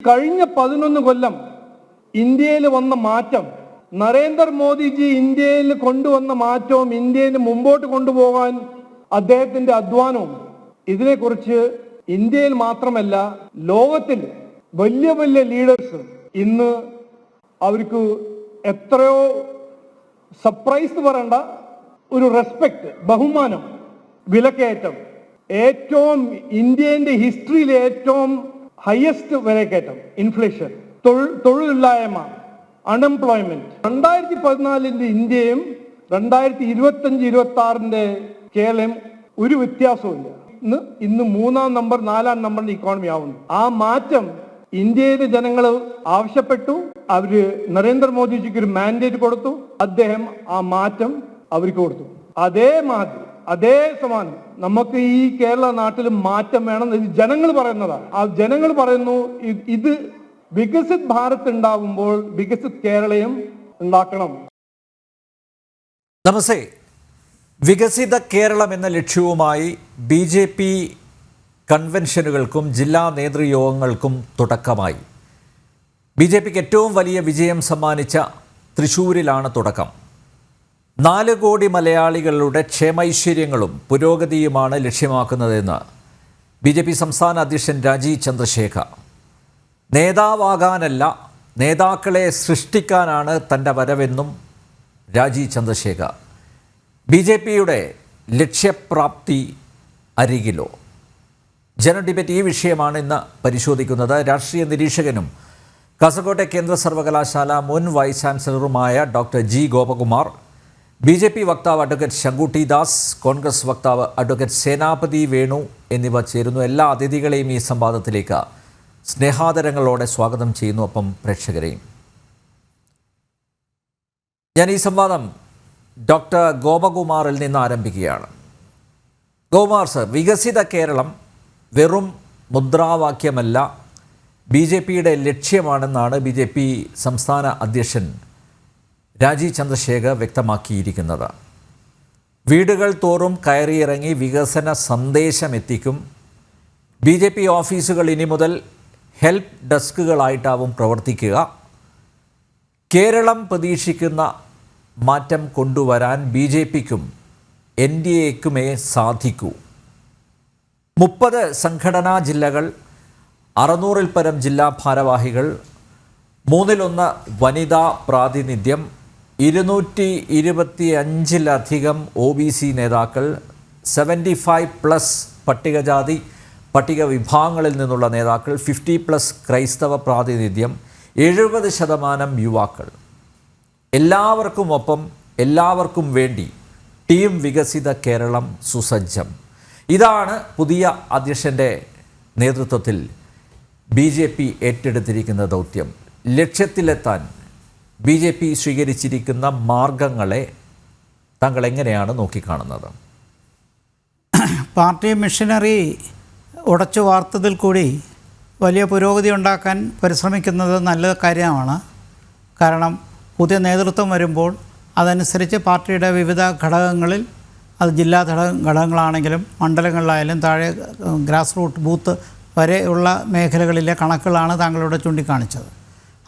കഴിഞ്ഞ 11 കൊല്ലം ഇന്ത്യയിൽ വന്ന മാറ്റം, നരേന്ദ്രമോദിജി ഇന്ത്യയിൽ കൊണ്ടുവന്ന മാറ്റവും ഇന്ത്യയിൽ മുമ്പോട്ട് കൊണ്ടുപോകാൻ അദ്ദേഹത്തിന്റെ അധ്വാനവും, ഇതിനെക്കുറിച്ച് ഇന്ത്യയിൽ മാത്രമല്ല ലോകത്തിൽ വലിയ വലിയ ലീഡേഴ്സ് ഇന്ന് അവർക്ക് എത്രയോ സർപ്രൈസ് പറയേണ്ട ഒരു റെസ്പെക്ട്, ബഹുമാനം, വിലക്കയറ്റം, ഏറ്റവും ഇന്ത്യന്റെ ഹിസ്റ്ററിയിലെ ഏറ്റവും ഹയസ്റ്റ് വിലക്കയറ്റം, ഇൻഫ്ലേഷൻ, തൊഴിലില്ലായ്മ, അൺഎംപ്ലോയ്മെന്റ്. 2014 ഇന്ത്യയും 2025-26 കേരളം ഒരു വ്യത്യാസവുമില്ല. ഇന്ന് 3-ാം നമ്പർ 4-ാം നമ്പറിന്റെ ഇക്കോണമി ആവുന്നു. ആ മാറ്റം ഇന്ത്യയിലെ ജനങ്ങൾ ആവശ്യപ്പെട്ടു. അവര് നരേന്ദ്രമോദിജിക്ക് ഒരു മാൻഡേറ്റ് കൊടുത്തു. അദ്ദേഹം ആ മാറ്റം അവർക്ക് കൊടുത്തു. അതേ സമാനം നമുക്ക് ഈ കേരള നാട്ടിൽ മാറ്റം വേണം. ജനങ്ങൾ പറയുന്നതാണ്. ആ ജനങ്ങൾ പറയുന്നു ഇത് വികസിത് ഭാരത് ഉണ്ടാകുമ്പോൾ വികസിത് കേരളയും ഉണ്ടാക്കണം. നമസ്തേ. വികസിത കേരളം എന്ന ലക്ഷ്യവുമായി BJP കൺവെൻഷനുകൾക്കും ജില്ലാ നേതൃയോഗങ്ങൾക്കും തുടക്കമായി. BJPക്ക് ഏറ്റവും വലിയ വിജയം സമ്മാനിച്ച തൃശ്ശൂരിലാണ് തുടക്കം. 4 കോടി മലയാളികളുടെ ക്ഷേമൈശ്വര്യങ്ങളും പുരോഗതിയുമാണ് ലക്ഷ്യമാക്കുന്നതെന്ന് BJP സംസ്ഥാന അധ്യക്ഷൻ രാജീവ് ചന്ദ്രശേഖർ. നേതാവാകാനല്ല, നേതാക്കളെ സൃഷ്ടിക്കാനാണ് തൻ്റെ വരവെന്നും രാജീവ് ചന്ദ്രശേഖർ. BJPയുടെ ലക്ഷ്യപ്രാപ്തി അരികിലോ? ജനഡിബേറ്റ് ഈ വിഷയമാണ് ഇന്ന് പരിശോധിക്കുന്നത്. രാഷ്ട്രീയ നിരീക്ഷകനും കാസർകോട്ടെ കേന്ദ്ര സർവകലാശാല മുൻ വൈസ് ചാൻസലറുമായ ഡോക്ടർ G. ഗോപകുമാർ, BJP വക്താവ് അഡ്വക്കേറ്റ് ശങ്കുട്ടി ദാസ്, കോൺഗ്രസ് വക്താവ് അഡ്വക്കേറ്റ് സേനാപതി വേണു എന്നിവ ചേരുന്നു. എല്ലാ അതിഥികളെയും ഈ സംവാദത്തിലേക്ക് സ്നേഹാദരങ്ങളോടെ സ്വാഗതം ചെയ്യുന്നു. ഒപ്പം പ്രേക്ഷകരെയും. ഞാൻ ഈ സംവാദം ഡോക്ടർ ഗോപകുമാറിൽ നിന്ന് ആരംഭിക്കുകയാണ്. ഗോപകുമാർ സർ, വികസിത കേരളം വെറും മുദ്രാവാക്യമല്ല, BJPയുടെ ലക്ഷ്യമാണെന്നാണ് BJP സംസ്ഥാന അധ്യക്ഷൻ രാജീവ് ചന്ദ്രശേഖർ വ്യക്തമാക്കിയിരിക്കുന്നത്. വീടുകൾ തോറും കയറിയിറങ്ങി വികസന സന്ദേശം എത്തിക്കും. BJP ഓഫീസുകൾ ഇനി മുതൽ ഹെൽപ്പ് ഡെസ്കുകളായിട്ടാവും പ്രവർത്തിക്കുക. കേരളം പ്രതീക്ഷിക്കുന്ന മാറ്റം കൊണ്ടുവരാൻ BJPക്കും NDAക്കുമേ സാധിക്കൂ. 30 സംഘടനാ ജില്ലകൾ, 600-ൽ പരം ജില്ലാ ഭാരവാഹികൾ, 1/3 വനിതാ പ്രാതിനിധ്യം, 225-ലധികം OBC നേതാക്കൾ, 75+ പട്ടികജാതി പട്ടിക വിഭാഗങ്ങളിൽ നിന്നുള്ള നേതാക്കൾ, 50+ ക്രൈസ്തവ പ്രാതിനിധ്യം, 70% യുവാക്കൾ. എല്ലാവർക്കുമൊപ്പം, എല്ലാവർക്കും വേണ്ടി ടീം വികസിത കേരളം സുസജ്ജം. ഇതാണ് പുതിയ അധ്യക്ഷൻ്റെ നേതൃത്വത്തിൽ BJP ഏറ്റെടുത്തിരിക്കുന്ന ദൗത്യം. ലക്ഷ്യത്തിലെത്താൻ BJP സ്വീകരിച്ചിരിക്കുന്ന മാർഗങ്ങളെ താങ്കൾ എങ്ങനെയാണ് നോക്കിക്കാണുന്നത്? പാർട്ടി മിഷനറി ഉടച്ചു വാർത്തതിൽ കൂടി വലിയ പുരോഗതി ഉണ്ടാക്കാൻ പരിശ്രമിക്കുന്നത് നല്ല കാര്യമാണ്. കാരണം പുതിയ നേതൃത്വം വരുമ്പോൾ അതനുസരിച്ച് പാർട്ടിയുടെ വിവിധ ഘടകങ്ങളിൽ, അത് ജില്ലാ ഘടകങ്ങളാണെങ്കിലും മണ്ഡലങ്ങളിലായാലും താഴെ ഗ്രാസ് റൂട്ട് ബൂത്ത് വരെയുള്ള മേഖലകളിലെ കണക്കുകളാണ് താങ്കളിവിടെ ചൂണ്ടിക്കാണിച്ചത്.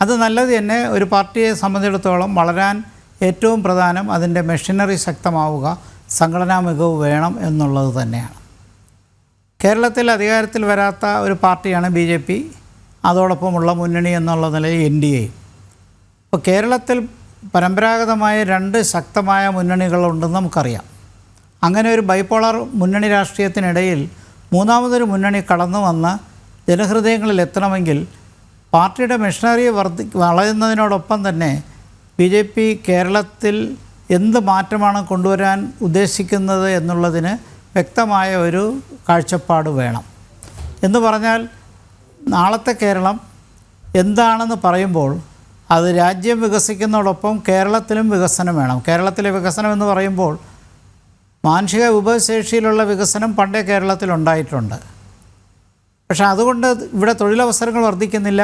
അത് നല്ലത് തന്നെ. ഒരു പാർട്ടിയെ സംബന്ധിച്ചിടത്തോളം വളരാൻ ഏറ്റവും പ്രധാനം അതിൻ്റെ മെഷീനറി ശക്തമാവുക, സംഘടനാ മികവ് വേണം എന്നുള്ളത് തന്നെയാണ്. കേരളത്തിൽ അധികാരത്തിൽ വരാത്ത ഒരു പാർട്ടിയാണ് BJP, അതോടൊപ്പമുള്ള മുന്നണി എന്നുള്ള നിലയിൽ NDA. ഇപ്പോൾ കേരളത്തിൽ പരമ്പരാഗതമായ 2 ശക്തമായ മുന്നണികളുണ്ടെന്ന് നമുക്കറിയാം. അങ്ങനെ ഒരു ബൈപോളർ മുന്നണി രാഷ്ട്രീയത്തിനിടയിൽ മൂന്നാമതൊരു മുന്നണി കടന്നു വന്ന് ജനഹൃദയങ്ങളിൽ എത്തണമെങ്കിൽ പാർട്ടിയുടെ മെഷീനറി വളരുന്നതിനോടൊപ്പം തന്നെ BJP കേരളത്തിൽ എന്ത് മാറ്റമാണ് കൊണ്ടുവരാൻ ഉദ്ദേശിക്കുന്നത് എന്നുള്ളതിന് വ്യക്തമായ ഒരു കാഴ്ചപ്പാട് വേണം. എന്ന് പറഞ്ഞാൽ നാളത്തെ കേരളം എന്താണെന്ന് പറയുമ്പോൾ അത് രാജ്യം വികസിക്കുന്നതോടൊപ്പം കേരളത്തിലും വികസനം വേണം. കേരളത്തിലെ വികസനം എന്ന് പറയുമ്പോൾ മാനുഷിക വിഭവശേഷിയിലുള്ള വികസനം പണ്ടേ കേരളത്തിലുണ്ടായിട്ടുണ്ട്. പക്ഷേ അതുകൊണ്ട് ഇവിടെ തൊഴിലവസരങ്ങൾ വർദ്ധിക്കുന്നില്ല,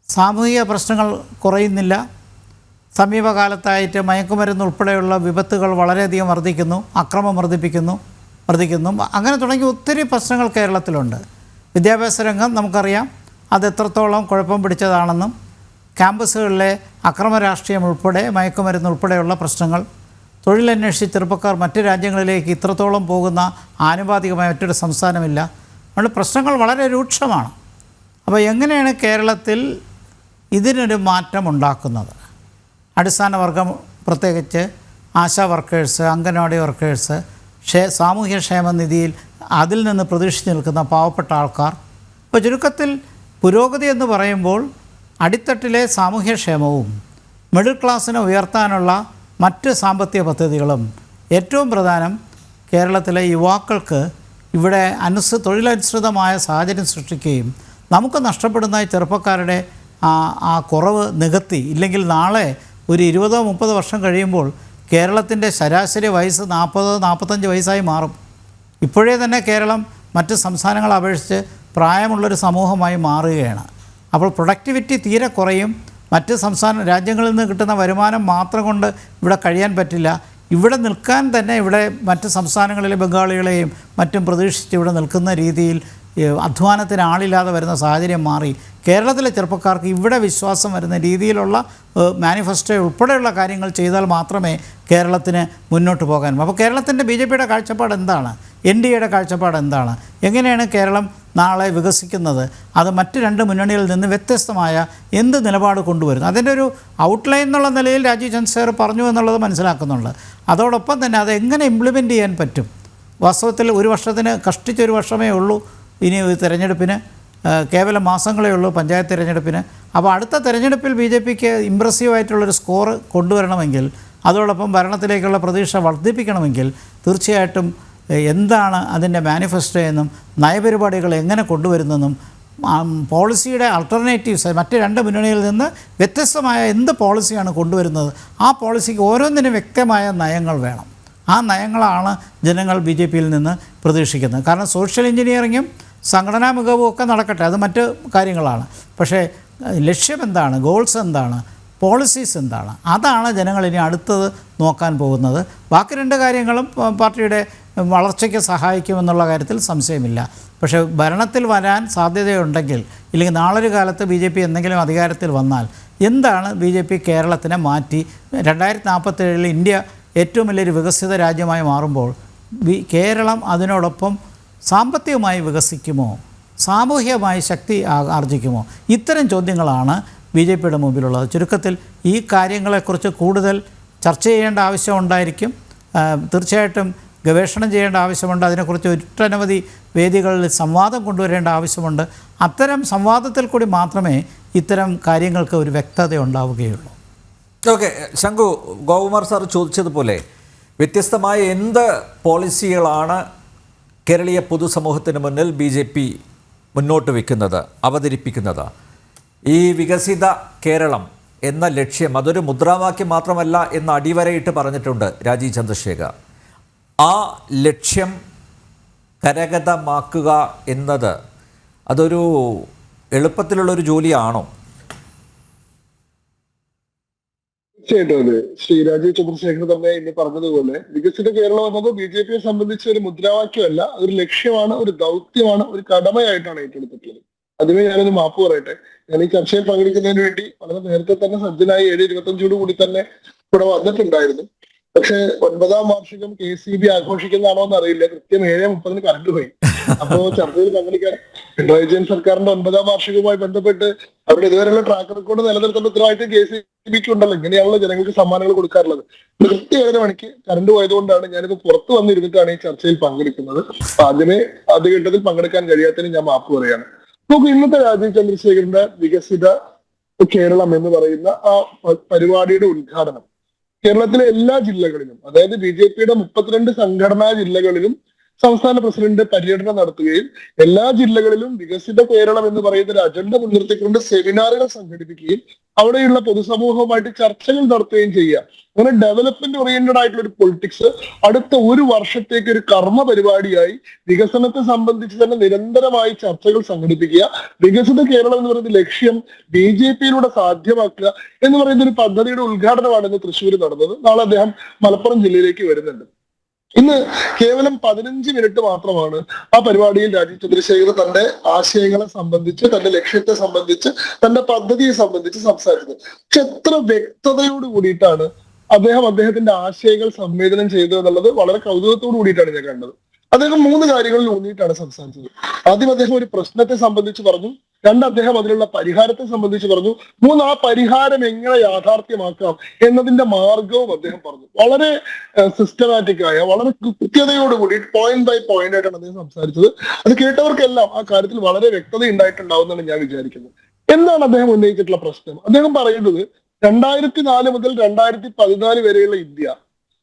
സാമൂഹിക പ്രശ്നങ്ങൾ കുറയുന്നില്ല, സമീപകാലത്തായിട്ട് മയക്കുമരുന്ന് ഉൾപ്പെടെയുള്ള വിപത്തുകൾ വളരെയധികം വർദ്ധിക്കുന്നു, അക്രമം വർദ്ധിക്കുന്നു. അങ്ങനെ തുടങ്ങി ഒത്തിരി പ്രശ്നങ്ങൾ കേരളത്തിലുണ്ട്. വിദ്യാഭ്യാസ രംഗം നമുക്കറിയാം, അതെത്രത്തോളം കുഴപ്പം പിടിച്ചതാണെന്നും ക്യാമ്പസുകളിലെ അക്രമ രാഷ്ട്രീയം ഉൾപ്പെടെ മയക്കുമരുന്ന് ഉൾപ്പെടെയുള്ള പ്രശ്നങ്ങൾ, തൊഴിലന്വേഷിച്ച് ചെറുപ്പക്കാർ മറ്റ് രാജ്യങ്ങളിലേക്ക് ഇത്രത്തോളം പോകുന്ന ആനുപാതികമായ മറ്റൊരു സംസ്ഥാനമില്ല. അതുകൊണ്ട് പ്രശ്നങ്ങൾ വളരെ രൂക്ഷമാണ്. അപ്പോൾ എങ്ങനെയാണ് കേരളത്തിൽ ഇതിനൊരു മാറ്റം ഉണ്ടാക്കുന്നത്? അടിസ്ഥാന വർഗം, പ്രത്യേകിച്ച് ആശാ വർക്കേഴ്സ്, അംഗൻവാടി വർക്കേഴ്സ്, സാമൂഹ്യക്ഷേമ നിധിയിൽ അതിൽ നിന്ന് പ്രതീക്ഷിച്ച് നിൽക്കുന്ന പാവപ്പെട്ട ആൾക്കാർ. ഇപ്പോൾ ചുരുക്കത്തിൽ പുരോഗതി എന്ന് പറയുമ്പോൾ അടിത്തട്ടിലെ സാമൂഹ്യക്ഷേമവും മിഡിൽ ക്ലാസ്സിനെ ഉയർത്താനുള്ള മറ്റ് സാമ്പത്തിക പദ്ധതികളും, ഏറ്റവും പ്രധാനം കേരളത്തിലെ യുവാക്കൾക്ക് ഇവിടെ തൊഴിലനുസൃതമായ സാഹചര്യം സൃഷ്ടിക്കുകയും നമുക്ക് നഷ്ടപ്പെടുന്ന ചെറുപ്പക്കാരുടെ ആ കുറവ് നികത്തി, ഇല്ലെങ്കിൽ നാളെ ഒരു 20-30 വർഷം കഴിയുമ്പോൾ കേരളത്തിൻ്റെ ശരാശരി വയസ്സ് 40-45 വയസ്സായി മാറും. ഇപ്പോഴേ തന്നെ കേരളം മറ്റ് സംസ്ഥാനങ്ങളെ അപേക്ഷിച്ച് പ്രായമുള്ളൊരു സമൂഹമായി മാറുകയാണ്. അപ്പോൾ പ്രൊഡക്ടിവിറ്റി തീരെ കുറയും. മറ്റ് രാജ്യങ്ങളിൽ നിന്ന് കിട്ടുന്ന വരുമാനം മാത്രം കൊണ്ട് ഇവിടെ കഴിയാൻ പറ്റില്ല. ഇവിടെ നിൽക്കാൻ തന്നെ ഇവിടെ മറ്റ് സംസ്ഥാനങ്ങളിലെ ബംഗാളികളെയും മറ്റും പ്രതീക്ഷിച്ച് ഇവിടെ നിൽക്കുന്ന രീതിയിൽ അധ്വാനത്തിന് ആളില്ലാതെ വരുന്ന സാഹചര്യം മാറി. കേരളത്തിലെ ചെറുപ്പക്കാർക്ക് ഇവിടെ വിശ്വാസം വരുന്ന രീതിയിലുള്ള മാനിഫെസ്റ്റോ ഉൾപ്പെടെയുള്ള കാര്യങ്ങൾ ചെയ്താൽ മാത്രമേ കേരളത്തിന് മുന്നോട്ട് പോകാൻ. അപ്പോൾ കേരളത്തിൻ്റെ BJPയുടെ കാഴ്ചപ്പാട് എന്താണ്? NDAയുടെ കാഴ്ചപ്പാട് എന്താണ്? എങ്ങനെയാണ് കേരളം നാളെ വികസിക്കുന്നത്? അത് മറ്റ് 2 മുന്നണികളിൽ നിന്ന് വ്യത്യസ്തമായ എന്ത് നിലപാട് കൊണ്ടുവരുന്നു? അതിൻ്റെ ഒരു ഔട്ട്ലൈൻ എന്നുള്ള നിലയിൽ രാജീവ് ചന്ദ്രശേഖർ പറഞ്ഞു എന്നുള്ളത് മനസ്സിലാക്കുന്നുണ്ട്. അതോടൊപ്പം തന്നെ അത് എങ്ങനെ ഇംപ്ലിമെൻറ്റ് ചെയ്യാൻ പറ്റും? വാസ്തവത്തിൽ കഷ്ടിച്ചൊരു വർഷമേ ഉള്ളൂ ഇനി തിരഞ്ഞെടുപ്പിന്, കേവലം മാസങ്ങളേ ഉള്ളൂ പഞ്ചായത്ത് തിരഞ്ഞെടുപ്പിന്. അപ്പോൾ അടുത്ത തിരഞ്ഞെടുപ്പിൽ BJPക്ക് ഇമ്പ്രസീവായിട്ടുള്ളൊരു സ്കോർ കൊണ്ടുവരണമെങ്കിൽ, അതോടൊപ്പം ഭരണത്തിലേക്കുള്ള പ്രതീക്ഷ വർദ്ധിപ്പിക്കണമെങ്കിൽ തീർച്ചയായിട്ടും എന്താണ് അതിൻ്റെ മാനിഫെസ്റ്റോ എന്നും നയപരിപാടികൾ എങ്ങനെ കൊണ്ടുവരുന്നെന്നും പോളിസിയുടെ ആൾട്ടർനേറ്റീവ്സ് മറ്റ് 2 മുന്നണികളിൽ നിന്ന് വ്യത്യസ്തമായ എന്ത് പോളിസിയാണ് കൊണ്ടുവരുന്നത്, ആ പോളിസിക്ക് ഓരോന്നിനും വ്യക്തമായ നയങ്ങൾ വേണം. ആ നയങ്ങളാണ് ജനങ്ങൾ BJPയിൽ നിന്ന് പ്രതീക്ഷിക്കുന്നത്. കാരണം സോഷ്യൽ എഞ്ചിനീയറിങ്ങും സംഘടനാ മികവും ഒക്കെ നടക്കട്ടെ, അത് മറ്റ് കാര്യങ്ങളാണ്. പക്ഷേ ലക്ഷ്യം എന്താണ്, ഗോൾസ് എന്താണ്, പോളിസീസ് എന്താണ്, അതാണ് ജനങ്ങൾ ഇനി അടുത്തത് നോക്കാൻ പോകുന്നത്. ബാക്കി 2 കാര്യങ്ങളും പാർട്ടിയുടെ വളർച്ചയ്ക്ക് സഹായിക്കുമെന്നുള്ള കാര്യത്തിൽ സംശയമില്ല. പക്ഷേ ഭരണത്തിൽ വരാൻ സാധ്യതയുണ്ടെങ്കിൽ, ഇല്ലെങ്കിൽ നാളൊരു കാലത്ത് BJP എന്തെങ്കിലും അധികാരത്തിൽ വന്നാൽ എന്താണ് BJP കേരളത്തിനെ മാറ്റി 2047 ഇന്ത്യ ഏറ്റവും വലിയൊരു വികസിത രാജ്യമായി മാറുമ്പോൾ കേരളം അതിനോടൊപ്പം സാമ്പത്തികമായി വികസിക്കുമോ, സാമൂഹികമായി ശക്തി ആർജിക്കുമോ? ഇത്തരം ചോദ്യങ്ങളാണ് BJPയുടെ മുമ്പിലുള്ളത്. ചുരുക്കത്തിൽ ഈ കാര്യങ്ങളെക്കുറിച്ച് കൂടുതൽ ചർച്ച ചെയ്യേണ്ട ആവശ്യമുണ്ടായിരിക്കും. തീർച്ചയായിട്ടും ഗവേഷണം ചെയ്യേണ്ട ആവശ്യമുണ്ട്. അതിനെക്കുറിച്ച് ഒട്ടനവധി വേദികളിൽ സംവാദം കൊണ്ടുവരേണ്ട ആവശ്യമുണ്ട്. അത്തരം സംവാദത്തിൽ കൂടി മാത്രമേ ഇത്തരം കാര്യങ്ങൾക്ക് ഒരു വ്യക്തത ഉണ്ടാവുകയുള്ളൂ. ഓക്കെ, ശങ്കു, ഗോകുമാർ സാർ ചോദിച്ചതുപോലെ വ്യത്യസ്തമായ എന്ത് പോളിസികളാണ് കേരളീയ പൊതുസമൂഹത്തിന് മുന്നിൽ BJP മുന്നോട്ട് വയ്ക്കുന്നത്, അവതരിപ്പിക്കുന്നത്? ഈ വികസിത കേരളം എന്ന ലക്ഷ്യം അതൊരു മുദ്രാവാക്യം മാത്രമല്ല എന്ന് അടിവരയിട്ട് പറഞ്ഞിട്ടുണ്ട് രാജീവ് ചന്ദ്രശേഖർ. ആ ലക്ഷ്യം കരഗതമാക്കുക എന്നത് അതൊരു എളുപ്പത്തിലുള്ളൊരു ജോലിയാണോ? തീർച്ചയായിട്ടും അതെ. ശ്രീ രാജീവ് ചന്ദ്രശേഖർ തന്നെ ഇന്ന് പറഞ്ഞതുപോലെ വികസിത കേരളം എന്നത് BJPയെ സംബന്ധിച്ച് ഒരു മുദ്രാവാക്യമല്ല, ഒരു ലക്ഷ്യമാണ്, ഒരു ദൗത്യമാണ്, ഒരു കടമയായിട്ടാണ് ഏറ്റെടുത്തിട്ടുള്ളത്. അതിന് ഞാനൊന്ന് മാപ്പ് പറയട്ടെ. ഞാൻ ഈ ചർച്ചയിൽ പങ്കെടുക്കുന്നതിന് വേണ്ടി വളരെ നേരത്തെ തന്നെ സജ്ജനായി 7:25 കൂടി തന്നെ ഇവിടെ വന്നിട്ടുണ്ടായിരുന്നു. പക്ഷെ 9ാം വാർഷികം KCB ആഘോഷിക്കുന്നതാണോ എന്ന് അറിയില്ല. കൃത്യം 7:30 കറണ്ട് പോയി. അപ്പോ ചർച്ചയിൽ പങ്കെടുക്കാൻ പിണറായി വിജയൻ സർക്കാരിന്റെ 9ാം വാർഷികവുമായി ബന്ധപ്പെട്ട് അവരുടെ ഇതുവരെയുള്ള ട്രാക്ക് റെക്കോർഡ് നിലനിർത്തേണ്ട ഉത്തരവാദിത്തം KCBക്ക് ഉണ്ടല്ലോ. ഇങ്ങനെയാണല്ലോ ജനങ്ങൾക്ക് സമ്മാനങ്ങൾ കൊടുക്കാറുള്ളത്. കൃത്യം 7:30 മണിക്ക് കറണ്ട് പോയതുകൊണ്ടാണ് ഞാനിപ്പോ പുറത്ത് വന്നിരുന്നിട്ടാണ് ഈ ചർച്ചയിൽ പങ്കെടുക്കുന്നത്. ആദ്യഘട്ടത്തിൽ പങ്കെടുക്കാൻ കഴിയാത്തതിന് ഞാൻ മാപ്പ് പറയാണ്. നമുക്ക് ഇന്നത്തെ രാജീവ് ചന്ദ്രശേഖരന്റെ വികസിത കേരളം എന്ന് പറയുന്ന ആ പരിപാടിയുടെ ഉദ്ഘാടനം കേരളത്തിലെ എല്ലാ ജില്ലകളിലും, അതായത് BJPയുടെ 32 സംഘടനാ ജില്ലകളിലും സംസ്ഥാന പ്രസിഡന്റ് പര്യടനം നടത്തുകയും എല്ലാ ജില്ലകളിലും വികസിത കേരളം എന്ന് പറയുന്ന ഒരു അജണ്ട മുൻനിർത്തിക്കൊണ്ട് സെമിനാറുകൾ സംഘടിപ്പിക്കുകയും അവിടെയുള്ള പൊതുസമൂഹവുമായിട്ട് ചർച്ചകൾ നടത്തുകയും ചെയ്യുക. അങ്ങനെ ഡെവലപ്മെന്റ് ഓറിയന്റഡ് ആയിട്ടുള്ള ഒരു പൊളിറ്റിക്സ് അടുത്ത 1 വർഷത്തേക്ക് ഒരു കർമ്മ പരിപാടിയായി വികസനത്തെ സംബന്ധിച്ച് തന്നെ നിരന്തരമായി ചർച്ചകൾ സംഘടിപ്പിക്കുക. വികസിത കേരളം എന്ന് പറയുന്ന ലക്ഷ്യം BJPയിലൂടെ സാധ്യമാക്കുക എന്ന് പറയുന്ന ഒരു പദ്ധതിയുടെ ഉദ്ഘാടനമാണ് ഇന്ന് തൃശ്ശൂർ നടന്നത്. നാളെ അദ്ദേഹം മലപ്പുറം ജില്ലയിലേക്ക് വരുന്നുണ്ട്. ഇന്ന് കേവലം 15 മിനിറ്റ് മാത്രമാണ് ആ പരിപാടിയിൽ രാജീവ് ചന്ദ്രശേഖർ തന്റെ ആശയങ്ങളെ സംബന്ധിച്ച്, തന്റെ ലക്ഷ്യത്തെ സംബന്ധിച്ച്, തന്റെ പദ്ധതിയെ സംബന്ധിച്ച് സംസാരിച്ചത്. പക്ഷെ എത്ര വ്യക്തതയോട് കൂടിയിട്ടാണ് അദ്ദേഹത്തിന്റെ ആശയങ്ങൾ സംവേദനം ചെയ്തത് എന്നുള്ളത് വളരെ കൗതുകത്തോടു കൂടിയിട്ടാണ് ഞാൻ കണ്ടത്. അദ്ദേഹം 3 കാര്യങ്ങളിൽ ഊന്നിയിട്ടാണ് സംസാരിച്ചത്. ആദ്യം അദ്ദേഹം ഒരു പ്രശ്നത്തെ സംബന്ധിച്ച് പറഞ്ഞു, 2 അദ്ദേഹം അതിനുള്ള പരിഹാരത്തെ സംബന്ധിച്ച് പറഞ്ഞു, 3 ആ പരിഹാരം എങ്ങനെ യാഥാർത്ഥ്യമാക്കാം എന്നതിന്റെ മാർഗവും അദ്ദേഹം പറഞ്ഞു. വളരെ സിസ്റ്റമാറ്റിക് ആയ, വളരെ കൃത്യതയോടുകൂടി പോയിന്റ് ബൈ പോയിന്റ് ആയിട്ടാണ് അദ്ദേഹം സംസാരിച്ചത്. അത് കേട്ടവർക്കെല്ലാം ആ കാര്യത്തിൽ വളരെ വ്യക്തത ഉണ്ടായിട്ടുണ്ടാവുമെന്നാണ് ഞാൻ വിചാരിക്കുന്നത്. എന്താണ് അദ്ദേഹം ഉന്നയിച്ചിട്ടുള്ള പ്രശ്നം? അദ്ദേഹം പറയുന്നത് 2004 മുതൽ 2014 വരെയുള്ള ഇന്ത്യ,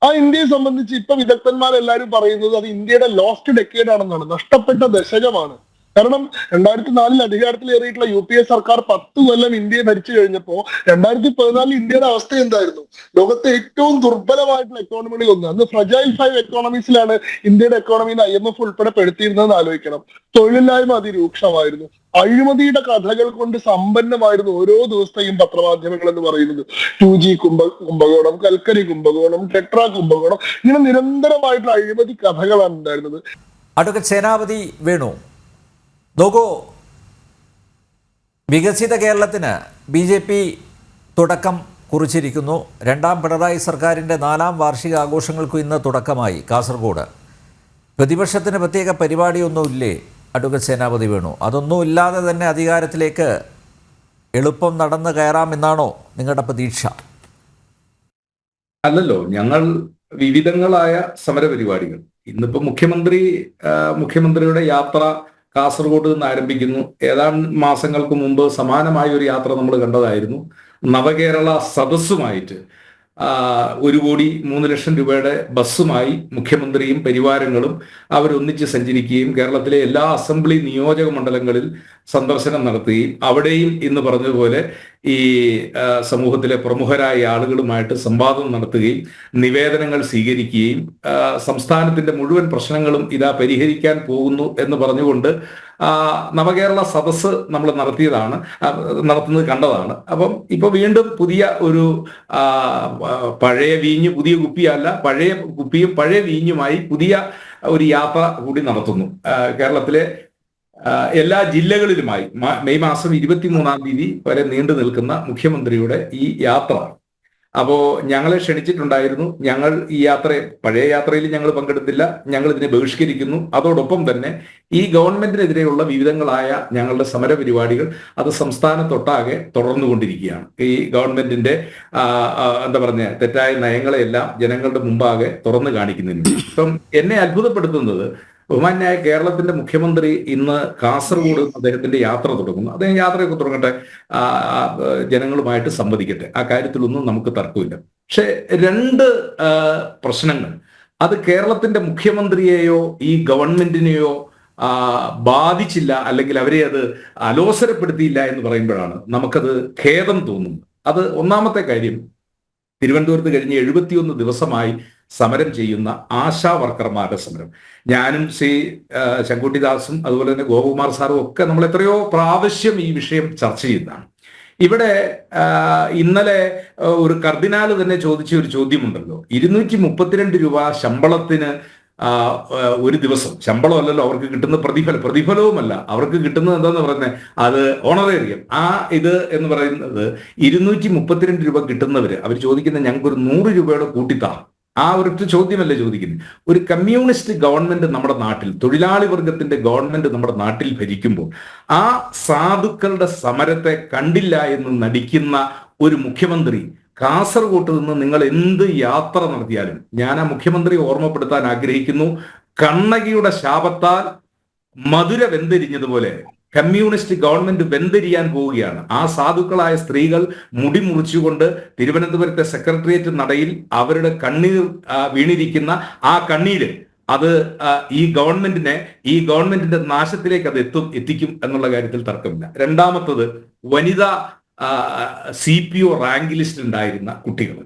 ആ ഇന്ത്യയെ സംബന്ധിച്ച് ഇപ്പൊ വിദഗ്ധന്മാരെല്ലാരും പറയുന്നത് അത് ഇന്ത്യയുടെ ലോസ്റ്റ് ഡെക്കേഡ് ആണെന്നാണ്, നഷ്ടപ്പെട്ട ദശകമാണ്. കാരണം 2004 അധികാരത്തിലേറിയിട്ടുള്ള UPA സർക്കാർ 10 കൊല്ലം ഇന്ത്യയെ ഭരിച്ചു കഴിഞ്ഞപ്പോ 2014 ഇന്ത്യയുടെ അവസ്ഥ എന്തായിരുന്നു? ലോകത്തെ ഏറ്റവും ദുർബലമായിട്ടുള്ള എക്കോണമികളിൽ ഒന്ന്. അന്ന് ഫ്രജൈൽ 5 എക്കോണമീസിലാണ് ഇന്ത്യയുടെ എക്കോണമിന്ന് IMF ഉൾപ്പെടെ പെടുത്തിയിരുന്നതെന്ന് ആലോചിക്കണം. തൊഴിലില്ലായ്മ അതിരൂക്ഷമായിരുന്നു. അഴിമതിയുടെ കഥകൾ കൊണ്ട് സമ്പന്നമായിരുന്നു ഓരോ ദിവസത്തെയും പത്രമാധ്യമങ്ങൾ എന്ന് പറയുന്നത്. 2G കുംഭകോണം, കൽക്കരി കുംഭകോണം, ടെട്രാ കുംഭകോണം, ഇങ്ങനെ നിരന്തരമായിട്ടുള്ള അഴിമതി കഥകളാണ് ഉണ്ടായിരുന്നത്. അഡ്വക്കേറ്റ് സേനാപതി വേണു, നോക്കൂ, വികസിത കേരളത്തിന് BJP തുടക്കം കുറിച്ചിരിക്കുന്നു. 2ാം പിണറായി സർക്കാരിൻ്റെ 4ാം വാർഷികാഘോഷങ്ങൾക്കും ഇന്ന് തുടക്കമായി കാസർഗോഡ്. പ്രതിപക്ഷത്തിന് പ്രത്യേക പരിപാടിയൊന്നുമില്ലേ അഡ്വക്കേറ്റ് സേനാപതി വേണു? അതൊന്നും ഇല്ലാതെ തന്നെ അധികാരത്തിലേക്ക് എളുപ്പം നടന്നു കയറാമെന്നാണോ നിങ്ങളുടെ പ്രതീക്ഷ? അല്ലല്ലോ, ഞങ്ങൾ വിവിധങ്ങളായ സമരപരിപാടികൾ, ഇന്നിപ്പോ മുഖ്യമന്ത്രിയുടെ യാത്ര കാസർഗോഡ് നിന്ന് ആരംഭിക്കുന്നു. ഏതാനും മാസങ്ങൾക്ക് മുമ്പ് സമാനമായ ഒരു യാത്ര നമ്മൾ കണ്ടതായിരുന്നു. നവകേരള സദസ്സുമായിട്ട് 1,03,00,000 രൂപയുടെ ബസ്സുമായി മുഖ്യമന്ത്രിയും പരിവാരങ്ങളും അവരൊന്നിച്ച് സഞ്ചരിക്കുകയും കേരളത്തിലെ എല്ലാ അസംബ്ലി നിയോജക മണ്ഡലങ്ങളിൽ സന്ദർശനം നടത്തുകയും അവിടെയും ഇന്ന് പറഞ്ഞതുപോലെ ഈ സമൂഹത്തിലെ പ്രമുഖരായ ആളുകളുമായിട്ട് സംവാദം നടത്തുകയും നിവേദനങ്ങൾ സ്വീകരിക്കുകയും സംസ്ഥാനത്തിന്റെ മുഴുവൻ പ്രശ്നങ്ങളും ഇതാ പരിഹരിക്കാൻ പോകുന്നു എന്ന് പറഞ്ഞുകൊണ്ട് നവകേരള സദസ്സ് നമ്മൾ നടത്തുന്നത് കണ്ടതാണ്. അപ്പം ഇപ്പൊ വീണ്ടും പുതിയ ഒരു പഴയ വീഞ്ഞ് പുതിയ കുപ്പിയല്ല, പഴയ കുപ്പിയും പഴയ വീഞ്ഞുമായി പുതിയ ഒരു യാത്ര കൂടി നടത്തുന്നു. കേരളത്തിലെ എല്ലാ ജില്ലകളിലുമായി മെയ് മാസം 23-ാം തീയതി വരെ നീണ്ടു നിൽക്കുന്ന മുഖ്യമന്ത്രിയുടെ ഈ യാത്ര. അപ്പോ ഞങ്ങളെ ക്ഷണിച്ചിട്ടുണ്ടായിരുന്നു. ഞങ്ങൾ ഈ പഴയ യാത്രയിൽ ഞങ്ങൾ പങ്കെടുത്തില്ല. ഞങ്ങൾ ഇതിനെ ബഹിഷ്കരിക്കുന്നു. അതോടൊപ്പം തന്നെ ഈ ഗവൺമെന്റിനെതിരെയുള്ള വിവിധങ്ങളായ ഞങ്ങളുടെ സമര പരിപാടികൾ അത് സംസ്ഥാനത്തൊട്ടാകെ തുടർന്നുകൊണ്ടിരിക്കുകയാണ്. ഈ ഗവൺമെന്റിന്റെ തെറ്റായ നയങ്ങളെയെല്ലാം ജനങ്ങളുടെ മുമ്പാകെ തുറന്നു കാണിക്കുന്നതിന്. ഇപ്പം എന്നെ അത്ഭുതപ്പെടുത്തുന്നത്, ബഹുമാന്യായ കേരളത്തിന്റെ മുഖ്യമന്ത്രി ഇന്ന് കാസർഗോഡ് അദ്ദേഹത്തിന്റെ യാത്ര തുടങ്ങുന്നു. അദ്ദേഹം യാത്രയൊക്കെ തുടങ്ങട്ടെ, ജനങ്ങളുമായിട്ട് സംവദിക്കട്ടെ, ആ കാര്യത്തിലൊന്നും നമുക്ക് തർക്കമില്ല. പക്ഷെ 2 പ്രശ്നങ്ങൾ അത് കേരളത്തിന്റെ മുഖ്യമന്ത്രിയെയോ ഈ ഗവൺമെന്റിനെയോ ബാധിച്ചില്ല, അല്ലെങ്കിൽ അവരെ അത് അലോസരപ്പെടുത്തിയില്ല എന്ന് പറയുമ്പോഴാണ് നമുക്കത് ഖേദം തോന്നുന്നത്. അത് ഒന്നാമത്തെ കാര്യം, തിരുവനന്തപുരത്ത് കഴിഞ്ഞ് 71 ദിവസമായി സമരം ചെയ്യുന്ന ആശാ വർക്കർമാരുടെ സമരം. ഞാനും ശ്രീ ശങ്കുട്ടിദാസും അതുപോലെ തന്നെ ഗോപകുമാർ സാറും ഒക്കെ നമ്മൾ എത്രയോ പ്രാവശ്യം ഈ വിഷയം ചർച്ച ചെയ്യുന്നതാണ്. ഇവിടെ ഇന്നലെ ഒരു കർദിനാൾ തന്നെ ചോദിച്ച ഒരു ചോദ്യമുണ്ടല്ലോ, 232 രൂപ ശമ്പളത്തിന് ഒരു ദിവസം, ശമ്പളമല്ലല്ലോ അവർക്ക് കിട്ടുന്ന പ്രതിഫലവുമല്ല, അവർക്ക് കിട്ടുന്നത് എന്താന്ന് പറയുന്നത് അത് ഓണറേറിയം. ഇത് എന്ന് പറയുന്നത് 232 രൂപ കിട്ടുന്നവര് അവർ ചോദിക്കുന്നത് ഞങ്ങൾക്കൊരു 100 രൂപയുടെ കൂട്ടിത്താ. ഒരൊറ്റ ചോദ്യമല്ലേ ചോദിക്കുന്നത്. ഒരു കമ്മ്യൂണിസ്റ്റ് ഗവൺമെന്റ് നമ്മുടെ നാട്ടിൽ, തൊഴിലാളി വർഗത്തിന്റെ ഗവൺമെന്റ് നമ്മുടെ നാട്ടിൽ ഭരിക്കുമ്പോൾ ആ സാധുക്കളുടെ സമരത്തെ കണ്ടില്ല എന്ന് നടിക്കുന്ന ഒരു മുഖ്യമന്ത്രി കാസർഗോട്ട് നിന്ന് നിങ്ങൾ എന്ത് യാത്ര നടത്തിയാലും, ഞാൻ ആ മുഖ്യമന്ത്രി ഓർമ്മപ്പെടുത്താൻ ആഗ്രഹിക്കുന്നു, കണ്ണകിയുടെ ശാപത്താൽ മധുര വെന്തിരിഞ്ഞതുപോലെ കമ്മ്യൂണിസ്റ്റ് ഗവൺമെന്റ് വെന്തിരിയാൻ പോവുകയാണ്. ആ സാധുക്കളായ സ്ത്രീകൾ മുടി മുറിച്ചുകൊണ്ട് തിരുവനന്തപുരത്തെ സെക്രട്ടേറിയറ്റ് നടയിൽ അവരുടെ കണ്ണീർ വീണിരിക്കുന്ന ആ കണ്ണീര് അത് ഈ ഗവൺമെന്റിന്റെ നാശത്തിലേക്ക് അത് എത്തിക്കും എന്നുള്ള കാര്യത്തിൽ തർക്കമില്ല. രണ്ടാമത്തത്, വനിതാ CPO റാങ്ക് ലിസ്റ്റ് ഉണ്ടായിരുന്ന കുട്ടികൾ,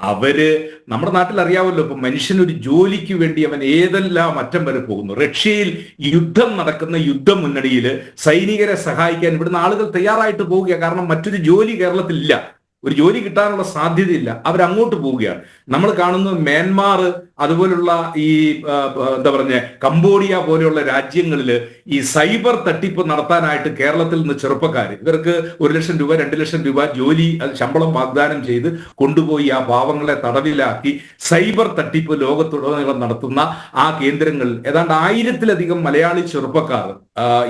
അവര് നമ്മുടെ നാട്ടിൽ അറിയാമല്ലോ, ഇപ്പൊ മനുഷ്യനൊരു ജോലിക്ക് വേണ്ടി അവൻ ഏതെല്ലാം അറ്റം വരെ പോകുന്നു. റഷ്യയിൽ യുദ്ധം നടക്കുന്ന യുദ്ധമുന്നണിയിൽ സൈനികരെ സഹായിക്കാൻ ഇവിടുന്ന് ആളുകൾ തയ്യാറായിട്ട് പോവുക. കാരണം മറ്റൊരു ജോലി കേരളത്തിലില്ല, ഒരു ജോലി കിട്ടാനുള്ള സാധ്യതയില്ല, അവരങ്ങോട്ട് പോവുകയാണ്. നമ്മൾ കാണുന്നു മ്യാൻമാർ അതുപോലുള്ള ഈ എന്താ പറഞ്ഞ കംബോഡിയ പോലെയുള്ള രാജ്യങ്ങളിൽ ഈ സൈബർ തട്ടിപ്പ് നടത്താനായിട്ട് കേരളത്തിൽ നിന്ന് ചെറുപ്പക്കാർ ഇവർക്ക് 1 ലക്ഷം രൂപ 2 ലക്ഷം രൂപ ജോലി ശമ്പളം വാഗ്ദാനം ചെയ്ത് കൊണ്ടുപോയി ആ പാവങ്ങളെ തടവിലാക്കി സൈബർ തട്ടിപ്പ് ലോകത്തുടനീളം നടത്തുന്ന ആ കേന്ദ്രങ്ങളിൽ ഏതാണ്ട് 1000-ലധികം മലയാളി ചെറുപ്പക്കാർ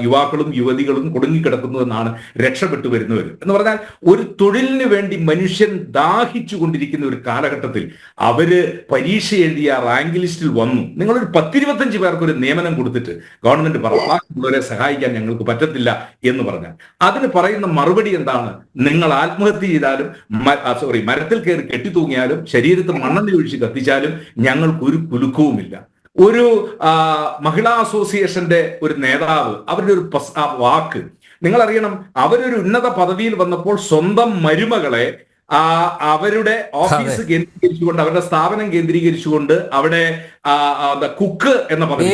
യുവാക്കളും യുവതികളും കുടുങ്ങിക്കിടക്കുന്നു എന്നാണ് രക്ഷപ്പെട്ടു വരുന്നവർ. എന്ന് പറഞ്ഞാൽ ഒരു തൊഴിലിന് വേണ്ടി മനുഷ്യൻ ദാഹിച്ചു കൊണ്ടിരിക്കുന്ന ഒരു കാലഘട്ടത്തിൽ അവര് പരീക്ഷ എഴുതിയ റാങ്ക് ലിസ്റ്റിൽ വന്നു. നിങ്ങളൊരു 10-25 പേർക്ക് ഒരു നിയമനം കൊടുത്തിട്ട് ഗവൺമെന്റ് ഉള്ളവരെ സഹായിക്കാൻ ഞങ്ങൾക്ക് പറ്റത്തില്ല എന്ന് പറഞ്ഞാൽ അതിന് പറയുന്ന മറുപടി എന്താണ്? നിങ്ങൾ ആത്മഹത്യ ചെയ്താലും മരത്തിൽ കയറി കെട്ടിത്തൂങ്ങിയാലും ശരീരത്തിൽ മണ്ണെണ്ണ ഒഴിച്ച് കത്തിച്ചാലും ഞങ്ങൾക്ക് ഒരു കുലുക്കവുമില്ല. ഒരു മഹിളാ അസോസിയേഷന്റെ ഒരു നേതാവ് അവരുടെ ഒരു വാക്ക് നിങ്ങളറിയണം. അവരൊരു ഉന്നത പദവിയിൽ വന്നപ്പോൾ സ്വന്തം മരുമകളെ അവരുടെ ഓഫീസ് കേന്ദ്രീകരിച്ചുകൊണ്ട് അവരുടെ സ്ഥാപനം കേന്ദ്രീകരിച്ചുകൊണ്ട് അവിടെ കുക്ക് എന്ന പദവി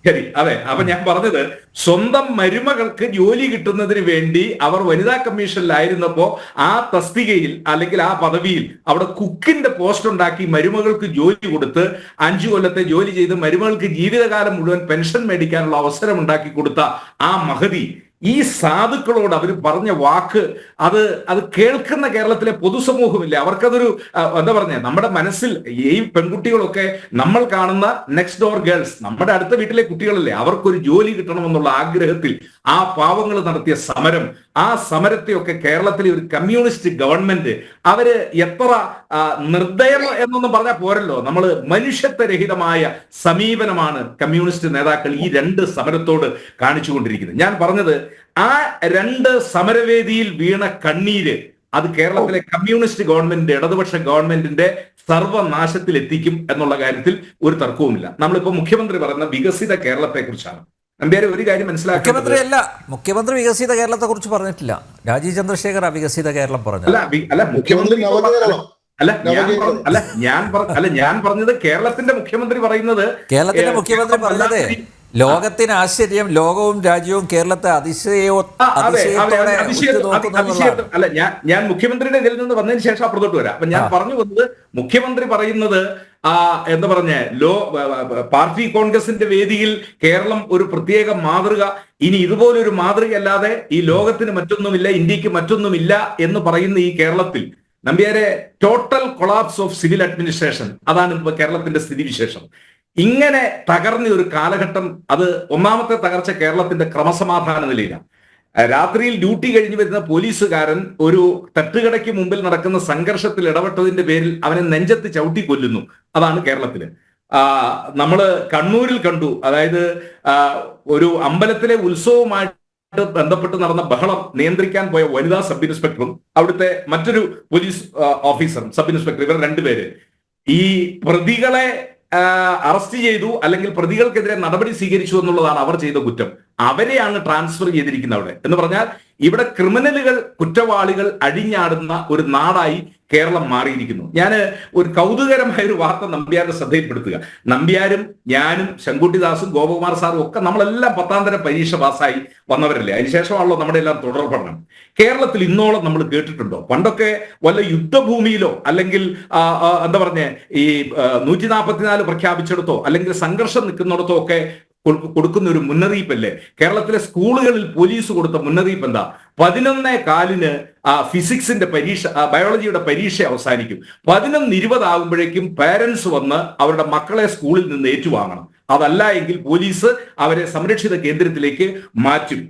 ശരി അതെ. അപ്പൊ ഞാൻ പറഞ്ഞത് സ്വന്തം മരുമകൾക്ക് ജോലി കിട്ടുന്നതിന് വേണ്ടി അവർ വനിതാ കമ്മീഷനിലായിരുന്നപ്പോ ആ തസ്തികയിൽ അല്ലെങ്കിൽ ആ പദവിയിൽ അവിടെ കുക്കിന്റെ പോസ്റ്റ് ഉണ്ടാക്കി മരുമകൾക്ക് ജോലി കൊടുത്ത് 5 കൊല്ലത്തെ ജോലി ചെയ്ത് മരുമകൾക്ക് ജീവിതകാലം മുഴുവൻ പെൻഷൻ മേടിക്കാനുള്ള അവസരം ഉണ്ടാക്കി കൊടുത്ത ആ മഹതി ഈ സാധുക്കളോട് അവർ പറഞ്ഞ വാക്ക് അത് കേൾക്കുന്ന കേരളത്തിലെ പൊതുസമൂഹമില്ല. അവർക്കതൊരു എന്താ പറഞ്ഞ നമ്മുടെ മനസ്സിൽ ഈ പെൺകുട്ടികളൊക്കെ നമ്മൾ കാണുന്ന നെക്സ്റ്റ് ഡോർ ഗേൾസ് നമ്മുടെ അടുത്ത വീട്ടിലെ കുട്ടികളല്ലേ, അവർക്കൊരു ജോലി കിട്ടണമെന്നുള്ള ആഗ്രഹത്തിൽ ആ പാവങ്ങൾ നടത്തിയ സമരം, ആ സമരത്തെയൊക്കെ കേരളത്തിലെ ഒരു കമ്മ്യൂണിസ്റ്റ് ഗവൺമെന്റ് അവര് എത്ര നിർദ്ദയം എന്നൊന്നും പറഞ്ഞാൽ പോരല്ലോ. നമ്മൾ മനുഷ്യത്വരഹിതമായ സമീപനമാണ് കമ്മ്യൂണിസ്റ്റ് നേതാക്കൾ ഈ 2 സമരത്തോട് കാണിച്ചുകൊണ്ടിരിക്കുന്നത്. ഞാൻ പറഞ്ഞത് ആ 2 സമരവേദിയിൽ വീണ കണ്ണീര് അത് കേരളത്തിലെ കമ്മ്യൂണിസ്റ്റ് ഗവൺമെന്റിന്റെ ഇടതുപക്ഷ ഗവൺമെന്റിന്റെ സർവനാശത്തിൽ എത്തിക്കും എന്നുള്ള കാര്യത്തിൽ ഒരു തർക്കവുമില്ല. നമ്മളിപ്പോ മുഖ്യമന്ത്രി പറയുന്ന വികസിത കേരളത്തെ കുറിച്ചാണ്. നമ്പ്യാരെ ഒരു കാര്യം മനസ്സിലാക്കുക, മുഖ്യമന്ത്രി വികസിത കേരളത്തെ കുറിച്ച് പറഞ്ഞിട്ടില്ല. രാജീവ് ചന്ദ്രശേഖർ വികസിത കേരളം പറഞ്ഞു. ഞാൻ പറഞ്ഞത് കേരളത്തിന്റെ മുഖ്യമന്ത്രി പറയുന്നത് പറഞ്ഞത് ലോകത്തിന് ആശ്ചര്യം, ലോകവും രാജ്യവും കേരളത്തെ ഞാൻ മുഖ്യമന്ത്രിയുടെ ഇതിൽ നിന്ന് വന്നതിന് ശേഷം അപ്പുറത്തോട്ട് വരാം. അപ്പൊ ഞാൻ പറഞ്ഞു വന്നത് മുഖ്യമന്ത്രി പറയുന്നത് എന്താ പറഞ്ഞ പാർട്ടി കോൺഗ്രസിന്റെ വേദിയിൽ കേരളം ഒരു പ്രത്യേക മാതൃക, ഇനി ഇതുപോലൊരു മാതൃകയല്ലാതെ ഈ ലോകത്തിന് മറ്റൊന്നുമില്ല, ഇന്ത്യക്ക് മറ്റൊന്നുമില്ല എന്ന് പറയുന്ന ഈ കേരളത്തിൽ നമ്പ്യാരെ total collapse of civil administration, അതാണ് ഇപ്പൊ കേരളത്തിന്റെ സ്ഥിതിവിശേഷം. ഇങ്ങനെ തകർന്ന ഒരു കാലഘട്ടം, അത് ഒന്നാമത്തെ തകർച്ച കേരളത്തിന്റെ ക്രമസമാധാന നിലയിലാണ്. രാത്രിയിൽ ഡ്യൂട്ടി കഴിഞ്ഞ് വരുന്ന പോലീസുകാരൻ ഒരു തട്ടുകടയ്ക്ക് മുമ്പിൽ നടക്കുന്ന സംഘർഷത്തിൽ ഇടപെട്ടതിന്റെ പേരിൽ അവനെ നെഞ്ചത്ത് ചവിട്ടി കൊല്ലുന്നു. അതാണ് കേരളത്തില്. നമ്മള് കണ്ണൂരിൽ കണ്ടു, അതായത് ഒരു അമ്പലത്തിലെ ഉത്സവമായിട്ട് ബന്ധപ്പെട്ട് നടന്ന ബഹളം നിയന്ത്രിക്കാൻ പോയ വനിതാ സബ് ഇൻസ്പെക്ടറും അവിടുത്തെ മറ്റൊരു പോലീസ് ഓഫീസറും സബ് ഇൻസ്പെക്ടർ, ഇവർ 2 പേര് ഈ പ്രതികളെ അറസ്റ്റ് ചെയ്തു അല്ലെങ്കിൽ പ്രതികൾക്കെതിരെ നടപടി സ്വീകരിച്ചു എന്നുള്ളതാണ് അവർ ചെയ്ത കുറ്റം. അവരെയാണ് ട്രാൻസ്ഫർ ചെയ്തിരിക്കുന്നത് അവിടെ. എന്ന് പറഞ്ഞാൽ ഇവിടെ ക്രിമിനലുകൾ, കുറ്റവാളികൾ അഴിഞ്ഞാടുന്ന ഒരു നാടായി കേരളം മാറിയിരിക്കുന്നു. ഞാൻ ഒരു കൗതുകരമായ ഒരു വാർത്ത നമ്പ്യാരുടെ ശ്രദ്ധയിൽപ്പെടുത്തുക. നമ്പ്യാരും ഞാനും ശങ്കുട്ടിദാസും ഗോപകുമാർ സാറും ഒക്കെ നമ്മളെല്ലാം 10ാം തരം പരീക്ഷ പാസ്സായി വന്നവരല്ലേ. അതിനുശേഷമാണല്ലോ നമ്മുടെ എല്ലാം തുടർ പഠനം. കേരളത്തിൽ ഇന്നോളം നമ്മൾ കേട്ടിട്ടുണ്ടോ? പണ്ടൊക്കെ വല്ല യുദ്ധഭൂമിയിലോ അല്ലെങ്കിൽ എന്താ പറഞ്ഞ ഈ 144 പ്രഖ്യാപിച്ചെടുത്തോ അല്ലെങ്കിൽ സംഘർഷം നിൽക്കുന്നിടത്തോ ഒക്കെ കൊടുക്കുന്ന ഒരു മുന്നറിയിപ്പല്ലേ കേരളത്തിലെ സ്കൂളുകളിൽ പോലീസ് കൊടുത്ത മുന്നറിയിപ്പ് എന്താ? 11:15 ഫിസിക്സിന്റെ പരീക്ഷ, ബയോളജിയുടെ പരീക്ഷ അവസാനിക്കും. 11:20 ആകുമ്പോഴേക്കും പേരൻസ് വന്ന് അവരുടെ മക്കളെ സ്കൂളിൽ നിന്ന് ഏറ്റുവാങ്ങണം. അതല്ല എങ്കിൽ പോലീസ് അവരെ സംരക്ഷിത കേന്ദ്രത്തിലേക്ക് മാറ്റും.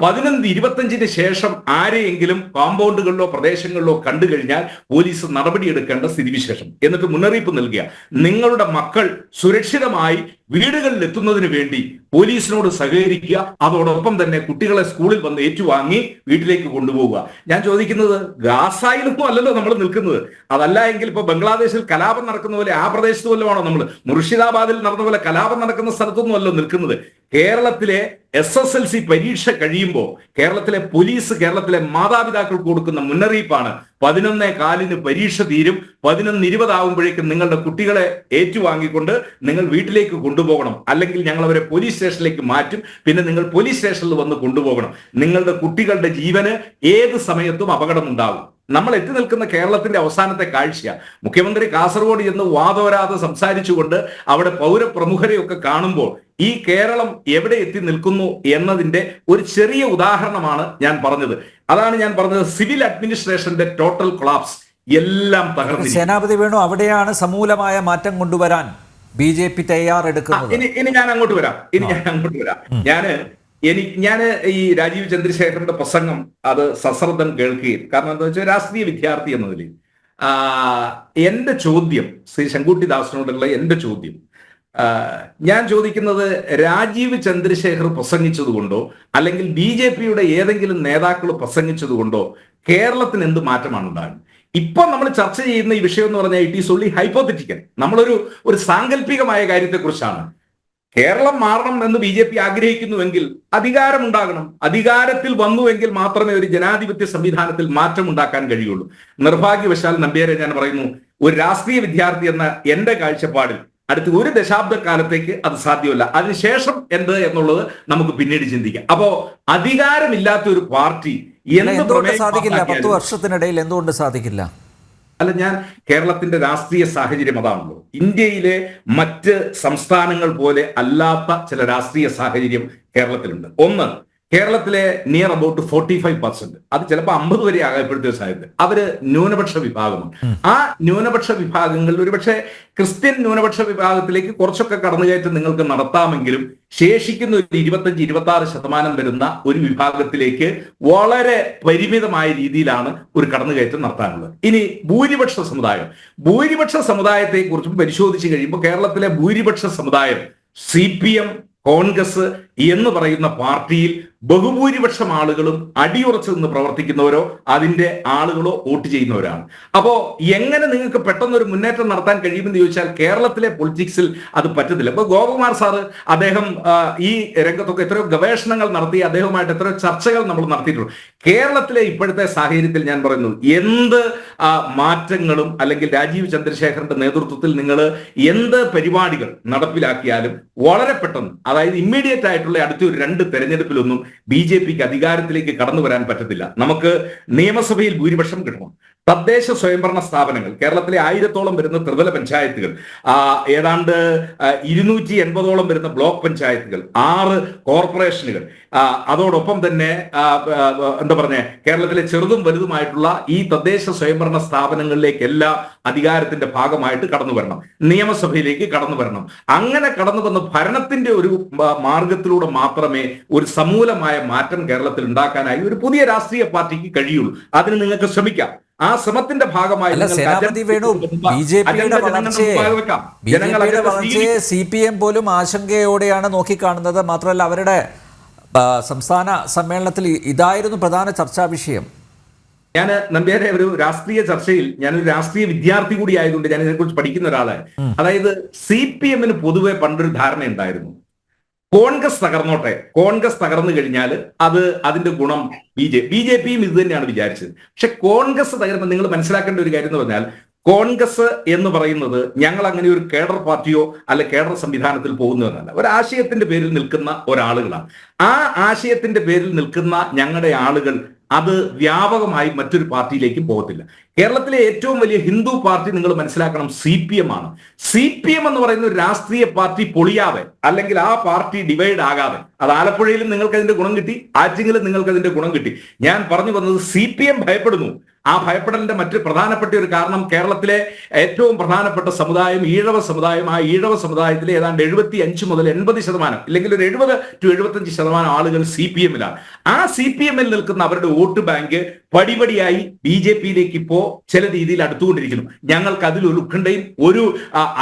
11:25 ശേഷം ആരെയെങ്കിലും കോമ്പൗണ്ടുകളിലോ പ്രദേശങ്ങളിലോ കണ്ടു കഴിഞ്ഞാൽ പോലീസ് നടപടിയെടുക്കേണ്ട സ്ഥിതിവിശേഷം. എന്നിട്ട് മുന്നറിയിപ്പ് നൽകുക, നിങ്ങളുടെ മക്കൾ സുരക്ഷിതമായി വീടുകളിൽ എത്തുന്നതിന് വേണ്ടി പോലീസിനോട് സഹകരിക്കുക, അതോടൊപ്പം തന്നെ കുട്ടികളെ സ്കൂളിൽ വന്ന് ഏറ്റുവാങ്ങി വീട്ടിലേക്ക് കൊണ്ടുപോവുക. ഞാൻ ചോദിക്കുന്നത്, ഗാസയിലൊന്നും അല്ലല്ലോ നമ്മൾ നിൽക്കുന്നത്. അതല്ല എങ്കിൽ ഇപ്പൊ ബംഗ്ലാദേശിൽ കലാപം നടക്കുന്ന പോലെ ആ പ്രദേശത്ത് വല്ലതുമാണോ നമ്മൾ? മുർഷിദാബാദിൽ നടന്ന പോലെ കലാപം നടക്കുന്ന സ്ഥലത്തൊന്നും അല്ലോ നിൽക്കുന്നത്. കേരളത്തിലെ SSLC പരീക്ഷ കഴിയുമ്പോൾ കേരളത്തിലെ പോലീസ് കേരളത്തിലെ മാതാപിതാക്കൾക്ക് കൊടുക്കുന്ന മുന്നറിയിപ്പാണ് 11:15 പരീക്ഷ തീരും, 11:20 ആകുമ്പോഴേക്കും നിങ്ങളുടെ കുട്ടികളെ ഏറ്റുവാങ്ങിക്കൊണ്ട് നിങ്ങൾ വീട്ടിലേക്ക് കൊണ്ടുപോകണം, അല്ലെങ്കിൽ ഞങ്ങൾ അവരെ പോലീസ് സ്റ്റേഷനിലേക്ക് മാറ്റും, പിന്നെ നിങ്ങൾ പോലീസ് സ്റ്റേഷനിൽ വന്ന് കൊണ്ടുപോകണം. നിങ്ങളുടെ കുട്ടികളുടെ ജീവന് ഏത് സമയത്തും അപകടം ഉണ്ടാകും. നമ്മൾ എത്തി നിൽക്കുന്ന കേരളത്തിന്റെ അവസാനത്തെ കാഴ്ച. മുഖ്യമന്ത്രി കാസർഗോഡ് ചെന്ന് വാദോരാതെ സംസാരിച്ചുകൊണ്ട് അവിടെ പൗരപ്രമുഖരെയൊക്കെ കാണുമ്പോൾ ഈ കേരളം എവിടെ എത്തി നിൽക്കുന്നു എന്നതിന്റെ ഒരു ചെറിയ ഉദാഹരണമാണ് ഞാൻ പറഞ്ഞത്. അതാണ് ഞാൻ പറഞ്ഞത്, സിവിൽ അഡ്മിനിസ്ട്രേഷന്റെ ടോട്ടൽ കൊളാപ്സ്, എല്ലാം തകർന്നു. സേനാപതി വേണു, അവിടെയാണ് സമൂലമായ മാറ്റം കൊണ്ടുവരാൻ BJP തയ്യാറെടുക്കുന്നത്. ഇനി ഞാൻ അങ്ങോട്ട് വരാം. ഞാൻ ഈ രാജീവ് ചന്ദ്രശേഖരന്റെ പ്രസംഗം അത് സശ്രദ്ധം കേൾക്കുകയും, കാരണം എന്താ വെച്ചാൽ രാഷ്ട്രീയ വിദ്യാർത്ഥി എന്നതിൽ എന്റെ ചോദ്യം, ശ്രീ ശങ്കുട്ടിദാസിനോടുള്ള എന്റെ ചോദ്യം, ഞാൻ ചോദിക്കുന്നത്, രാജീവ് ചന്ദ്രശേഖർ പ്രസംഗിച്ചതുകൊണ്ടോ അല്ലെങ്കിൽ BJPയുടെ ഏതെങ്കിലും നേതാക്കൾ പ്രസംഗിച്ചതുകൊണ്ടോ കേരളത്തിന് എന്ത് മാറ്റമാണ് ഉണ്ടാകുന്നത്? ഇപ്പൊ നമ്മൾ ചർച്ച ചെയ്യുന്ന ഈ വിഷയം എന്ന് പറഞ്ഞാൽ ഇറ്റ് ഈസ് ഓൺലി ഹൈപ്പോത്തറ്റിക്കൽ. നമ്മളൊരു സാങ്കല്പികമായ കാര്യത്തെക്കുറിച്ചാണ്. കേരളം മാറണം എന്ന് BJP ആഗ്രഹിക്കുന്നുവെങ്കിൽ അധികാരമുണ്ടാകണം. അധികാരത്തിൽ വന്നുവെങ്കിൽ മാത്രമേ ഒരു ജനാധിപത്യ സംവിധാനത്തിൽ മാറ്റം ഉണ്ടാക്കാൻ കഴിയുള്ളൂ. നിർഭാഗ്യവശാൽ നമ്പ്യാരെ ഞാൻ പറയുന്നു, ഒരു രാഷ്ട്രീയ വിദ്യാർത്ഥി എന്ന എന്റെ കാഴ്ചപ്പാടിൽ അടുത്ത ഒരു ദശാബ്ദ കാലത്തേക്ക് അത് സാധ്യമല്ല. അതിനുശേഷം എന്ത് എന്നുള്ളത് നമുക്ക് പിന്നീട് ചിന്തിക്കാം. അപ്പോ അധികാരമില്ലാത്ത ഒരു പാർട്ടി എന്തുകൊണ്ട് സാധിക്കില്ല? 10 വർഷത്തിനിടയിൽ എന്തുകൊണ്ട് സാധിക്കില്ല? അല്ല, ഞാൻ കേരളത്തിന്റെ രാഷ്ട്രീയ സാഹചര്യം അതാണല്ലോ. ഇന്ത്യയിലെ മറ്റ് സംസ്ഥാനങ്ങൾ പോലെ അല്ലാത്ത ചില രാഷ്ട്രീയ സാഹചര്യം കേരളത്തിലുണ്ട്. ഒന്ന്, കേരളത്തിലെ നിയർ അബൌട്ട് 45%, അത് ചിലപ്പോൾ 50 വരെ ആകപ്പെടുത്തിയ സാഹചര്യം, അവര് ന്യൂനപക്ഷ വിഭാഗമാണ്. ആ ന്യൂനപക്ഷ വിഭാഗങ്ങളിൽ ഒരുപക്ഷെ ക്രിസ്ത്യൻ ന്യൂനപക്ഷ വിഭാഗത്തിലേക്ക് കുറച്ചൊക്കെ കടന്നുകയറ്റം നിങ്ങൾക്ക് നടത്താമെങ്കിലും ശേഷിക്കുന്ന ഒരു 25-26% വരുന്ന ഒരു വിഭാഗത്തിലേക്ക് വളരെ പരിമിതമായ രീതിയിലാണ് ഒരു കടന്നുകയറ്റം നടത്താനുള്ളത്. ഇനി ഭൂരിപക്ഷ സമുദായത്തെ കുറിച്ചും പരിശോധിച്ച് കഴിയുമ്പോൾ കേരളത്തിലെ ഭൂരിപക്ഷ സമുദായം CPM, കോൺഗ്രസ് എന്ന് പറയുന്ന പാർട്ടിയിൽ ബഹുഭൂരിപക്ഷം ആളുകളും അടിയുറച്ചു നിന്ന് പ്രവർത്തിക്കുന്നവരോ അതിന്റെ ആളുകളോ വോട്ട് ചെയ്യുന്നവരാണ്. അപ്പോ എങ്ങനെ നിങ്ങൾക്ക് പെട്ടെന്നൊരു മുന്നേറ്റം നടത്താൻ കഴിയുമെന്ന് ചോദിച്ചാൽ കേരളത്തിലെ പൊളിറ്റിക്സിൽ അത് പറ്റത്തില്ല. ഇപ്പൊ ഗോപകുമാർ സാറ്, അദ്ദേഹം ഈ രംഗത്തൊക്കെ എത്രയോ ഗവേഷണങ്ങൾ നടത്തി, അദ്ദേഹവുമായിട്ട് എത്രയോ ചർച്ചകൾ നമ്മൾ നടത്തിയിട്ടുണ്ട്. കേരളത്തിലെ ഇപ്പോഴത്തെ സാഹചര്യത്തിൽ ഞാൻ പറയുന്നു, എന്ത് മാറ്റങ്ങളും അല്ലെങ്കിൽ രാജീവ് ചന്ദ്രശേഖരന്റെ നേതൃത്വത്തിൽ നിങ്ങൾ എന്ത് പരിപാടികൾ നടപ്പിലാക്കിയാലും വളരെ പെട്ടെന്ന്, അതായത് ഇമ്മീഡിയറ്റ് ആയിട്ടുള്ള അടുത്ത ഒരു 2 തെരഞ്ഞെടുപ്പിലൊന്നും BJPക്ക് അധികാരത്തിലേക്ക് കടന്നു വരാൻ പറ്റത്തില്ല. നമുക്ക് നിയമസഭയിൽ ഭൂരിപക്ഷം കിട്ടണം. തദ്ദേശ സ്വയംഭരണ സ്ഥാപനങ്ങൾ, കേരളത്തിലെ 1000-ഓളം വരുന്ന ത്രിതല പഞ്ചായത്തുകൾ, ഏതാണ്ട് 280-ഓളം വരുന്ന ബ്ലോക്ക് പഞ്ചായത്തുകൾ, 6 കോർപ്പറേഷനുകൾ, അതോടൊപ്പം തന്നെ എന്താ പറഞ്ഞ കേരളത്തിലെ ചെറുതും വലുതുമായിട്ടുള്ള ഈ തദ്ദേശ സ്വയംഭരണ സ്ഥാപനങ്ങളിലേക്കെല്ലാം അധികാരത്തിന്റെ ഭാഗമായിട്ട് കടന്നു വരണം, നിയമസഭയിലേക്ക് കടന്നു വരണം. അങ്ങനെ കടന്നു വന്ന് ഭരണത്തിന്റെ ഒരു മാർഗത്തിലൂടെ മാത്രമേ ഒരു സമൂലമായ മാറ്റം കേരളത്തിൽ ഉണ്ടാക്കാനായി ഒരു പുതിയ രാഷ്ട്രീയ പാർട്ടിക്ക് കഴിയുള്ളൂ. അതിന് നിങ്ങൾക്ക് ശ്രമിക്കാം. ആ ശ്രമത്തിന്റെ ഭാഗമായി BJPയുടെ വളർച്ചയെ CPM പോലും ആശങ്കയോടെയാണ് നോക്കിക്കാണുന്നത്. മാത്രമല്ല, അവരുടെ സംസ്ഥാന സമ്മേളനത്തിൽ ഇതായിരുന്നു പ്രധാന ചർച്ചാ വിഷയം. ഞാൻ നമ്പ്യാരെ ഒരു രാഷ്ട്രീയ ചർച്ചയിൽ, ഞാനൊരു രാഷ്ട്രീയ വിദ്യാർത്ഥി കൂടി ആയതുകൊണ്ട് ഞാൻ ഇതിനെക്കുറിച്ച് പഠിക്കുന്ന ഒരാളാണ്. അതായത് CPMന് പൊതുവെ പണ്ടൊരു ധാരണ ഉണ്ടായിരുന്നു, കോൺഗ്രസ് തകർന്നോട്ടെ, കോൺഗ്രസ് തകർന്നു കഴിഞ്ഞാൽ അതിന്റെ ഗുണം BJPയും ഇത് തന്നെയാണ് വിചാരിച്ചത്. പക്ഷെ കോൺഗ്രസ് തകരുമ്പോൾ നിങ്ങൾ മനസ്സിലാക്കേണ്ട ഒരു കാര്യം എന്ന് പറഞ്ഞാൽ, കോൺഗ്രസ് എന്ന് പറയുന്നത് ഞങ്ങൾ അങ്ങനെ ഒരു കേഡർ പാർട്ടിയോ അല്ലെ കേഡർ സംവിധാനത്തിൽ പോകുന്നതെന്നല്ല, ഒരു ആശയത്തിന്റെ പേരിൽ നിൽക്കുന്ന ഒരാളുകളാണ്. ആ ആശയത്തിന്റെ പേരിൽ നിൽക്കുന്ന ഞങ്ങളുടെ ആളുകൾ അത് വ്യാപകമായി മറ്റൊരു പാർട്ടിയിലേക്കും പോകത്തില്ല. കേരളത്തിലെ ഏറ്റവും വലിയ ഹിന്ദു പാർട്ടി നിങ്ങൾ മനസ്സിലാക്കണം CPM ആണ്. CPM എന്ന് പറയുന്ന ഒരു രാഷ്ട്രീയ പാർട്ടി പൊളിയാതെ അല്ലെങ്കിൽ ആ പാർട്ടി ഡിവൈഡ് ആകാതെ, അത് ആലപ്പുഴയിലും നിങ്ങൾക്ക് അതിന്റെ ഗുണം കിട്ടി, ആറ്റിങ്ങിലും നിങ്ങൾക്ക് അതിന്റെ ഗുണം കിട്ടി. ഞാൻ പറഞ്ഞു വന്നത് CPM ഭയപ്പെടുന്നു. ആ ഭയപ്പെടലിന്റെ മറ്റു പ്രധാനപ്പെട്ട ഒരു കാരണം, കേരളത്തിലെ ഏറ്റവും പ്രധാനപ്പെട്ട സമുദായം ഈഴവ സമുദായം. ആ ഈഴവ സമുദായത്തിലെ ഏതാണ്ട് 75 മുതൽ 80%, ഇല്ലെങ്കിൽ ഒരു 70 to 75% ആളുകൾ CPMലാണ്. ആ CPMൽ നിൽക്കുന്ന അവരുടെ വോട്ട് ബാങ്ക് പടിപടിയായി BJPയിലേക്ക് ഇപ്പോ ചില രീതിയിൽ അടുത്തുകൊണ്ടിരിക്കുന്നു. ഞങ്ങൾക്ക് അതിലൊരു ഉത്കണ്ഠയും ഒരു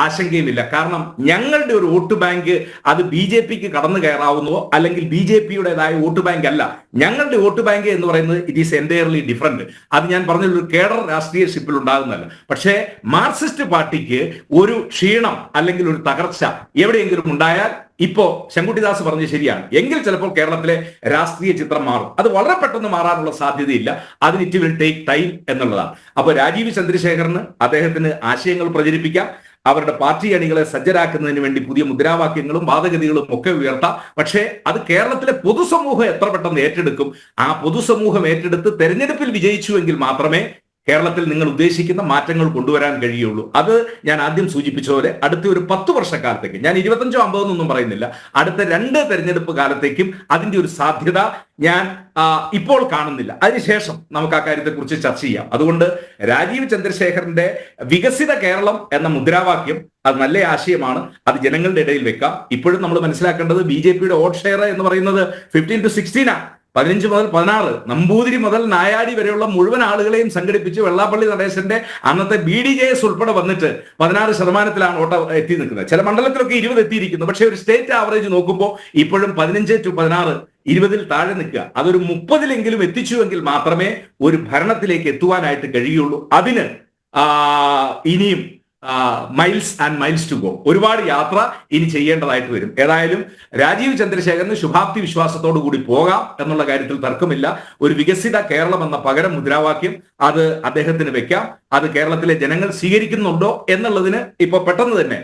ആശങ്കയുമില്ല. കാരണം ഞങ്ങളുടെ ഒരു വോട്ട് ബാങ്ക് അത് BJPക്ക് കടന്നു കയറാവുന്നതോ അല്ലെങ്കിൽ BJPയുടേതായ വോട്ട് ബാങ്ക് അല്ല. ഞങ്ങളുടെ വോട്ട് ബാങ്ക് എന്ന് പറയുന്നത് ഇറ്റ് ഈസ് എൻറ്റയർലി ഡിഫറെന്റ്. അത് ഞാൻ പറഞ്ഞൊരു കേഡർ രാഷ്ട്രീയഷിപ്പിൽ ഉണ്ടാകുന്നതല്ല. പക്ഷേ മാർക്സിസ്റ്റ് പാർട്ടിക്ക് ഒരു ക്ഷീണം അല്ലെങ്കിൽ ഒരു തകർച്ച എവിടെയെങ്കിലും ഉണ്ടായാൽ, ഇപ്പോ ശങ്കുട്ടിദാസ് പറഞ്ഞത് ശരിയാണ്, എങ്കിൽ ചിലപ്പോൾ കേരളത്തിലെ രാഷ്ട്രീയ ചിത്രം മാറും. അത് വളരെ പെട്ടെന്ന് മാറാനുള്ള സാധ്യതയില്ല. അതിന് ഇറ്റ് വിൽ ടേക്ക് ടൈം എന്നുള്ളതാണ്. അപ്പൊ രാജീവ് ചന്ദ്രശേഖറിന് അദ്ദേഹത്തിന് ആശയങ്ങൾ പ്രചരിപ്പിക്കാം, അവരുടെ പാർട്ടി അണികളെ സജ്ജരാക്കുന്നതിന് വേണ്ടി പുതിയ മുദ്രാവാക്യങ്ങളും വാദഗതികളും ഒക്കെ ഉയർത്താം. പക്ഷേ അത് കേരളത്തിലെ പൊതുസമൂഹം എത്ര പെട്ടെന്ന് ഏറ്റെടുക്കും, ആ പൊതുസമൂഹം ഏറ്റെടുത്ത് തെരഞ്ഞെടുപ്പിൽ വിജയിച്ചുവെങ്കിൽ മാത്രമേ കേരളത്തിൽ നിങ്ങൾ ഉദ്ദേശിക്കുന്ന മാറ്റങ്ങൾ കൊണ്ടുവരാൻ കഴിയുള്ളൂ. അത് ഞാൻ ആദ്യം സൂചിപ്പിച്ച പോലെ അടുത്ത ഒരു 10 വർഷക്കാലത്തേക്ക്, ഞാൻ 25 50 എന്നൊന്നും പറയുന്നില്ല, അടുത്ത 2 തെരഞ്ഞെടുപ്പ് കാലത്തേക്കും അതിന്റെ ഒരു സാധ്യത ഞാൻ ഇപ്പോൾ കാണുന്നില്ല. അതിനുശേഷം നമുക്ക് ആ കാര്യത്തെക്കുറിച്ച് ചർച്ച ചെയ്യാം. അതുകൊണ്ട് രാജീവ് ചന്ദ്രശേഖറിന്റെ വികസിത കേരളം എന്ന മുദ്രാവാക്യം അത് നല്ല ആശയമാണ്. അത് ജനങ്ങളുടെ ഇടയിൽ വെക്കാം. ഇപ്പോഴും നമ്മൾ മനസ്സിലാക്കേണ്ടത് BJP-യുടെ വോട്ട് ഷെയർ എന്ന് പറയുന്നത് 15 to 16 ആണ്. 15 മുതൽ 16, നമ്പൂതിരി മുതൽ നായാടി വരെയുള്ള മുഴുവൻ ആളുകളെയും സംഘടിപ്പിച്ച് വെള്ളാപ്പള്ളി നടേശന്റെ അന്നത്തെ BDJS ഉൾപ്പെടെ വന്നിട്ട് 16% വോട്ട് എത്തി നിൽക്കുന്നത്. ചില മണ്ഡലത്തിലൊക്കെ 20 എത്തിയിരിക്കുന്നു. പക്ഷേ ഒരു സ്റ്റേറ്റ് ആവറേജ് നോക്കുമ്പോൾ ഇപ്പോഴും 15 to 16, 20-ൽ താഴെ നിൽക്കുക. അതൊരു 30-ലെങ്കിലും എത്തിച്ചുവെങ്കിൽ മാത്രമേ ഒരു ഭരണത്തിലേക്ക് എത്തുവാനായിട്ട് കഴിയുള്ളൂ. അതിന് ഇനിയും miles and miles to go, ഒരുപാട് യാത്ര ഇനി ചെയ്യേണ്ടതായിട്ട് വരും. ഏതായാലും രാജീവ് ചന്ദ്രശേഖരന് ശുഭാപ്തി വിശ്വാസത്തോടു കൂടി പോകാം എന്നുള്ള കാര്യത്തിൽ തർക്കമില്ല. ഒരു വികസിത കേരളം എന്ന പകരം മുദ്രാവാക്യം അത് അദ്ദേഹത്തിന് വെക്കാം. അത് കേരളത്തിലെ ജനങ്ങൾ സ്വീകരിക്കുന്നുണ്ടോ എന്നുള്ളതിന് ഇപ്പൊ പെട്ടെന്ന് തന്നെ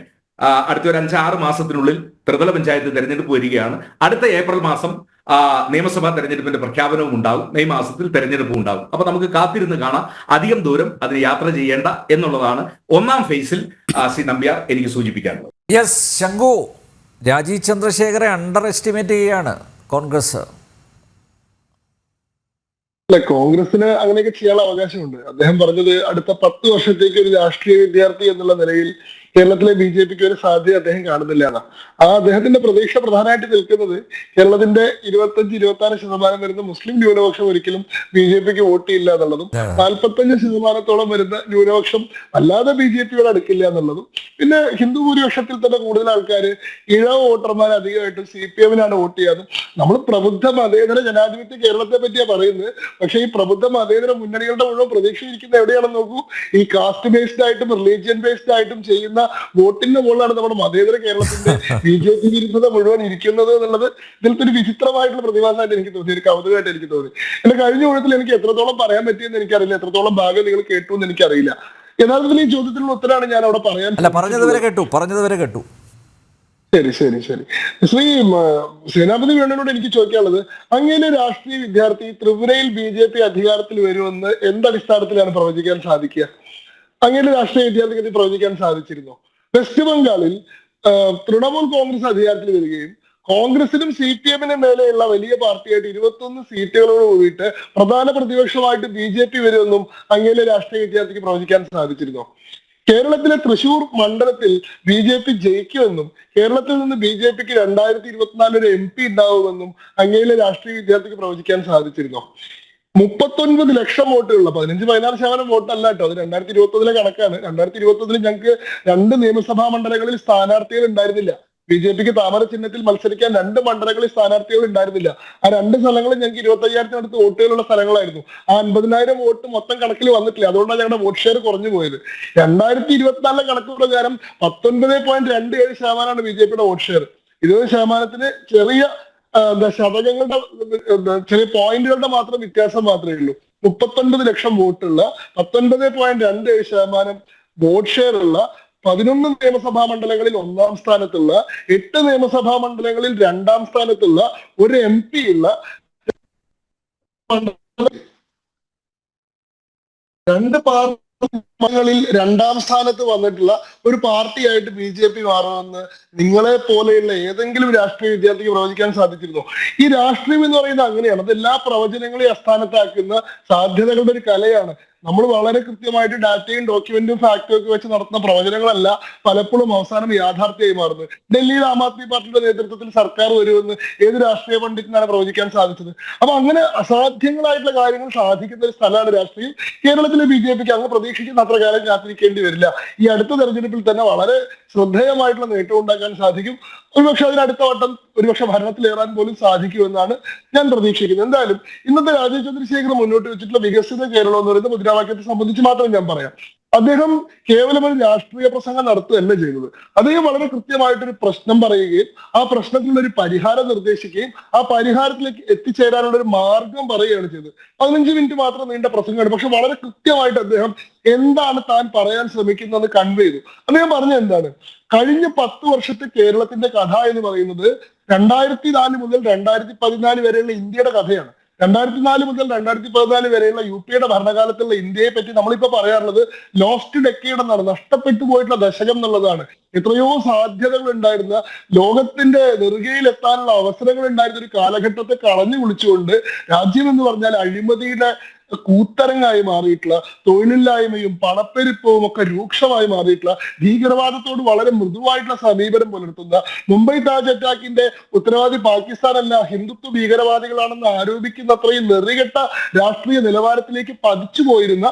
അടുത്ത ഒരു 5-6 മാസത്തിനുള്ളിൽ ത്രിതല പഞ്ചായത്ത് തെരഞ്ഞെടുപ്പ് വരികയാണ്. അടുത്ത ഏപ്രിൽ മാസം നിയമസഭാ തെരഞ്ഞെടുപ്പിന്റെ പ്രഖ്യാപനവും ഉണ്ടാകും. മെയ് മാസത്തിൽ തെരഞ്ഞെടുപ്പും ഉണ്ടാകും. അപ്പൊ നമുക്ക് കാത്തിരുന്ന് കാണാം. അധികം ദൂരം അതിന് യാത്ര ചെയ്യേണ്ട എന്നുള്ളതാണ് ഒന്നാം ഫേസിൽ ശ്രീ നമ്പ്യാർ എനിക്ക് സൂചിപ്പിക്കാനുള്ളത്. യെസ് ശംഖു, രാജീവ് ചന്ദ്രശേഖരെ അണ്ടർ എസ്റ്റിമേറ്റ് ചെയ്യുകയാണ് കോൺഗ്രസ്. അല്ല, കോൺഗ്രസിന് അങ്ങനെയൊക്കെ ചെയ്യാനുള്ള അവകാശമുണ്ട്. അദ്ദേഹം പറഞ്ഞത് അടുത്ത 10 വർഷത്തേക്ക് ഒരു രാഷ്ട്രീയ വിദ്യാർത്ഥി എന്നുള്ള നിലയിൽ കേരളത്തിലെ BJPക്ക് ഒരു സാധ്യത അദ്ദേഹം കാണുന്നില്ല എന്നാ. അദ്ദേഹത്തിന്റെ പ്രതീക്ഷ പ്രധാനമായിട്ട് നിൽക്കുന്നത് കേരളത്തിന്റെ 25-26% വരുന്ന മുസ്ലിം ന്യൂനപക്ഷം ഒരിക്കലും BJPക്ക് വോട്ട് ചെയ്യില്ല എന്നുള്ളതും 45% വരുന്ന ന്യൂനപക്ഷം അല്ലാതെ BJPയോട് അടുക്കില്ല എന്നുള്ളതും, പിന്നെ ഹിന്ദു ഭൂരിപക്ഷത്തിൽ തന്നെ കൂടുതൽ ആൾക്കാർ ഇഴവ വോട്ടർമാർ അധികമായിട്ടും CPM-നാണ് വോട്ട് ചെയ്യാനും. നമ്മൾ പ്രബുദ്ധ മതേതര ജനാധിപത്യ കേരളത്തെ പറ്റിയാണ് പറയുന്നത്. പക്ഷെ ഈ പ്രബുദ്ധ മതേതര മുന്നണികളുടെ മുഴുവൻ പ്രതീക്ഷ ഇരിക്കുന്ന എവിടെയാണെന്ന് നോക്കൂ. ഈ കാസ്റ്റ് ബേസ്ഡ് ആയിട്ടും റിലീജിയൻ ബേസ്ഡ് ആയിട്ടും ചെയ്യുന്ന വോട്ടിന്റെ മുകളിലാണ് നമ്മുടെ മതേതര കേരളത്തിന്റെ BJP വിരുദ്ധത മുഴുവൻ ഇരിക്കുന്നത് എന്നുള്ളത് ഇതിലത്തെ ഒരു വിചിത്രമായിട്ടുള്ള പ്രതിഭാസമായിട്ട് എനിക്ക് തോന്നി, ഒരു കൗതുകമായിട്ട് എനിക്ക് തോന്നി. എന്റെ കഴിഞ്ഞ ഊഴത്തിൽ എനിക്ക് എത്രത്തോളം പറയാൻ പറ്റിയെന്ന് എനിക്കറിയില്ല, എത്രത്തോളം ഭാഗം നിങ്ങൾ കേട്ടു എന്ന് എനിക്കറിയില്ല. യഥാർത്ഥത്തിൽ ഈ ചോദ്യത്തിനുള്ള ഉത്തരമാണ് ഞാൻ അവിടെ പറഞ്ഞതുവരെ കേട്ടു. ശരി. ശ്രീ സേനാപതി വേണനോട് എനിക്ക് ചോദിക്കാനുള്ളത്, അങ്ങനെ രാഷ്ട്രീയ വിദ്യാർത്ഥി ത്രിപുരയിൽ BJP അധികാരത്തിൽ വരുമെന്ന് എന്തടിസ്ഥാനത്തിലാണ് പ്രവചിക്കാൻ സാധിക്കുക? അങ്ങനെ രാഷ്ട്രീയ വിദ്യാർത്ഥിക്ക് പ്രവചിക്കാൻ സാധിച്ചിരുന്നോ? വെസ്റ്റ് ബംഗാളിൽ തൃണമൂൽ കോൺഗ്രസ് അധികാരത്തിൽ വരികയും കോൺഗ്രസിനും CPM-നും മേലെയുള്ള വലിയ പാർട്ടിയായിട്ട് 21 സീറ്റുകളോട് കൂടിയിട്ട് പ്രധാന പ്രതിപക്ഷമായിട്ട് BJP വരുമെന്നും അങ്ങനെ രാഷ്ട്രീയ വിദ്യാർത്ഥിക്ക് പ്രവചിക്കാൻ സാധിച്ചിരുന്നോ? കേരളത്തിലെ തൃശൂർ മണ്ഡലത്തിൽ BJP ജയിക്കുമെന്നും കേരളത്തിൽ നിന്ന് BJPക്ക് 2024 ഒരു MP ഉണ്ടാവുമെന്നും അങ്ങയിലെ രാഷ്ട്രീയ വിദ്യാർത്ഥിക്ക് പ്രവചിക്കാൻ സാധിച്ചിരുന്നോ? 39 ലക്ഷം വോട്ടുള്ള 15-16% വോട്ടല്ല കേട്ടോ, അത് 2021 കണക്കാണ്. 2021 ഞങ്ങൾക്ക് 2 നിയമസഭാ മണ്ഡലങ്ങളിൽ സ്ഥാനാർത്ഥികൾ ഉണ്ടായിരുന്നില്ല. BJPക്ക് താമര ചിഹ്നത്തിൽ മത്സരിക്കാൻ 2 മണ്ഡലങ്ങളിൽ സ്ഥാനാർത്ഥികൾ ഉണ്ടായിരുന്നില്ല. ആ 2 സ്ഥലങ്ങളിൽ ഞങ്ങൾക്ക് 25,000-അടുത്ത് വോട്ടുകളുള്ള സ്ഥലങ്ങളായിരുന്നു. ആ 50,000 വോട്ട് മൊത്തം കണക്കിൽ വന്നിട്ടില്ല. അതുകൊണ്ടാണ് ഞങ്ങളുടെ വോട്ട് ഷെയർ കുറഞ്ഞു പോയത്. 2024 കണക്ക് പ്രകാരം 19.27% BJPയുടെ വോട്ട് ഷെയർ. 20% ചെറിയ ശതകങ്ങളുടെ ചെറിയ പോയിന്റുകളുടെ മാത്രം വ്യത്യാസം മാത്രമേ ഉള്ളൂ. 39 ലക്ഷം വോട്ടുള്ള 19.27% വോട്ട് ഷെയർ ഉള്ള 11 നിയമസഭാ മണ്ഡലങ്ങളിൽ 1ാം സ്ഥാനത്തുള്ള 8 നിയമസഭാ മണ്ഡലങ്ങളിൽ 2ാം സ്ഥാനത്തുള്ള ഒരു MP ഉള്ള 2 പാർട്ടികളിൽ 2ാം സ്ഥാനത്ത് വന്നിട്ടുള്ള ഒരു പാർട്ടിയായിട്ട് BJP മാറുമെന്ന് നിങ്ങളെ പോലെയുള്ള ഏതെങ്കിലും രാഷ്ട്രീയ വിദ്യാർത്ഥിക്ക് പ്രവചിക്കാൻ സാധിച്ചിരുന്നോ? ഈ രാഷ്ട്രീയം എന്ന് പറയുന്നത് അങ്ങനെയാണ്. അത് എല്ലാ പ്രവചനങ്ങളെയും അസ്ഥാനത്താക്കുന്ന സാധ്യതകളുടെ ഒരു കലയാണ്. നമ്മൾ വളരെ കൃത്യമായിട്ട് ഡാറ്റയും ഡോക്യുമെന്റും ഫാക്റ്റും ഒക്കെ വെച്ച് നടത്തുന്ന പ്രവചനങ്ങളല്ല പലപ്പോഴും അവസാനം യാഥാർത്ഥ്യമായി മാറുന്നത്. ഡൽഹിയിൽ ആം ആദ്മി പാർട്ടിയുടെ നേതൃത്വത്തിൽ സർക്കാർ വരുമെന്ന് ഏത് രാഷ്ട്രീയ പണ്ഡിതനാണ് പ്രവചിക്കാൻ സാധിച്ചത്? അപ്പൊ അങ്ങനെ അസാധ്യങ്ങളായിട്ടുള്ള കാര്യങ്ങൾ സാധിക്കുന്ന ഒരു സ്ഥലമാണ് രാഷ്ട്രീയം. കേരളത്തിലെ BJPക്ക് അങ്ങ് പ്രതീക്ഷിക്കുന്ന അത്ര കാലം കാത്തിരിക്കേണ്ടി വരില്ല. ഈ അടുത്ത തെരഞ്ഞെടുപ്പിൽ തന്നെ വളരെ ശ്രദ്ധേയമായിട്ടുള്ള നേട്ടം ഉണ്ടാക്കാൻ സാധിക്കും. ഒരുപക്ഷെ അതിനടുത്ത വട്ടം ഒരുപക്ഷെ ഭരണത്തിലേറാൻ പോലും സാധിക്കുമെന്നാണ് ഞാൻ പ്രതീക്ഷിക്കുന്നത്. എന്തായാലും ഇന്നത്തെ രാജീവ് ചന്ദ്രശേഖർ മുന്നോട്ട് വെച്ചിട്ടുള്ള വികസിത കേരളം എന്ന് പറയുന്ന മുദ്രാവാക്യത്തെ സംബന്ധിച്ച് മാത്രം ഞാൻ പറയാം. അദ്ദേഹം കേവലം ഒരു രാഷ്ട്രീയ പ്രസംഗം നടത്തുകയല്ല ചെയ്തത്. അദ്ദേഹം വളരെ കൃത്യമായിട്ടൊരു പ്രശ്നം പറയുകയും ആ പ്രശ്നത്തിനുള്ള ഒരു പരിഹാരം നിർദ്ദേശിക്കുകയും ആ പരിഹാരത്തിലേക്ക് എത്തിച്ചേരാനുള്ള ഒരു മാർഗം പറയുകയാണ് ചെയ്തത്. 15 മിനിറ്റ് മാത്രം നീണ്ട പ്രസംഗമാണ്. പക്ഷെ വളരെ കൃത്യമായിട്ട് അദ്ദേഹം എന്താണ് താൻ പറയാൻ ശ്രമിക്കുന്നതെന്ന് കൺവേ ചെയ്തു. അദ്ദേഹം പറഞ്ഞ എന്താണ്? കഴിഞ്ഞ 10 വർഷത്തെ കേരളത്തിന്റെ കഥ എന്ന് പറയുന്നത് 2004 മുതൽ 2014 വരെയുള്ള ഇന്ത്യയുടെ കഥയാണ്. 2004 മുതൽ 2014 വരെയുള്ള UPA ഭരണകാലത്തുള്ള ഇന്ത്യയെ പറ്റി നമ്മളിപ്പോ പറയാറുള്ളത് ലോസ്റ്റ് ഡെക്കേഡ് എന്നാണ്, നഷ്ടപ്പെട്ടു പോയിട്ടുള്ള ദശകം എന്നുള്ളതാണ്. എത്രയോ സാധ്യതകൾ ഉണ്ടായിരുന്ന, ലോകത്തിന്റെ നെറുകയിൽ എത്താനുള്ള അവസരങ്ങൾ ഉണ്ടായിരുന്ന ഒരു കാലഘട്ടത്തെ കളഞ്ഞു കുളിച്ചുകൊണ്ട് രാജ്യം എന്ന് പറഞ്ഞാൽ അഴിമതിയുടെ കൂത്തരങ്ങായി മാറിയിട്ടുള്ള, തൊഴിലില്ലായ്മയും പണപ്പെരുപ്പവും ഒക്കെ രൂക്ഷമായി മാറിയിട്ടുള്ള, ഭീകരവാദത്തോട് വളരെ മൃദുവായിട്ടുള്ള സമീപനം പുലർത്തുന്ന, മുംബൈ താജ് അറ്റാക്കിന്റെ ഉത്തരവാദി പാകിസ്ഥാനല്ല ഹിന്ദുത്വ ഭീകരവാദികളാണെന്ന് ആരോപിക്കുന്ന അത്രയും നെറികെട്ട രാഷ്ട്രീയ നിലവാരത്തിലേക്ക് പതിച്ചു പോയിരുന്ന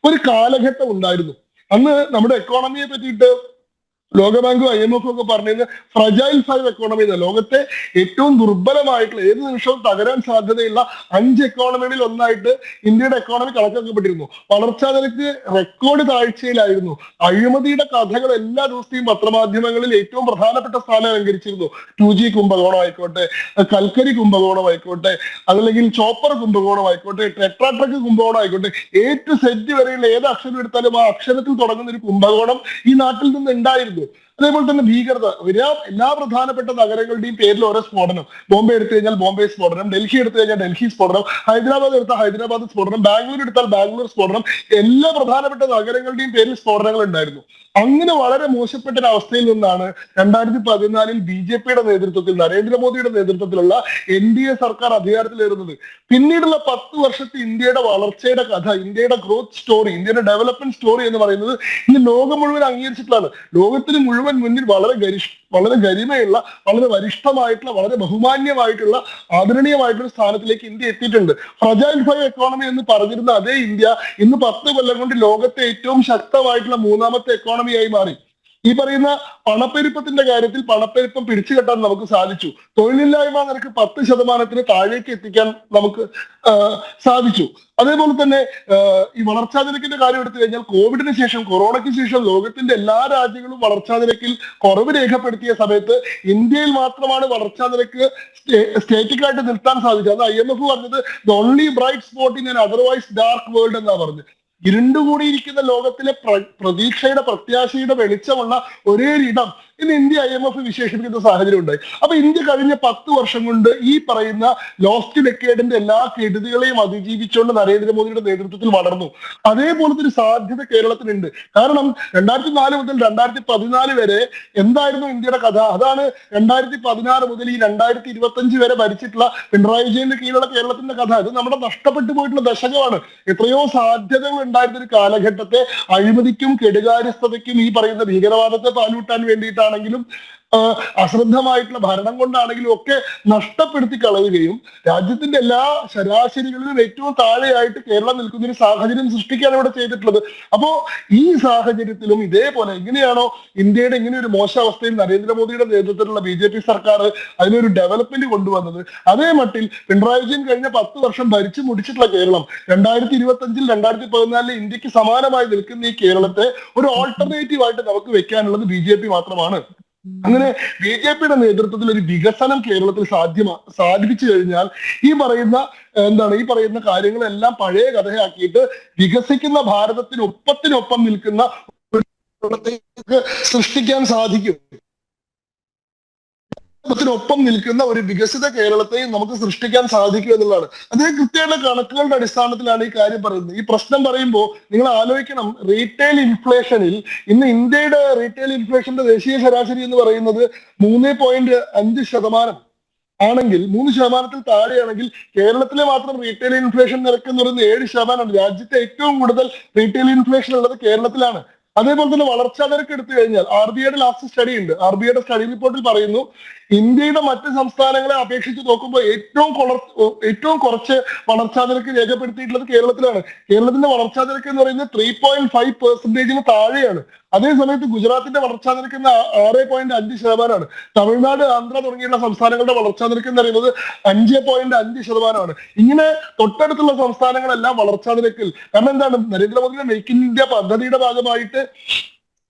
ഒരു കാലഘട്ടം ഉണ്ടായിരുന്നു. അന്ന് നമ്മുടെ എക്കോണമിയെ പറ്റിയിട്ട് ലോകബാങ്കും IMF ഒക്കെ പറഞ്ഞിരുന്നത് ഫ്രജൈൽ 5 എക്കോണമി എന്ന, ലോകത്തെ ഏറ്റവും ദുർബലമായിട്ടുള്ള, ഏത് നിമിഷവും തകരാൻ സാധ്യതയുള്ള 5 എക്കോണമികളിൽ ഒന്നായിട്ട് ഇന്ത്യയുടെ എക്കോണമി കണക്കാക്കപ്പെട്ടിരുന്നു. വളർച്ചാ നിരക്ക് റെക്കോർഡ് താഴ്ചയിലായിരുന്നു. അഴിമതിയുടെ കഥകൾ എല്ലാ ദിവസത്തെയും പത്രമാധ്യമങ്ങളിൽ ഏറ്റവും പ്രധാനപ്പെട്ട സ്ഥാനം അലങ്കരിച്ചിരുന്നു. 2G കുംഭകോണം ആയിക്കോട്ടെ, കൽക്കരി കുംഭകോണം ആയിക്കോട്ടെ, അതല്ലെങ്കിൽ ചോപ്പർ കുംഭകോണം ആയിക്കോട്ടെ, ടെട്രാട്രക്ക് കുംഭകോണം ആയിക്കോട്ടെ, A to Z വരെയുള്ള ഏത് അക്ഷരം എടുത്താലും ആ അക്ഷരത്തിൽ തുടങ്ങുന്ന ഒരു കുംഭകോണം ഈ നാട്ടിൽ നിന്ന് ഉണ്ടായിരുന്നു. അതേപോലെ തന്നെ ഭീകരത, എല്ലാ പ്രധാനപ്പെട്ട നഗരങ്ങളുടെയും പേരിൽ ഓരോ സ്ഫോടനം. ബോംബെ എടുത്തു കഴിഞ്ഞാൽ ബോംബെ സ്ഫോടനം, ഡൽഹി എടുത്തു കഴിഞ്ഞാൽ ഡൽഹി സ്ഫോടനം, ഹൈദരാബാദ് എടുത്താൽ ഹൈദരാബാദ് സ്ഫോടനം, ബാംഗ്ലൂർ എടുത്താൽ ബാംഗ്ലൂർ സ്ഫോടനം, എല്ലാ പ്രധാനപ്പെട്ട നഗരങ്ങളുടെയും പേരിൽ സ്ഫോടനങ്ങൾ ഉണ്ടായിരുന്നു. അങ്ങനെ വളരെ മോശപ്പെട്ട ഒരു അവസ്ഥയിൽ നിന്നാണ് 2014 BJPയുടെ നേതൃത്വത്തിൽ, നരേന്ദ്രമോദിയുടെ നേതൃത്വത്തിലുള്ള NDA സർക്കാർ അധികാരത്തിലേറുന്നത്. പിന്നീടുള്ള 10 വർഷത്തെ ഇന്ത്യയുടെ വളർച്ചയുടെ കഥ, ഇന്ത്യയുടെ ഗ്രോത്ത് സ്റ്റോറി, ഇന്ത്യയുടെ ഡെവലപ്മെന്റ് സ്റ്റോറി എന്ന് പറയുന്നത് ഇന്ന് ലോകം മുഴുവൻ അംഗീകരിച്ചിട്ടുള്ളതാണ്. ലോകത്തിന് മുഴുവൻ മുന്നിൽ വളരെ ഗരിമയുള്ള, വളരെ വരിഷ്ഠമായിട്ടുള്ള, വളരെ ബഹുമാന്യമായിട്ടുള്ള, ആദരണീയമായിട്ടുള്ള സ്ഥാനത്തിലേക്ക് ഇന്ത്യ എത്തിയിട്ടുണ്ട്. ഫ്രജൈൽ 5 എക്കോണമി എന്ന് പറഞ്ഞിരുന്ന അതേ ഇന്ത്യ ഇന്ന് 10 കൊല്ലം കൊണ്ട് ലോകത്തെ ഏറ്റവും ശക്തമായിട്ടുള്ള 3ാമത്തെ എക്കോണമിയായി മാറി. ഈ പറയുന്ന പണപ്പെരുപ്പത്തിന്റെ കാര്യത്തിൽ പണപ്പെരുപ്പം പിടിച്ചുകെട്ടാൻ നമുക്ക് സാധിച്ചു. തൊഴിലില്ലായ്മ നിരക്ക് 10% താഴേക്ക് എത്തിക്കാൻ നമുക്ക് സാധിച്ചു. അതേപോലെ തന്നെ ഈ വളർച്ചാ നിരക്കിന്റെ കാര്യം എടുത്തു കഴിഞ്ഞാൽ കോവിഡിന് ശേഷം, കൊറോണയ്ക്ക് ശേഷം ലോകത്തിന്റെ എല്ലാ രാജ്യങ്ങളും വളർച്ചാ നിരക്കിൽ കുറവ് രേഖപ്പെടുത്തിയ സമയത്ത് ഇന്ത്യയിൽ മാത്രമാണ് വളർച്ചാ നിരക്ക് സ്റ്റേറ്റിക്കായിട്ട് നിർത്താൻ സാധിച്ചത്. അത് IMF പറഞ്ഞത് the only bright spot in an otherwise dark world എന്നാ പറഞ്ഞത്. ഇരുണ്ടുകൂടിയിരിക്കുന്ന ലോകത്തിലെ പ്രതീക്ഷയുടെ, പ്രത്യാശയുടെ വെളിച്ചമുള്ള ഒരേ ഇടം ഇന്ന് ഇന്ത്യ IMF വിശേഷിപ്പിക്കുന്ന സാഹചര്യം ഉണ്ടായി. അപ്പൊ ഇന്ത്യ കഴിഞ്ഞ 10 വർഷം കൊണ്ട് ഈ പറയുന്ന ലോസ്റ്റ് ഡെക്കേഡിന്റെ എല്ലാ കെടുതികളെയും അതിജീവിച്ചുകൊണ്ട് നരേന്ദ്രമോദിയുടെ നേതൃത്വത്തിൽ വളർന്നു. അതേപോലത്തെ ഒരു സാധ്യത കേരളത്തിനുണ്ട്. കാരണം 2004 മുതൽ 2014 വരെ എന്തായിരുന്നു ഇന്ത്യയുടെ കഥ? അതാണ് 2016 മുതൽ ഈ 2025 വരെ ഭരിച്ചിട്ടുള്ള പിണറായി വിജയന്റെ കീഴിലുള്ള കേരളത്തിന്റെ കഥ. ഇത് നമ്മുടെ നഷ്ടപ്പെട്ടു പോയിട്ടുള്ള ദശകമാണ്. എത്രയോ സാധ്യതകൾ ഉണ്ടായിരുന്ന ഒരു കാലഘട്ടത്തെ അഴിമതിക്കും കെടുകാര്യസ്ഥതയ്ക്കും ഈ പറയുന്ന ഭീകരവാദത്തെ പാലൂട്ടാൻ വേണ്ടിയിട്ടാണെങ്കിലും അശ്രദ്ധമായിട്ടുള്ള ഭരണം കൊണ്ടാണെങ്കിലും ഒക്കെ നഷ്ടപ്പെടുത്തി കളയുകയും രാജ്യത്തിന്റെ എല്ലാ ശരാശരികളിലും ഏറ്റവും താഴെയായിട്ട് കേരളം നിൽക്കുന്ന ഒരു സാഹചര്യം സൃഷ്ടിക്കുകയാണ് ഇവിടെ ചെയ്തിട്ടുള്ളത്. അപ്പോ ഈ സാഹചര്യത്തിലും ഇതേപോലെ എങ്ങനെയാണോ ഇന്ത്യയുടെ ഇങ്ങനെ ഒരു മോശ അവസ്ഥയിൽ നരേന്ദ്രമോദിയുടെ നേതൃത്വത്തിലുള്ള BJP സർക്കാർ അതിനൊരു ഡെവലപ്മെന്റ് കൊണ്ടുവന്നത്, അതേ മട്ടിൽ പിണറായി വിജയൻ കഴിഞ്ഞ 10 വർഷം ഭരിച്ചു മുടിച്ചിട്ടുള്ള കേരളം 2025 2014 ഇന്ത്യക്ക് സമാനമായി നിൽക്കുന്ന ഈ കേരളത്തെ ഒരു ഓൾട്ടർനേറ്റീവ് ആയിട്ട് നമുക്ക് വെക്കാനുള്ളത് BJP മാത്രമാണ്. അങ്ങനെ BJPയുടെ നേതൃത്വത്തിൽ ഒരു വികസനം കേരളത്തിൽ സാധിപ്പിച്ചു കഴിഞ്ഞാൽ ഈ പറയുന്ന കാര്യങ്ങളെല്ലാം പഴയ കഥയാക്കിയിട്ട് വികസിക്കുന്ന ഭാരതത്തിനൊപ്പത്തിനൊപ്പം നിൽക്കുന്ന ഒരു സൃഷ്ടിക്കാൻ സാധിക്കും. ത്തിനൊപ്പം നിൽക്കുന്ന ഒരു വികസിത കേരളത്തെയും നമുക്ക് സൃഷ്ടിക്കാൻ സാധിക്കും എന്നുള്ളതാണ്. അതേ കൃത്യമായ കണക്കുകളുടെ അടിസ്ഥാനത്തിലാണ് ഈ കാര്യം പറയുന്നത്. ഈ പ്രശ്നം പറയുമ്പോൾ നിങ്ങൾ ആലോചിക്കണം, റീറ്റെയിൽ ഇൻഫ്ലേഷനിൽ ഇന്ന് ഇന്ത്യയുടെ റീറ്റെയിൽ ഇൻഫ്ലേഷന്റെ ദേശീയ ശരാശരി എന്ന് പറയുന്നത് 3.5% ആണെങ്കിൽ, 3% താഴെയാണെങ്കിൽ കേരളത്തിലെ മാത്രം റീറ്റെയിൽ ഇൻഫ്ലേഷൻ നിരക്ക് എന്ന് പറയുന്നത് 7%. രാജ്യത്തെ ഏറ്റവും കൂടുതൽ റീറ്റെയിൽ ഇൻഫ്ലേഷൻ ഉള്ളത് കേരളത്തിലാണ്. അതേപോലെ തന്നെ വളർച്ചാ നിരക്ക് എടുത്തു കഴിഞ്ഞാൽ RBIയുടെ ലാസ്റ്റ് സ്റ്റഡി ഉണ്ട്. RBIയുടെ സ്റ്റഡി റിപ്പോർട്ടിൽ പറയുന്നു ഇന്ത്യയുടെ മറ്റ് സംസ്ഥാനങ്ങളെ അപേക്ഷിച്ച് നോക്കുമ്പോൾ ഏറ്റവും കുറച്ച് വളർച്ചാ നിരക്ക് രേഖപ്പെടുത്തിയിട്ടുള്ളത് കേരളത്തിലാണ്. കേരളത്തിന്റെ വളർച്ചാ നിരക്ക് എന്ന് പറയുന്നത് 3.5% താഴെയാണ്. അതേസമയത്ത് ഗുജറാത്തിന്റെ വളർച്ചാ നിരക്ക് 6.5%. തമിഴ്നാട്, ആന്ധ്ര തുടങ്ങിയുള്ള സംസ്ഥാനങ്ങളുടെ വളർച്ചാ നിരക്ക് എന്ന് പറയുന്നത് 5.5%. ഇങ്ങനെ തൊട്ടടുത്തുള്ള സംസ്ഥാനങ്ങളെല്ലാം വളർച്ചാ നിരക്കിൽ, കാരണം എന്താണ്, നരേന്ദ്രമോദിയുടെ മേക്ക് ഇൻ ഇന്ത്യ പദ്ധതിയുടെ ഭാഗമായിട്ട്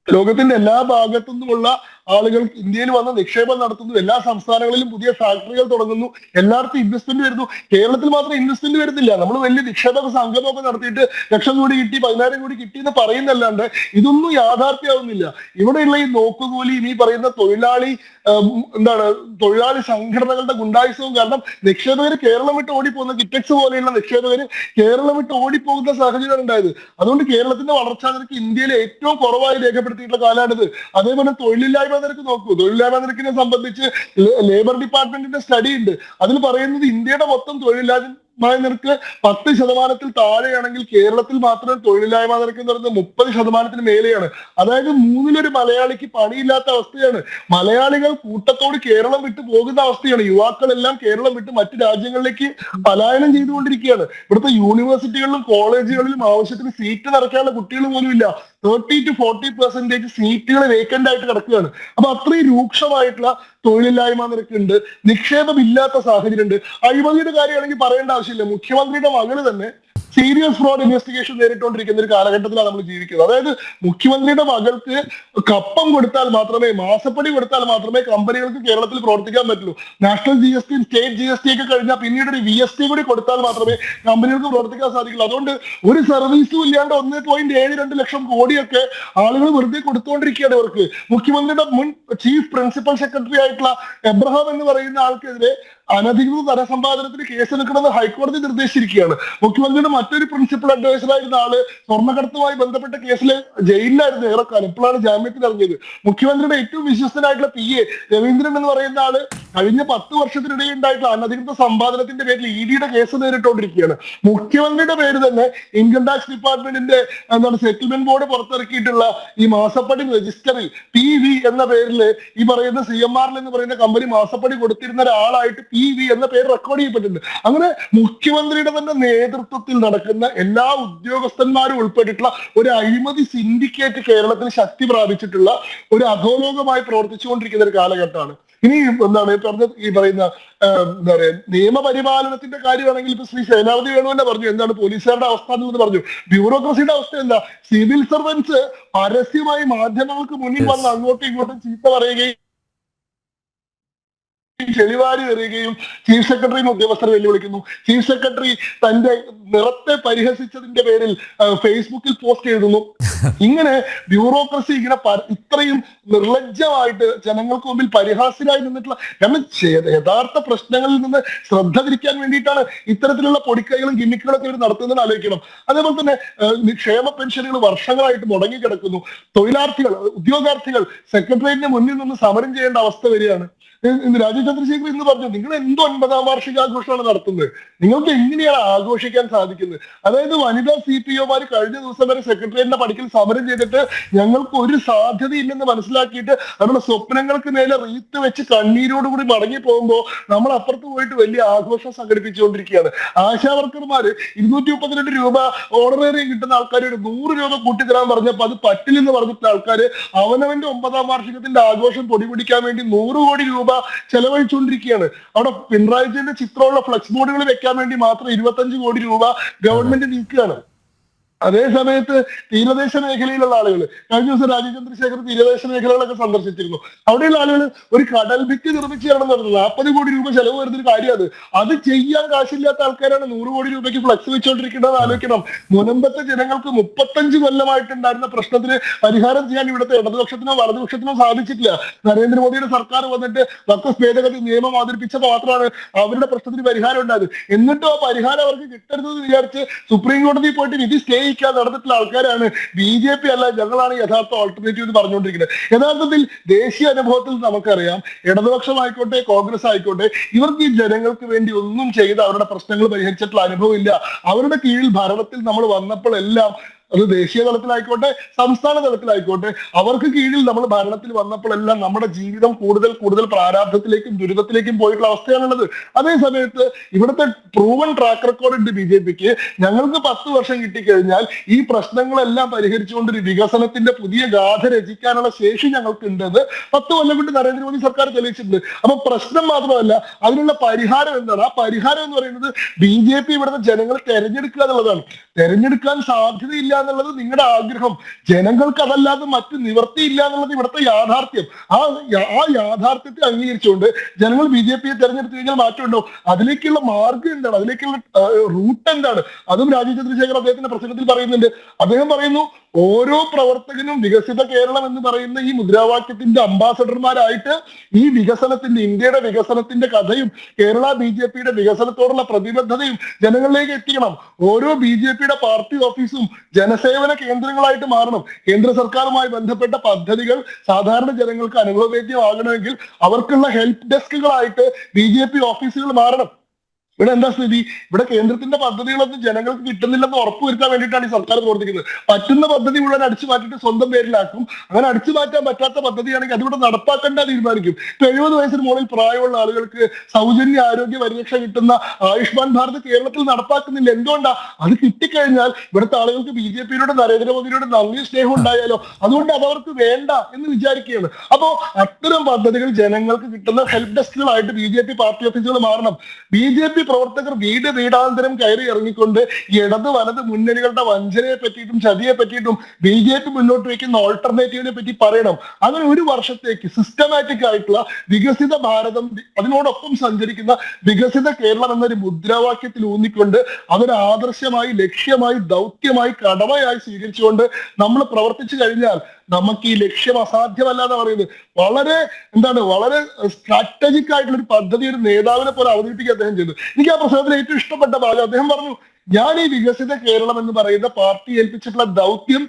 ലോകത്തിന്റെ എല്ലാ ഭാഗത്തു നിന്നുമുള്ള ആളുകൾ ഇന്ത്യയിൽ വന്ന് നിക്ഷേപം നടത്തുന്നു, എല്ലാ സംസ്ഥാനങ്ങളിലും പുതിയ ഫാക്ടറികൾ തുടങ്ങുന്നു, എല്ലായിടത്തും ഇൻവെസ്റ്റ്മെന്റ് വരുന്നു. കേരളത്തിൽ മാത്രം ഇൻവെസ്റ്റ്മെന്റ് വരുന്നില്ല. നമ്മൾ വലിയ നിക്ഷേപക സംഗമമൊക്കെ നടത്തിയിട്ട് 1,00,000 കോടി കിട്ടി, 10,000 കോടി കിട്ടി എന്ന് പറയുന്നല്ലാണ്ട് ഇതൊന്നും യാഥാർത്ഥ്യമാവുന്നില്ല. ഇവിടെയുള്ള ഈ നോക്കുകൂലി, ഈ പറയുന്ന തൊഴിലാളി സംഘടനകളുടെ ഗുണ്ടായുസവും കാരണം നിക്ഷേപകർ കേരളം വിട്ട് ഓടിപ്പോകുന്ന, കിറ്റക്സ് പോലെയുള്ള നിക്ഷേപകർ കേരളം വിട്ട് ഓടിപ്പോകുന്ന സാഹചര്യമാണ് ഉണ്ടായത്. അതുകൊണ്ട് കേരളത്തിന്റെ വളർച്ചാ നിരക്ക് ഇന്ത്യയിലെ ഏറ്റവും കുറവായി രേഖപ്പെടുത്തിയിട്ടുള്ള കാലമാണിത്. അതേപോലെ തൊഴിലില്ലായ്മ നിരക്ക് നോക്കൂ. തൊഴിലില്ലായ്മ നിരക്കിനെ സംബന്ധിച്ച് ലേബർ ഡിപ്പാർട്ട്മെന്റിന്റെ സ്റ്റഡി ഉണ്ട്. അതിൽ പറയുന്നത് ഇന്ത്യയുടെ മൊത്തം തൊഴിലില്ലായ്മ നിരക്ക് 10% താഴെയാണെങ്കിൽ കേരളത്തിൽ മാത്രം തൊഴിലില്ലായ്മ നിരക്ക് എന്ന് പറയുന്നത് 30% മേലെയാണ്. അതായത് 1/3 മലയാളിക്ക് പണിയില്ലാത്ത അവസ്ഥയാണ്. മലയാളികൾ കൂട്ടത്തോട് കേരളം വിട്ട് പോകുന്ന അവസ്ഥയാണ്. യുവാക്കളെല്ലാം കേരളം വിട്ട് മറ്റു രാജ്യങ്ങളിലേക്ക് പലായനം ചെയ്തുകൊണ്ടിരിക്കുകയാണ്. ഇവിടുത്തെ യൂണിവേഴ്സിറ്റികളിലും കോളേജുകളിലും ആവശ്യത്തിന് സീറ്റ് നിറയ്ക്കാനുള്ള കുട്ടികൾ പോലും ഇല്ല. 30 to 40% സീറ്റുകൾ വേക്കന്റ് ആയിട്ട് കിടക്കുകയാണ്. അപ്പൊ അത്രയും രൂക്ഷമായിട്ടുള്ള തൊഴിലില്ലായ്മ നിരക്കുണ്ട്, നിക്ഷേപമില്ലാത്ത സാഹചര്യമുണ്ട്. അഴിമതിയുടെ കാര്യമാണെങ്കിൽ പറയേണ്ട ആവശ്യമില്ല. മുഖ്യമന്ത്രിയുടെ മകള് തന്നെ സീരിയസ് ഫ്രോഡ് ഇൻവെസ്റ്റിഗേഷൻ നേരിട്ടുകൊണ്ടിരിക്കുന്ന ഒരു കാലഘട്ടത്തിലാണ് നമ്മൾ ജീവിക്കുന്നത്. അതായത് മുഖ്യമന്ത്രിയുടെ മകൾക്ക് കപ്പം കൊടുത്താൽ മാത്രമേ, മാസപ്പടി കൊടുത്താൽ മാത്രമേ കമ്പനികൾക്ക് കേരളത്തിൽ പ്രവർത്തിക്കാൻ പറ്റുള്ളൂ. നാഷണൽ GST, സ്റ്റേറ്റ് GST ഒക്കെ കഴിഞ്ഞാൽ പിന്നീട് ഒരു VST കൂടി കൊടുത്താൽ മാത്രമേ കമ്പനികൾക്ക് പ്രവർത്തിക്കാൻ സാധിക്കുള്ളൂ. അതുകൊണ്ട് ഒരു സർവീസും ഇല്ലാണ്ട് 1.72 ലക്ഷം കോടിയൊക്കെ ആളുകൾ വെറുതെ കൊടുത്തുകൊണ്ടിരിക്കുകയാണ് ഇവർക്ക്. മുഖ്യമന്ത്രിയുടെ മുൻ ചീഫ് പ്രിൻസിപ്പൽ സെക്രട്ടറി ആയിട്ടുള്ള എബ്രഹാം എന്ന് പറയുന്ന ആൾക്കെതിരെ അനധികൃത ധനസമ്പാദനത്തിന് കേസെടുക്കണമെന്ന് ഹൈക്കോടതി നിർദ്ദേശിച്ചിരിക്കുകയാണ്. മുഖ്യമന്ത്രിയുടെ മറ്റൊരു പ്രിൻസിപ്പൽ അഡ്വൈസറായിരുന്ന ആള് സ്വർണ്ണക്കടത്തുമായി ബന്ധപ്പെട്ട കേസിൽ ജയിലിലായിരുന്നു ഏറെക്കാലം. ഇപ്പോഴാണ് ജാമ്യത്തിൽ ഇറങ്ങിയത്. മുഖ്യമന്ത്രിയുടെ ഏറ്റവും വിശ്വസ്തനായിട്ടുള്ള PA രവീന്ദ്രൻ എന്ന് പറയുന്ന ആള് കഴിഞ്ഞ 10 വർഷത്തിനിടെ ഉണ്ടായിട്ടുള്ള അനധികൃത സമ്പാദനത്തിന്റെ പേരിൽ EDയുടെ കേസ് നേരിട്ടുകൊണ്ടിരിക്കുകയാണ്. മുഖ്യമന്ത്രിയുടെ പേര് തന്നെ ഇൻകം ടാക്സ് ഡിപ്പാർട്ട്മെന്റിന്റെ സെറ്റിൽമെന്റ് ബോർഡ് പുറത്തിറക്കിയിട്ടുള്ള ഈ മാസപ്പടി രജിസ്റ്ററിൽ PV എന്ന പേരിൽ ഈ പറയുന്ന CMRL എന്ന് പറയുന്ന കമ്പനി മാസപ്പടി കൊടുത്തിരുന്ന ഒരാളായിട്ട് PV എന്ന പേര് റെക്കോർഡ് ചെയ്യപ്പെട്ടിട്ടുണ്ട്. അങ്ങനെ മുഖ്യമന്ത്രിയുടെ തന്നെ നേതൃത്വത്തിൽ നടക്കുന്ന എല്ലാ ഉദ്യോഗസ്ഥന്മാരും ഉൾപ്പെട്ടിട്ടുള്ള ഒരു അഴിമതി സിൻഡിക്കേറ്റ് കേരളത്തിൽ ശക്തി പ്രാപിച്ചിട്ടുള്ള ഒരു അധോലോകമായി പ്രവർത്തിച്ചുകൊണ്ടിരിക്കുന്ന ഒരു കാലഘട്ടമാണ്. ഇനി ഈ പറയുന്ന നിയമപരിപാലനത്തിന്റെ കാര്യമാണെങ്കിൽ ഇപ്പൊ ശ്രീ സേനാപതി വേണു തന്നെ പറഞ്ഞു എന്താണ് പോലീസുകാരുടെ അവസ്ഥ എന്നുള്ളത് പറഞ്ഞു. ബ്യൂറോക്രസിയുടെ അവസ്ഥ എന്താ? സിവിൽ സർവൻസ് പരസ്യമായി മാധ്യമങ്ങൾക്ക് മുന്നിൽ വന്ന് അങ്ങോട്ടും ഇങ്ങോട്ടും ചീത്ത പറയുകയും ചെളിവാരി എറിയുകയും ചീഫ് സെക്രട്ടറിയും ഉദ്യോഗസ്ഥർ വെല്ലുവിളിക്കുന്നു. ചീഫ് സെക്രട്ടറി തന്റെ നിറത്തെ പരിഹസിച്ചതിന്റെ പേരിൽ ഫേസ്ബുക്കിൽ പോസ്റ്റ് എഴുതുന്നു. ഇങ്ങനെ ബ്യൂറോക്രസി ഇങ്ങനെ ഇത്രയും നിർലജ്ജമായിട്ട് ജനങ്ങൾക്ക് മുമ്പിൽ പരിഹാസ്യരായി നിന്നിട്ടുള്ള, കാരണം യഥാർത്ഥ പ്രശ്നങ്ങളിൽ നിന്ന് ശ്രദ്ധ തിരിക്കാൻ വേണ്ടിയിട്ടാണ് ഇത്തരത്തിലുള്ള പൊടിക്കൈകളും ഗിമ്മിക്കുകളൊക്കെ ഇവർ നടത്തുന്നതെന്ന് ആലോചിക്കണം. അതേപോലെ തന്നെ ക്ഷേമ പെൻഷനുകൾ വർഷങ്ങളായിട്ട് മുടങ്ങി കിടക്കുന്നു. ഉദ്യോഗാർത്ഥികൾ സെക്രട്ടേറിയറ്റിന് മുന്നിൽ നിന്ന് സമരം ചെയ്യേണ്ട അവസ്ഥ വരികയാണ്. രാജീവ് ചന്ദ്രശേഖർ ഇന്ന് പറഞ്ഞു, നിങ്ങൾ എന്തോ 9ാം വാർഷികാഘോഷമാണ് നടത്തുന്നത്, നിങ്ങൾക്ക് എങ്ങനെയാണ് ആഘോഷിക്കാൻ സാധിക്കുന്നത്? അതായത് വനിതാ CPOമാർ കഴിഞ്ഞ ദിവസം വരെ സെക്രട്ടേറിയറ്റിന്റെ പടിക്കൽ സമരം ചെയ്തിട്ട് ഞങ്ങൾക്ക് ഒരു സാധ്യതയില്ലെന്ന് മനസ്സിലാക്കിയിട്ട് അവരുടെ സ്വപ്നങ്ങൾക്ക് മേലെ റീത്ത് വെച്ച് കണ്ണീരോടുകൂടി മടങ്ങി പോകുമ്പോൾ നമ്മൾ അപ്പുറത്ത് പോയിട്ട് വലിയ ആഘോഷം സംഘടിപ്പിച്ചുകൊണ്ടിരിക്കുകയാണ്. ആശാവർക്കർമാര് 232 രൂപ ഓണറേറിയം കിട്ടുന്ന ആൾക്കാർ ഒരു 100 രൂപ കൂട്ടിത്തരാൻ പറഞ്ഞപ്പോൾ അത് പറ്റില്ലെന്ന് പറഞ്ഞിട്ടുള്ള ആൾക്കാര് അവനവന്റെ 9ാം വാർഷികത്തിന്റെ ആഘോഷം പൊടിപിടിക്കാൻ വേണ്ടി 100 കോടി രൂപ ചെലവഴിച്ചുകൊണ്ടിരിക്കുകയാണ്. അവിടെ പിണറായി വിജയന്റെ ചിത്രമുള്ള ഫ്ലക്സ് ബോർഡുകൾ വെക്കാൻ വേണ്ടി മാത്രം 25 കോടി രൂപ ഗവൺമെന്റ് നീക്കുകയാണ്. അതേ സമയത്ത് തീരദേശ മേഖലയിലുള്ള ആളുകൾ, കഴിഞ്ഞ ദിവസം രാജീവ് ചന്ദ്രശേഖർ തീരദേശ മേഖലകളൊക്കെ സന്ദർശിച്ചിരുന്നു. അവിടെയുള്ള ആളുകൾ ഒരു കടൽ ഭിത്തി നിർമ്മിച്ച് തരണം നടത്തുന്നത് 40 കോടി രൂപ ചെലവ് വരുന്നൊരു കാര്യമാണ്. അത് ചെയ്യാൻ കാശില്ലാത്ത ആൾക്കാരാണ് 100 കോടി രൂപയ്ക്ക് ഫ്ലക്സ് വെച്ചുകൊണ്ടിരിക്കേണ്ടത് ആലോചിക്കണം. മുനമ്പത്തെ ജനങ്ങൾക്ക് 35 കൊല്ലമായിട്ടുണ്ടായിരുന്ന പ്രശ്നത്തിന് പരിഹാരം ചെയ്യാൻ ഇവിടുത്തെ ഇടതുപക്ഷത്തിനോ വലതുപക്ഷത്തിനോ സാധിച്ചിട്ടില്ല. നരേന്ദ്രമോദിയുടെ സർക്കാർ വന്നിട്ട് വഖഫ് ഭേദഗതി നിയമം അവതരിപ്പിച്ചത് മാത്രമാണ് അവരുടെ പ്രശ്നത്തിന് പരിഹാരം ഉണ്ടായത്. എന്നിട്ടും ആ പരിഹാരം അവർക്ക് കിട്ടരുതെന്ന് വിചാരിച്ച് സുപ്രീം കോടതിയിൽ പോയിട്ട് വിധി സ്റ്റേ നടന്നിട്ടുള്ള ആൾക്കാരാണ്. BJP അല്ല, ഞങ്ങളാണ് യഥാർത്ഥ ഓൾട്ടർനേറ്റീവ് എന്ന് പറഞ്ഞുകൊണ്ടിരിക്കുന്നത്. യഥാർത്ഥത്തിൽ ദേശീയ അനുഭവത്തിൽ നമുക്കറിയാം, ഇടതുപക്ഷമായിക്കോട്ടെ കോൺഗ്രസ് ആയിക്കോട്ടെ, ഇവർക്ക് ഈ ജനങ്ങൾക്ക് വേണ്ടി ഒന്നും ചെയ്ത് അവരുടെ പ്രശ്നങ്ങൾ പരിഹരിച്ചിട്ടുള്ള അനുഭവം ഇല്ല. അവരുടെ കീഴിൽ ഭരണത്തിൽ നമ്മൾ വന്നപ്പോഴെല്ലാം, അത് ദേശീയ തലത്തിലായിക്കോട്ടെ സംസ്ഥാന തലത്തിലായിക്കോട്ടെ, അവർക്ക് കീഴിൽ നമ്മൾ ഭരണത്തിൽ വന്നപ്പോഴെല്ലാം നമ്മുടെ ജീവിതം കൂടുതൽ കൂടുതൽ പ്രാരാബ്ധത്തിലേക്കും ദുരിതത്തിലേക്കും പോയിട്ടുള്ള അവസ്ഥയാണുള്ളത്. അതേ സമയത്ത് ഇവിടുത്തെ പ്രൂവൻ ട്രാക്ക് റെക്കോർഡ് ഉണ്ട് BJPക്ക്. ഞങ്ങൾക്ക് 10 വർഷം കിട്ടിക്കഴിഞ്ഞാൽ ഈ പ്രശ്നങ്ങളെല്ലാം പരിഹരിച്ചുകൊണ്ടൊരു വികസനത്തിന്റെ പുതിയ ഗാഥ രചിക്കാനുള്ള ശേഷി ഞങ്ങൾക്ക് ഉണ്ടെന്ന് 10 കൊല്ലം കൊണ്ട് നരേന്ദ്രമോദി സർക്കാർ തെളിയിച്ചിട്ടുണ്ട്. അപ്പൊ പ്രശ്നം മാത്രമല്ല, അതിനുള്ള പരിഹാരം എന്താണ്? ആ പരിഹാരം എന്ന് പറയുന്നത് BJP ഇവിടുത്തെ ജനങ്ങൾ തെരഞ്ഞെടുക്കുക എന്നുള്ളതാണ്. തെരഞ്ഞെടുക്കാൻ സാധ്യതയില്ല എന്നുള്ളത് നിങ്ങളുടെ ആഗ്രഹം, ജനങ്ങൾക്ക് അതല്ലാതെ മറ്റു നിവർത്തിയില്ല എന്നുള്ളത് ഇവിടുത്തെ യാഥാർത്ഥ്യം. ആ യാഥാർത്ഥ്യത്തെ അംഗീകരിച്ചുകൊണ്ട് ജനങ്ങൾ BJP യെ തെരഞ്ഞെടുത്തു കഴിഞ്ഞാൽ മാറ്റമുണ്ടോ? അതിലേക്കുള്ള മാർഗം എന്താണ്? അതിലേക്കുള്ള റൂട്ട് എന്താണ്? അതും രാജീവ് ചന്ദ്രശേഖർ അദ്ദേഹത്തിന്റെ പ്രസംഗത്തിൽ പറയുന്നുണ്ട്. അദ്ദേഹം പറയുന്നു, ഓരോ പ്രവർത്തകനും വികസിത കേരളം എന്ന് പറയുന്ന ഈ മുദ്രാവാക്യത്തിന്റെ അംബാസഡർമാരായിട്ട് ഈ വികസനത്തിന്റെ, ഇന്ത്യയുടെ വികസനത്തിന്റെ കഥയും കേരള BJP-യുടെ വികസനത്തോടുള്ള പ്രതിബദ്ധതയും ജനങ്ങളിലേക്ക് എത്തിക്കണം. ഓരോ BJP-യുടെ പാർട്ടി ഓഫീസും ജനസേവന കേന്ദ്രങ്ങളായിട്ട് മാറണം. കേന്ദ്ര സർക്കാരുമായി ബന്ധപ്പെട്ട പദ്ധതികൾ സാധാരണ ജനങ്ങൾക്ക് അനുഭവവേദ്യമാകണമെങ്കിൽ അവർക്കുള്ള ഹെൽപ്പ് ഡെസ്കുകളായിട്ട് BJP ഓഫീസുകൾ മാറണം. ഇവിടെ എന്താ സ്ഥിതി? ഇവിടെ കേന്ദ്രത്തിന്റെ പദ്ധതികളൊന്നും ജനങ്ങൾക്ക് കിട്ടുന്നില്ലെന്ന് ഉറപ്പുവരുത്താൻ വേണ്ടിയിട്ടാണ് ഈ സർക്കാർ പ്രവർത്തിക്കുന്നത്. പറ്റുന്ന പദ്ധതി മുഴുവൻ അടിച്ചു മാറ്റിയിട്ട് സ്വന്തം പേരിലാക്കും. അങ്ങനെ അടിച്ചു മാറ്റാൻ പറ്റാത്ത പദ്ധതിയാണെങ്കിൽ അതിവിടെ നടപ്പാക്കേണ്ട തീരുമാനിക്കും. ഇപ്പൊ 70 വയസ്സിന് മുകളിൽ പ്രായമുള്ള ആളുകൾക്ക് സൗജന്യ ആരോഗ്യ പരിരക്ഷ കിട്ടുന്ന ആയുഷ്മാൻ ഭാരത് കേരളത്തിൽ നടപ്പാക്കുന്നില്ല. എന്തുകൊണ്ടാ? അത് കിട്ടിക്കഴിഞ്ഞാൽ ഇവിടുത്തെ ആളുകൾക്ക് BJP-യോട്, നരേന്ദ്രമോദിയോട് നന്ദി സ്നേഹം ഉണ്ടായാലോ, അതുകൊണ്ട് അതവർക്ക് വേണ്ട എന്ന് വിചാരിക്കുകയാണ്. അപ്പോ അത്തരം പദ്ധതികൾ ജനങ്ങൾക്ക് കിട്ടുന്ന ഹെൽപ്പ് ഡെസ്കുകളായിട്ട് BJP പാർട്ടി ഓഫീസുകൾ മാറണം. BJP പ്രവർത്തകർ വീടാന്തരം കയറി ഇറങ്ങിക്കൊണ്ട് ഇടത് വലത് മുന്നണികളുടെ വഞ്ചനയെ പറ്റിയിട്ടും ചതിയെ പറ്റിയിട്ടും BJP മുന്നോട്ട് വയ്ക്കുന്ന ഓൾട്ടർനേറ്റീവിനെ പറ്റി പറയണം. അങ്ങനെ ഒരു വർഷത്തേക്ക് സിസ്റ്റമാറ്റിക് ആയിട്ടുള്ള വികസിത ഭാരതം, അതിനോടൊപ്പം സഞ്ചരിക്കുന്ന വികസിത കേരളം എന്നൊരു മുദ്രാവാക്യത്തിൽ ഊന്നിക്കൊണ്ട് അതൊരു ആദർശമായി, ലക്ഷ്യമായി, ദൗത്യമായി, കടമയായി സ്വീകരിച്ചുകൊണ്ട് നമ്മൾ പ്രവർത്തിച്ചു കഴിഞ്ഞാൽ നമുക്ക് ഈ ലക്ഷ്യം അസാധ്യമല്ലാതെ പറയുന്നത്. വളരെ വളരെ സ്ട്രാറ്റജിക് ആയിട്ടുള്ള ഒരു പദ്ധതി ഒരു നേതാവിനെ പോലെ അവതരിപ്പിക്കുക അദ്ദേഹം ചെയ്തു. എനിക്ക് ആ പ്രസംഗത്തിൽ ഏറ്റവും ഇഷ്ടപ്പെട്ട ഭാഗം അദ്ദേഹം പറഞ്ഞു, ഞാൻ ഈ വികസിത കേരളം എന്ന് പറയുന്ന പാർട്ടി ഏൽപ്പിച്ചിട്ടുള്ള ദൗത്യം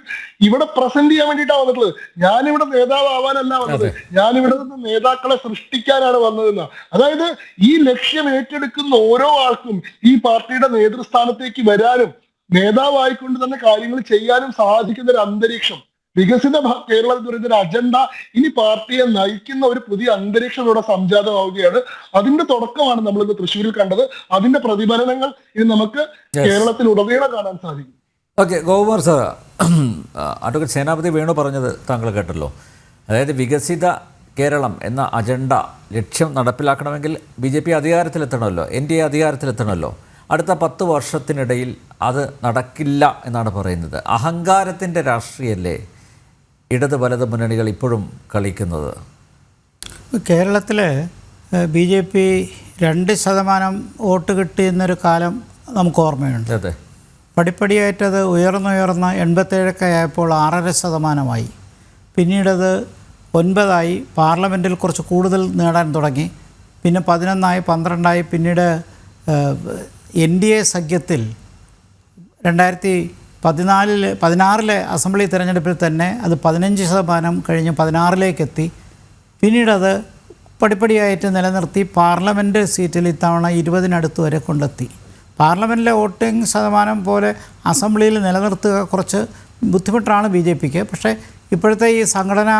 ഇവിടെ പ്രസന്റ് ചെയ്യാൻ വേണ്ടിയിട്ടാണ് വന്നിട്ടുള്ളത്. ഞാനിവിടെ നേതാവാവാനല്ല വന്നത്, ഞാനിവിടെ നിന്ന് നേതാക്കളെ സൃഷ്ടിക്കാനാണ് വന്നതെന്ന്. അതായത് ഈ ലക്ഷ്യം ഏറ്റെടുക്കുന്ന ഓരോ ആൾക്കും ഈ പാർട്ടിയുടെ നേതൃസ്ഥാനത്തേക്ക് വരാനും നേതാവായിക്കൊണ്ട് തന്നെ കാര്യങ്ങൾ ചെയ്യാനും സാധിക്കുന്ന ഒരു അന്തരീക്ഷം, വികസിത കേരളം എന്ന് പറയുന്ന ഒരു അജണ്ട ഇനി പാർട്ടിയെ നയിക്കുന്ന ഒരു പുതിയ അന്തരീക്ഷം ഇവിടെ സംജാതമാവുകയാണ്. അതിന്റെ തുടക്കമാണ് നമ്മളിന്ന് തൃശ്ശൂരിൽ കണ്ടത്. അതിന്റെ പ്രതിഫലനങ്ങൾ ഇനി നമുക്ക് കേരളത്തിൽ ഉടനീളം കാണാൻ സാധിക്കും. ഓക്കെ, ഗോകുമാർ സാർ, അഡ്വക്കേറ്റ് സേനാപതി വേണു പറഞ്ഞത് താങ്കൾ കേട്ടല്ലോ. അതായത് വികസിത കേരളം എന്ന അജണ്ട ലക്ഷ്യം നടപ്പിലാക്കണമെങ്കിൽ BJP അധികാരത്തിലെത്തണമല്ലോ, NDA അധികാരത്തിലെത്തണമല്ലോ. അടുത്ത 10 വർഷത്തിനിടയിൽ അത് നടക്കില്ല എന്നാണ് പറയുന്നത്. അഹങ്കാരത്തിൻ്റെ രാഷ്ട്രീയമല്ലേ ഇടത് വലത് മുന്നണികൾ ഇപ്പോഴും കളിക്കുന്നത്? കേരളത്തിൽ BJP 2% വോട്ട് കിട്ടിയെന്നൊരു കാലം നമുക്ക് ഓർമ്മയുണ്ട്. അതെ. പടിപ്പടിയായിട്ടത് ഉയർന്ന് 87 ആയപ്പോൾ 6.5%. പിന്നീടത് 9 പാർലമെൻറ്റിൽ കുറച്ച് കൂടുതൽ നേടാൻ തുടങ്ങി. പിന്നെ 11, 12, പിന്നീട് NDA സഖ്യത്തിൽ 2016 അസംബ്ലി തിരഞ്ഞെടുപ്പിൽ തന്നെ അത് 15% കഴിഞ്ഞ് 16 എത്തി. പിന്നീടത് പടിപ്പടിയായിട്ട് നിലനിർത്തി പാർലമെൻറ്റ് സീറ്റിൽ ഇത്തവണ 20 വരെ കൊണ്ടെത്തി. പാർലമെൻറ്റിലെ വോട്ടിംഗ് ശതമാനം പോലെ അസംബ്ലിയിൽ നിലനിർത്തുക കുറച്ച് ബുദ്ധിമുട്ടാണ് BJPക്ക്. പക്ഷേ ഇപ്പോഴത്തെ ഈ സംഘടനാ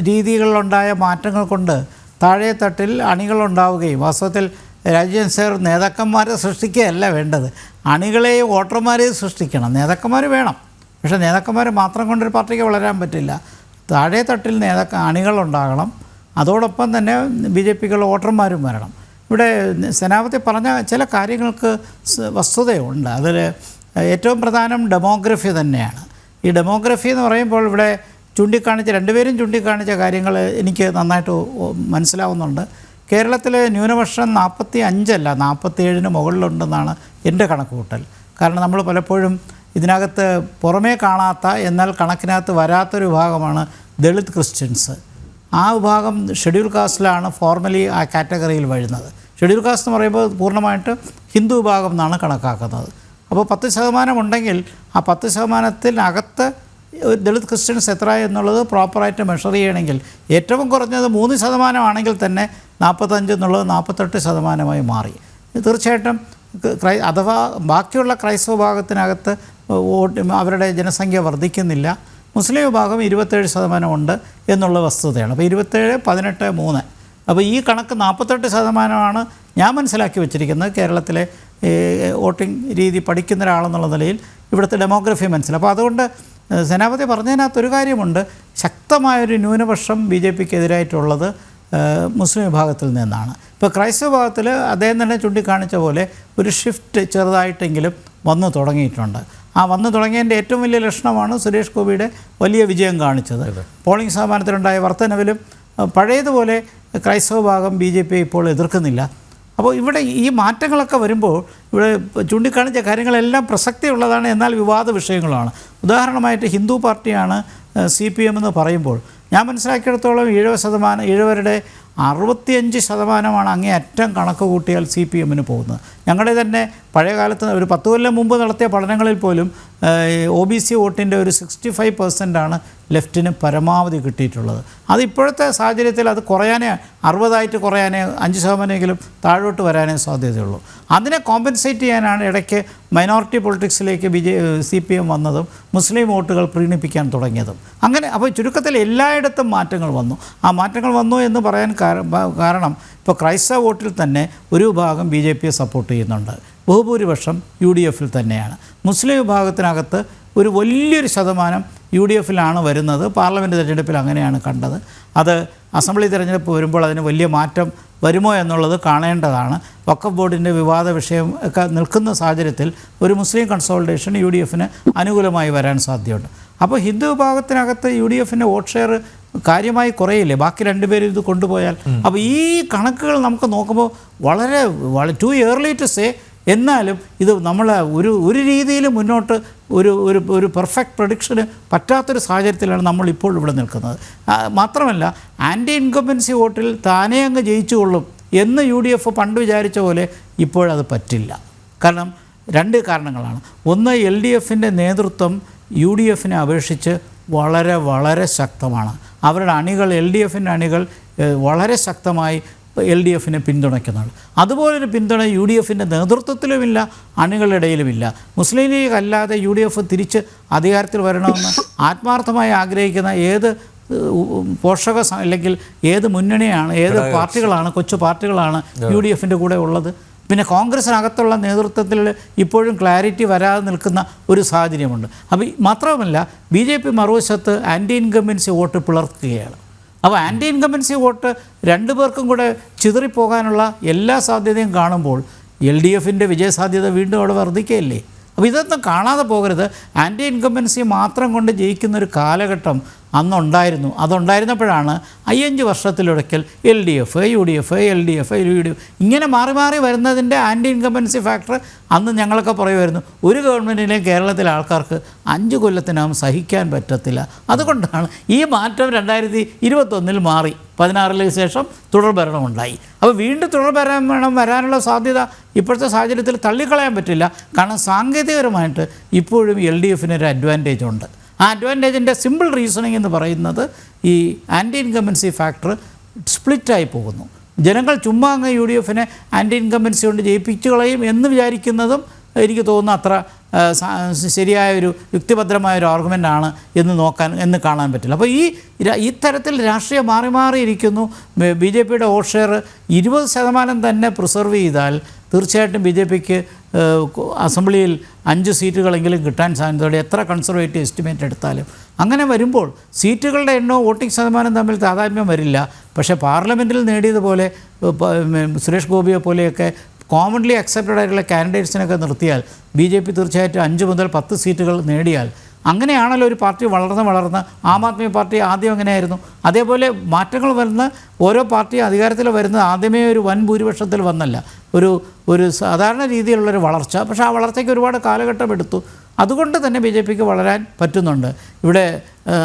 രീതികളിലുണ്ടായ മാറ്റങ്ങൾ കൊണ്ട് താഴെ തട്ടിൽ അണികളുണ്ടാവുകയും വാസ്തവത്തിൽ രാജീവ് സർ നേതാക്കന്മാരെ സൃഷ്ടിക്കുകയല്ല വേണ്ടത്, അണികളെയും വോട്ടർമാരെയും സൃഷ്ടിക്കണം. നേതാക്കന്മാർ വേണം, പക്ഷേ നേതാക്കന്മാർ മാത്രം കൊണ്ടൊരു പാർട്ടിക്ക് വളരാൻ പറ്റില്ല. താഴെ തട്ടിൽ അണികളുണ്ടാകണം. അതോടൊപ്പം തന്നെ BJPക്കുള്ള വോട്ടർമാരും വരണം. ഇവിടെ സേനാപതി പറഞ്ഞ ചില കാര്യങ്ങൾക്ക് വസ്തുതയുണ്ട്. അതിൽ ഏറ്റവും പ്രധാനം ഡെമോഗ്രഫി തന്നെയാണ്. ഈ ഡെമോഗ്രഫി എന്ന് പറയുമ്പോൾ ഇവിടെ രണ്ടുപേരും ചൂണ്ടിക്കാണിച്ച കാര്യങ്ങൾ എനിക്ക് നന്നായിട്ട് മനസ്സിലാവുന്നുണ്ട്. കേരളത്തിൽ ന്യൂനപക്ഷം 45 അല്ല 47 മുകളിലുണ്ടെന്നാണ് എൻ്റെ കണക്കുകൂട്ടൽ. കാരണം നമ്മൾ പലപ്പോഴും ഇതിനകത്ത് പുറമേ കാണാത്ത എന്നാൽ കണക്കിനകത്ത് വരാത്തൊരു വിഭാഗമാണ് ദളിത് ക്രിസ്ത്യൻസ്. ആ വിഭാഗം ഷെഡ്യൂൾ കാസ്റ്റിലാണ് ഫോർമലി ആ കാറ്റഗറിയിൽ വരുന്നത്. ഷെഡ്യൂൾ കാസ്റ്റ് എന്ന് പറയുമ്പോൾ പൂർണ്ണമായിട്ട് ഹിന്ദു വിഭാഗം എന്നാണ് കണക്കാക്കുന്നത്. അപ്പോൾ 10% ഉണ്ടെങ്കിൽ ആ 10%-നകത്ത് ദളിത് ക്രിസ്ത്യൻസ് എത്ര എന്നുള്ളത് പ്രോപ്പറായിട്ട് മെഷർ ചെയ്യണമെങ്കിൽ ഏറ്റവും കുറഞ്ഞത് 3% ആണെങ്കിൽ തന്നെ 45 എന്നുള്ളത് 48% മാറി. തീർച്ചയായിട്ടും അഥവാ ബാക്കിയുള്ള ക്രൈസ്തവ വിഭാഗത്തിനകത്ത് അവരുടെ ജനസംഖ്യ വർദ്ധിക്കുന്നില്ല. മുസ്ലിം വിഭാഗം 27% ഉണ്ട് എന്നുള്ള വസ്തുതയാണ്. അപ്പോൾ 27, 18, 3. അപ്പോൾ ഈ കണക്ക് 48% ഞാൻ മനസ്സിലാക്കി വെച്ചിരിക്കുന്നത്. കേരളത്തിലെ വോട്ടിംഗ് രീതി പഠിക്കുന്ന ഒരാളെന്നുള്ള നിലയിൽ ഇവിടുത്തെ ഡെമോഗ്രഫി മനസ്സിലാക്കും. അപ്പോൾ അതുകൊണ്ട് സേനാപതി പറഞ്ഞതിനകത്തൊരു കാര്യമുണ്ട്, ശക്തമായൊരു ന്യൂനപക്ഷം BJPക്ക് എതിരായിട്ടുള്ളത് മുസ്ലിം വിഭാഗത്തിൽ നിന്നാണ്. ഇപ്പോൾ ക്രൈസ്തവ വിഭാഗത്തിൽ അദ്ദേഹം തന്നെ ചൂണ്ടിക്കാണിച്ച പോലെ ഒരു ഷിഫ്റ്റ് ചെറുതായിട്ടെങ്കിലും വന്നു തുടങ്ങിയിട്ടുണ്ട്. ആ വന്നു തുടങ്ങിയതിൻ്റെ ഏറ്റവും വലിയ ലക്ഷണമാണ് സുരേഷ് ഗോപിയുടെ വലിയ വിജയം കാണിച്ചത്. പോളിംഗ് ശതമാനത്തിലുണ്ടായ വർധനവിലും പഴയതുപോലെ ക്രൈസ്തവ ഭാഗം BJP ഇപ്പോൾ എതിർക്കുന്നില്ല. അപ്പോൾ ഇവിടെ ഈ മാറ്റങ്ങളൊക്കെ വരുമ്പോൾ ഇവിടെ ചൂണ്ടിക്കാണിച്ച കാര്യങ്ങളെല്ലാം പ്രസക്തിയുള്ളതാണ്, എന്നാൽ വിവാദ വിഷയങ്ങളാണ്. ഉദാഹരണമായിട്ട് ഹിന്ദു പാർട്ടിയാണ് CPM എന്ന് പറയുമ്പോൾ ഞാൻ മനസ്സിലാക്കിയിടത്തോളം 70% ഈഴവരുടെ 65% അങ്ങേ അറ്റം കണക്ക് കൂട്ടിയാൽ CPMന് പോകുന്നത്. ഞങ്ങളുടെ തന്നെ പഴയ കാലത്ത് ഒരു 10 കൊല്ലം മുമ്പ് നടത്തിയ പഠനങ്ങളിൽ പോലും OBC വോട്ടിൻ്റെ ഒരു 65% ലെഫ്റ്റിന് പരമാവധി കിട്ടിയിട്ടുള്ളത്. അത് ഇപ്പോഴത്തെ സാഹചര്യത്തിൽ അത് കുറയാനേ 60 കുറയാനേ 5% താഴോട്ട് വരാനേ സാധ്യതയുള്ളൂ. അതിനെ കോമ്പൻസേറ്റ് ചെയ്യാനാണ് ഇടയ്ക്ക് മൈനോറിറ്റി പൊളിറ്റിക്സിലേക്ക് CPM വന്നതും മുസ്ലിം വോട്ടുകൾ പ്രീണിപ്പിക്കാൻ തുടങ്ങിയതും. അങ്ങനെ അപ്പോൾ ചുരുക്കത്തിൽ എല്ലായിടത്തും മാറ്റങ്ങൾ വന്നു. ആ മാറ്റങ്ങൾ വന്നു എന്ന് പറയാൻ കാരണം ഇപ്പോൾ ക്രൈസ്തവ വോട്ടിൽ തന്നെ ഒരു വിഭാഗം BJPയെ സപ്പോർട്ട് ചെയ്യുന്നുണ്ട്, ബഹുഭൂരിപക്ഷം UDFിൽ തന്നെയാണ്. മുസ്ലിം വിഭാഗത്തിനകത്ത് ഒരു വലിയൊരു ശതമാനം UDFിലാണ് വരുന്നത്. പാർലമെൻറ്റ് തിരഞ്ഞെടുപ്പിൽ അങ്ങനെയാണ് കണ്ടത്. അത് അസംബ്ലി തിരഞ്ഞെടുപ്പ് വരുമ്പോൾ അതിന് വലിയ മാറ്റം വരുമോ എന്നുള്ളത് കാണേണ്ടതാണ്. വഖഫ് ബോർഡിൻ്റെ വിവാദ വിഷയം ഒക്കെ നിൽക്കുന്ന സാഹചര്യത്തിൽ ഒരു മുസ്ലിം കൺസോളിഡേഷൻ UDFിന് അനുകൂലമായി വരാൻ സാധ്യതയുണ്ട്. അപ്പോൾ ഹിന്ദു വിഭാഗത്തിനകത്ത് UDFിൻ്റെ വോട്ട് ഷെയർ കാര്യമായി കുറയില്ലേ ബാക്കി രണ്ടുപേരും ഇത് കൊണ്ടുപോയാൽ? അപ്പോൾ ഈ കണക്കുകൾ നമുക്ക് നോക്കുമ്പോൾ വളരെ ടു ഇയർലി ടു സേ. എന്നാലും ഇത് നമ്മൾ ഒരു രീതിയിൽ മുന്നോട്ട് ഒരു പെർഫെക്റ്റ് പ്രഡിക്ഷന് പറ്റാത്തൊരു സാഹചര്യത്തിലാണ് നമ്മളിപ്പോൾ ഇവിടെ നിൽക്കുന്നത്. മാത്രമല്ല ആൻറ്റി ഇൻകംബൻസി വോട്ടിൽ താനേ അങ്ങ് ജയിച്ചുകൊള്ളും എന്ന് UDF പണ്ട് വിചാരിച്ച പോലെ ഇപ്പോഴത് പറ്റില്ല. കാരണം 2 കാരണങ്ങളാണ്. ഒന്ന്, LDFിൻ്റെ നേതൃത്വം UDFിനെ അപേക്ഷിച്ച് വളരെ വളരെ ശക്തമാണ്. അവരുടെ അണികൾ LDFിൻ്റെ അണികൾ വളരെ ശക്തമായി LDFിനെ പിന്തുണയ്ക്കുന്നുണ്ട്. അതുപോലൊരു പിന്തുണ UDFിൻ്റെ നേതൃത്വത്തിലുമില്ല, അണികളുടെ ഇടയിലുമില്ല. മുസ്ലിം ലീഗ് അല്ലാതെ UDF തിരിച്ച് അധികാരത്തിൽ വരണമെന്ന് ആത്മാർത്ഥമായി ആഗ്രഹിക്കുന്ന ഏത് പോഷക അല്ലെങ്കിൽ ഏത് മുന്നണിയാണ്, ഏത് പാർട്ടികളാണ്, കൊച്ചു പാർട്ടികളാണ് UDFിൻ്റെ കൂടെ ഉള്ളത്? പിന്നെ കോൺഗ്രസിനകത്തുള്ള നേതൃത്വത്തിൽ ഇപ്പോഴും ക്ലാരിറ്റി വരാതെ നിൽക്കുന്ന ഒരു സാഹചര്യമുണ്ട്. അപ്പോൾ മാത്രവുമല്ല BJP മറുവശത്ത് ആൻറ്റി ഇൻകംബൻസി വോട്ട് പിളർക്കുകയാണ്. അപ്പോൾ ആൻറ്റി ഇൻകംബൻസി വോട്ട് 2 പേർക്കും കൂടെ ചിതറിപ്പോകാനുള്ള എല്ലാ സാധ്യതയും കാണുമ്പോൾ LDFിൻ്റെ വിജയസാധ്യത വീണ്ടും അവിടെ വർദ്ധിക്കുകയല്ലേ? അപ്പോൾ ഇതൊന്നും കാണാതെ പോകരുത്. ആൻറ്റി ഇൻകംബൻസി മാത്രം കൊണ്ട് ജയിക്കുന്നൊരു കാലഘട്ടം അന്നുണ്ടായിരുന്നു. അതുണ്ടായിരുന്നപ്പോഴാണ് 5 വർഷത്തിലൊരിക്കൽ LDF, UDF, LDF, UDF ഇങ്ങനെ മാറി മാറി വരുന്നതിൻ്റെ ആൻറ്റി ഇൻകംബൻസി ഫാക്ടർ അന്ന് ഞങ്ങളൊക്കെ പറയുമായിരുന്നു. ഒരു ഗവൺമെൻറ്റിനെയും കേരളത്തിലെ ആൾക്കാർക്ക് 5 കൊല്ലത്തിനകം സഹിക്കാൻ പറ്റത്തില്ല. അതുകൊണ്ടാണ് ഈ മാറ്റം 2021 മാറി. 16 ശേഷം തുടർഭരണമുണ്ടായി. അപ്പോൾ വീണ്ടും തുടർഭരണം വരാനുള്ള സാധ്യത ഇപ്പോഴത്തെ സാഹചര്യത്തിൽ തള്ളിക്കളയാൻ പറ്റില്ല. കാരണം സാങ്കേതികപരമായിട്ട് ഇപ്പോഴും LDFിന് ഒരു അഡ്വാൻറ്റേജ് ഉണ്ട്. ആ അഡ്വാൻറ്റേജിൻ്റെ സിമ്പിൾ റീസണിങ് എന്ന് പറയുന്നത് ഈ ആൻറ്റി ഇൻകംബൻസി ഫാക്ടർ സ്പ്ലിറ്റായി പോകുന്നു. ജനങ്ങൾ ചുമ്മാ അങ്ങ് UDFിനെ ആൻറ്റി ഇൻകംബൻസി കൊണ്ട് ജയിപ്പിച്ചു കളയും എന്ന് വിചാരിക്കുന്നതും എനിക്ക് തോന്നുന്നു അത്ര ശരിയായൊരു യുക്തിഭദ്രമായൊരു ആർഗ്യുമെൻ്റാണ് എന്ന് കാണാൻ പറ്റില്ല. അപ്പോൾ ഈ തരത്തിൽ രാഷ്ട്രീയം മാറി മാറിയിരിക്കുന്നു. BJPയുടെ വോട്ട് ഷെയർ 20% തന്നെ പ്രിസർവ് ചെയ്താൽ തീർച്ചയായിട്ടും BJPക്ക് അസംബ്ലിയിൽ 5 സീറ്റുകളെങ്കിലും കിട്ടാൻ സാധ്യതയോടെ എത്ര കൺസർവേറ്റീവ് എസ്റ്റിമേറ്റ് എടുത്താലും. അങ്ങനെ വരുമ്പോൾ സീറ്റുകളുടെ എണ്ണവും വോട്ടിംഗ് ശതമാനം തമ്മിൽ താതാത്മ്യം വരില്ല. പക്ഷേ പാർലമെൻറ്റിൽ നേടിയതുപോലെ സുരേഷ് ഗോപിയെ പോലെയൊക്കെ കോമൺലി അക്സെപ്റ്റഡ് ആയിട്ടുള്ള കാൻഡിഡേറ്റ്സിനൊക്കെ നിർത്തിയാൽ BJP തീർച്ചയായിട്ടും 5 മുതൽ 10 സീറ്റുകൾ നേടിയാൽ അങ്ങനെയാണല്ലോ ഒരു പാർട്ടി വളർന്ന് ആം ആദ്മി പാർട്ടി ആദ്യം എങ്ങനെയായിരുന്നു അതേപോലെ മാറ്റങ്ങൾ വരുന്ന ഓരോ പാർട്ടി അധികാരത്തിൽ വരുന്നത് ആദ്യമേ ഒരു വൻ ഭൂരിപക്ഷത്തിൽ വന്നല്ല, ഒരു സാധാരണ രീതിയിലുള്ളൊരു വളർച്ച. പക്ഷേ ആ വളർച്ചയ്ക്ക് ഒരുപാട് കാലഘട്ടം എടുത്തു. അതുകൊണ്ട് തന്നെ BJPക്ക് വളരാൻ പറ്റുന്നുണ്ട്. ഇവിടെ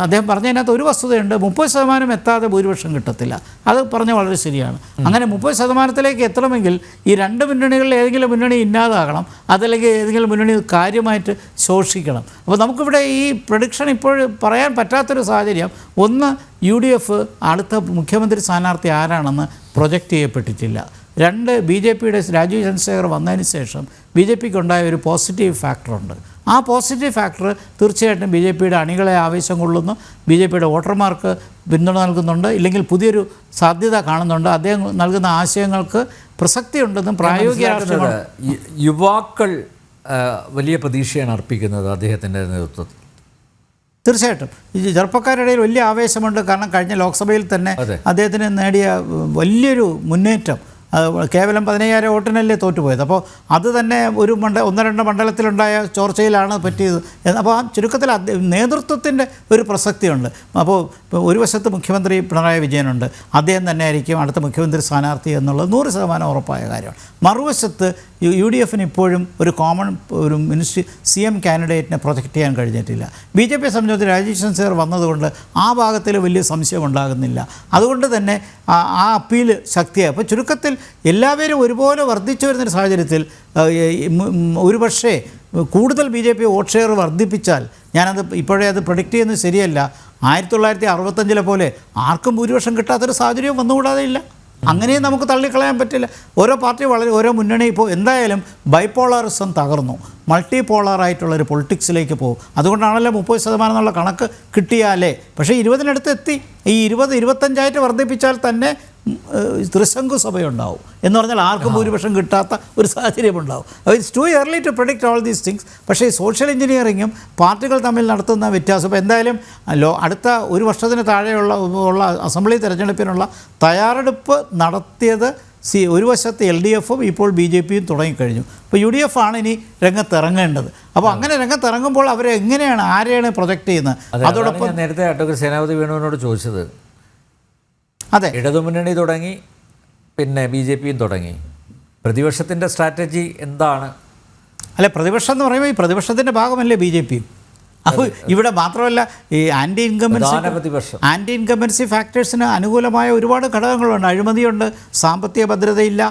അദ്ദേഹം പറഞ്ഞതിനകത്ത് ഒരു വസ്തുതയുണ്ട്, 30% എത്താതെ ഭൂരിപക്ഷം കിട്ടത്തില്ല. അത് പറഞ്ഞ വളരെ ശരിയാണ്. അങ്ങനെ 30%ലേക്ക് എത്തണമെങ്കിൽ ഈ 2 മുന്നണികളിൽ ഏതെങ്കിലും മുന്നണി ഇല്ലാതാകണം, അതല്ലെങ്കിൽ ഏതെങ്കിലും മുന്നണി കാര്യമായിട്ട് ശോഷിക്കണം. അപ്പോൾ നമുക്കിവിടെ ഈ പ്രഡിക്ഷൻ ഇപ്പോൾ പറയാൻ പറ്റാത്തൊരു സാഹചര്യം. ഒന്ന്, UDF അടുത്ത മുഖ്യമന്ത്രി സ്ഥാനാർത്ഥി ആരാണെന്ന് പ്രൊജക്റ്റ് ചെയ്യപ്പെട്ടിട്ടില്ല. 2, BJPയുടെ രാജീവ് ചന്ദ്രശേഖർ വന്നതിന് ശേഷം BJPക്ക് ഉണ്ടായ ഒരു പോസിറ്റീവ് ഫാക്ടറുണ്ട്. ആ പോസിറ്റീവ് ഫാക്ടർ തീർച്ചയായിട്ടും BJPയുടെ അണികളെ ആവേശം കൊള്ളുന്നു, BJPയുടെ വോട്ടർമാർക്ക് പിന്തുണ നൽകുന്നുണ്ട്, ഇല്ലെങ്കിൽ പുതിയൊരു സാധ്യത കാണുന്നുണ്ട്. അദ്ദേഹം നൽകുന്ന ആശയങ്ങൾക്ക് പ്രസക്തിയുണ്ടെന്നും പ്രായോഗിക യുവാക്കൾ വലിയ പ്രതീക്ഷയാണ് അർപ്പിക്കുന്നത് അദ്ദേഹത്തിൻ്റെ നേതൃത്വത്തിൽ. തീർച്ചയായിട്ടും ഈ ചെറുപ്പക്കാരുടെ ഇടയിൽ വലിയ ആവേശമുണ്ട്. കാരണം കഴിഞ്ഞ ലോക്സഭയിൽ തന്നെ അദ്ദേഹത്തിന് നേടിയ വലിയൊരു മുന്നേറ്റം കേവലം 15,000 വോട്ടിനല്ലേ തോറ്റുപോയത്. അപ്പോൾ അത് തന്നെ ഒരു ഒന്ന് രണ്ട് മണ്ഡലത്തിലുണ്ടായ ചോർച്ചയിലാണ് പറ്റിയത്. അപ്പോൾ ആ ചുരുക്കത്തിൽ നേതൃത്വത്തിൻ്റെ ഒരു പ്രസക്തിയുണ്ട്. അപ്പോൾ ഒരു വശത്ത് മുഖ്യമന്ത്രി പിണറായി വിജയനുണ്ട്, അദ്ദേഹം തന്നെ ആയിരിക്കും അടുത്ത മുഖ്യമന്ത്രി സ്ഥാനാർത്ഥി എന്നുള്ളത് 100% ഉറപ്പായ കാര്യമാണ്. മറുവശത്ത് UDFന് ഇപ്പോഴും ഒരു കോമൺ ഒരു CM കാൻഡിഡേറ്റിനെ പ്രൊജക്റ്റ് ചെയ്യാൻ കഴിഞ്ഞിട്ടില്ല. BJPയെ സംബന്ധിച്ച് രാജീവ് ചന്ദ്രശേഖർ വന്നതുകൊണ്ട് ആ ഭാഗത്തിൽ വലിയ സംശയം ഉണ്ടാകുന്നില്ല. അതുകൊണ്ട് തന്നെ ആ അപ്പീൽ ശക്തിയായി. അപ്പോൾ ചുരുക്കത്തിൽ എല്ലാവരും ഒരുപോലെ വർദ്ധിച്ചു വരുന്നൊരു സാഹചര്യത്തിൽ ഒരുപക്ഷേ കൂടുതൽ BJP വോട്ട് ഷെയർ വർദ്ധിപ്പിച്ചാൽ, ഞാനത് ഇപ്പോഴേ അത് പ്രൊഡിക്റ്റ് ചെയ്യുന്നത് ശരിയല്ല, 1965 പോലെ ആർക്കും ഭൂരിപക്ഷം കിട്ടാത്തൊരു സാഹചര്യം വന്നുകൂടാതെ ഇല്ല. അങ്ങനെയും നമുക്ക് തള്ളിക്കളയാൻ പറ്റില്ല. ഓരോ പാർട്ടി ഓരോ മുന്നണി ഇപ്പോൾ എന്തായാലും ബൈപോളാറിസം തകർന്നു, മൾട്ടി പോളാറായിട്ടുള്ളൊരു പൊളിറ്റിക്സിലേക്ക് പോകും. അതുകൊണ്ടാണല്ലോ 30% എന്നുള്ള കണക്ക് കിട്ടിയാലേ. പക്ഷേ 20-നടുത്ത് എത്തി. ഈ 20-25 വർദ്ധിപ്പിച്ചാൽ തന്നെ ത്രിശങ്കു സഭയുണ്ടാവും എന്ന് പറഞ്ഞാൽ ആർക്കും ഭൂരിപക്ഷം കിട്ടാത്ത ഒരു സാഹചര്യം ഉണ്ടാവും. It's too early to predict all these things. പക്ഷേ ഈ സോഷ്യൽ എഞ്ചിനീയറിങ്ങും പാർട്ടികൾ തമ്മിൽ നടത്തുന്ന വ്യത്യാസം ഇപ്പോൾ എന്തായാലും അടുത്ത ഒരു വർഷത്തിന് താഴെയുള്ള അസംബ്ലി തിരഞ്ഞെടുപ്പിനുള്ള തയ്യാറെടുപ്പ് നടത്തിയത് ഒരു വശത്ത് LDFും ഇപ്പോൾ BJPയും തുടങ്ങിക്കഴിഞ്ഞു. അപ്പോൾ UDF ആണ് ഇനി രംഗത്തിറങ്ങേണ്ടത്. അപ്പോൾ അങ്ങനെ രംഗത്തിറങ്ങുമ്പോൾ അവരെ എങ്ങനെയാണ് ആരെയാണ് പ്രൊജക്റ്റ് ചെയ്യുന്നത്? അതോടൊപ്പം നേരത്തെ അഡ്വക്കേറ്റ് സേനാപതി വേണുവിനോട് ചോദിച്ചത്, അതെ, ഇടതുമുന്നണി തുടങ്ങി, പിന്നെ BJPയും തുടങ്ങി, പ്രതിപക്ഷത്തിൻ്റെ സ്ട്രാറ്റജി എന്താണ്? അല്ല, പ്രതിപക്ഷം എന്ന് പറയുമ്പോൾ ഈ പ്രതിപക്ഷത്തിൻ്റെ ഭാഗമല്ലേ BJPയും. അപ്പോൾ ഇവിടെ മാത്രമല്ല ഈ ആൻറ്റി ഇൻകംബൻസി ഫാക്ടേഴ്സിന് അനുകൂലമായ ഒരുപാട് ഘടകങ്ങളുണ്ട്. അഴിമതിയുണ്ട്, സാമ്പത്തിക ഭദ്രതയില്ല,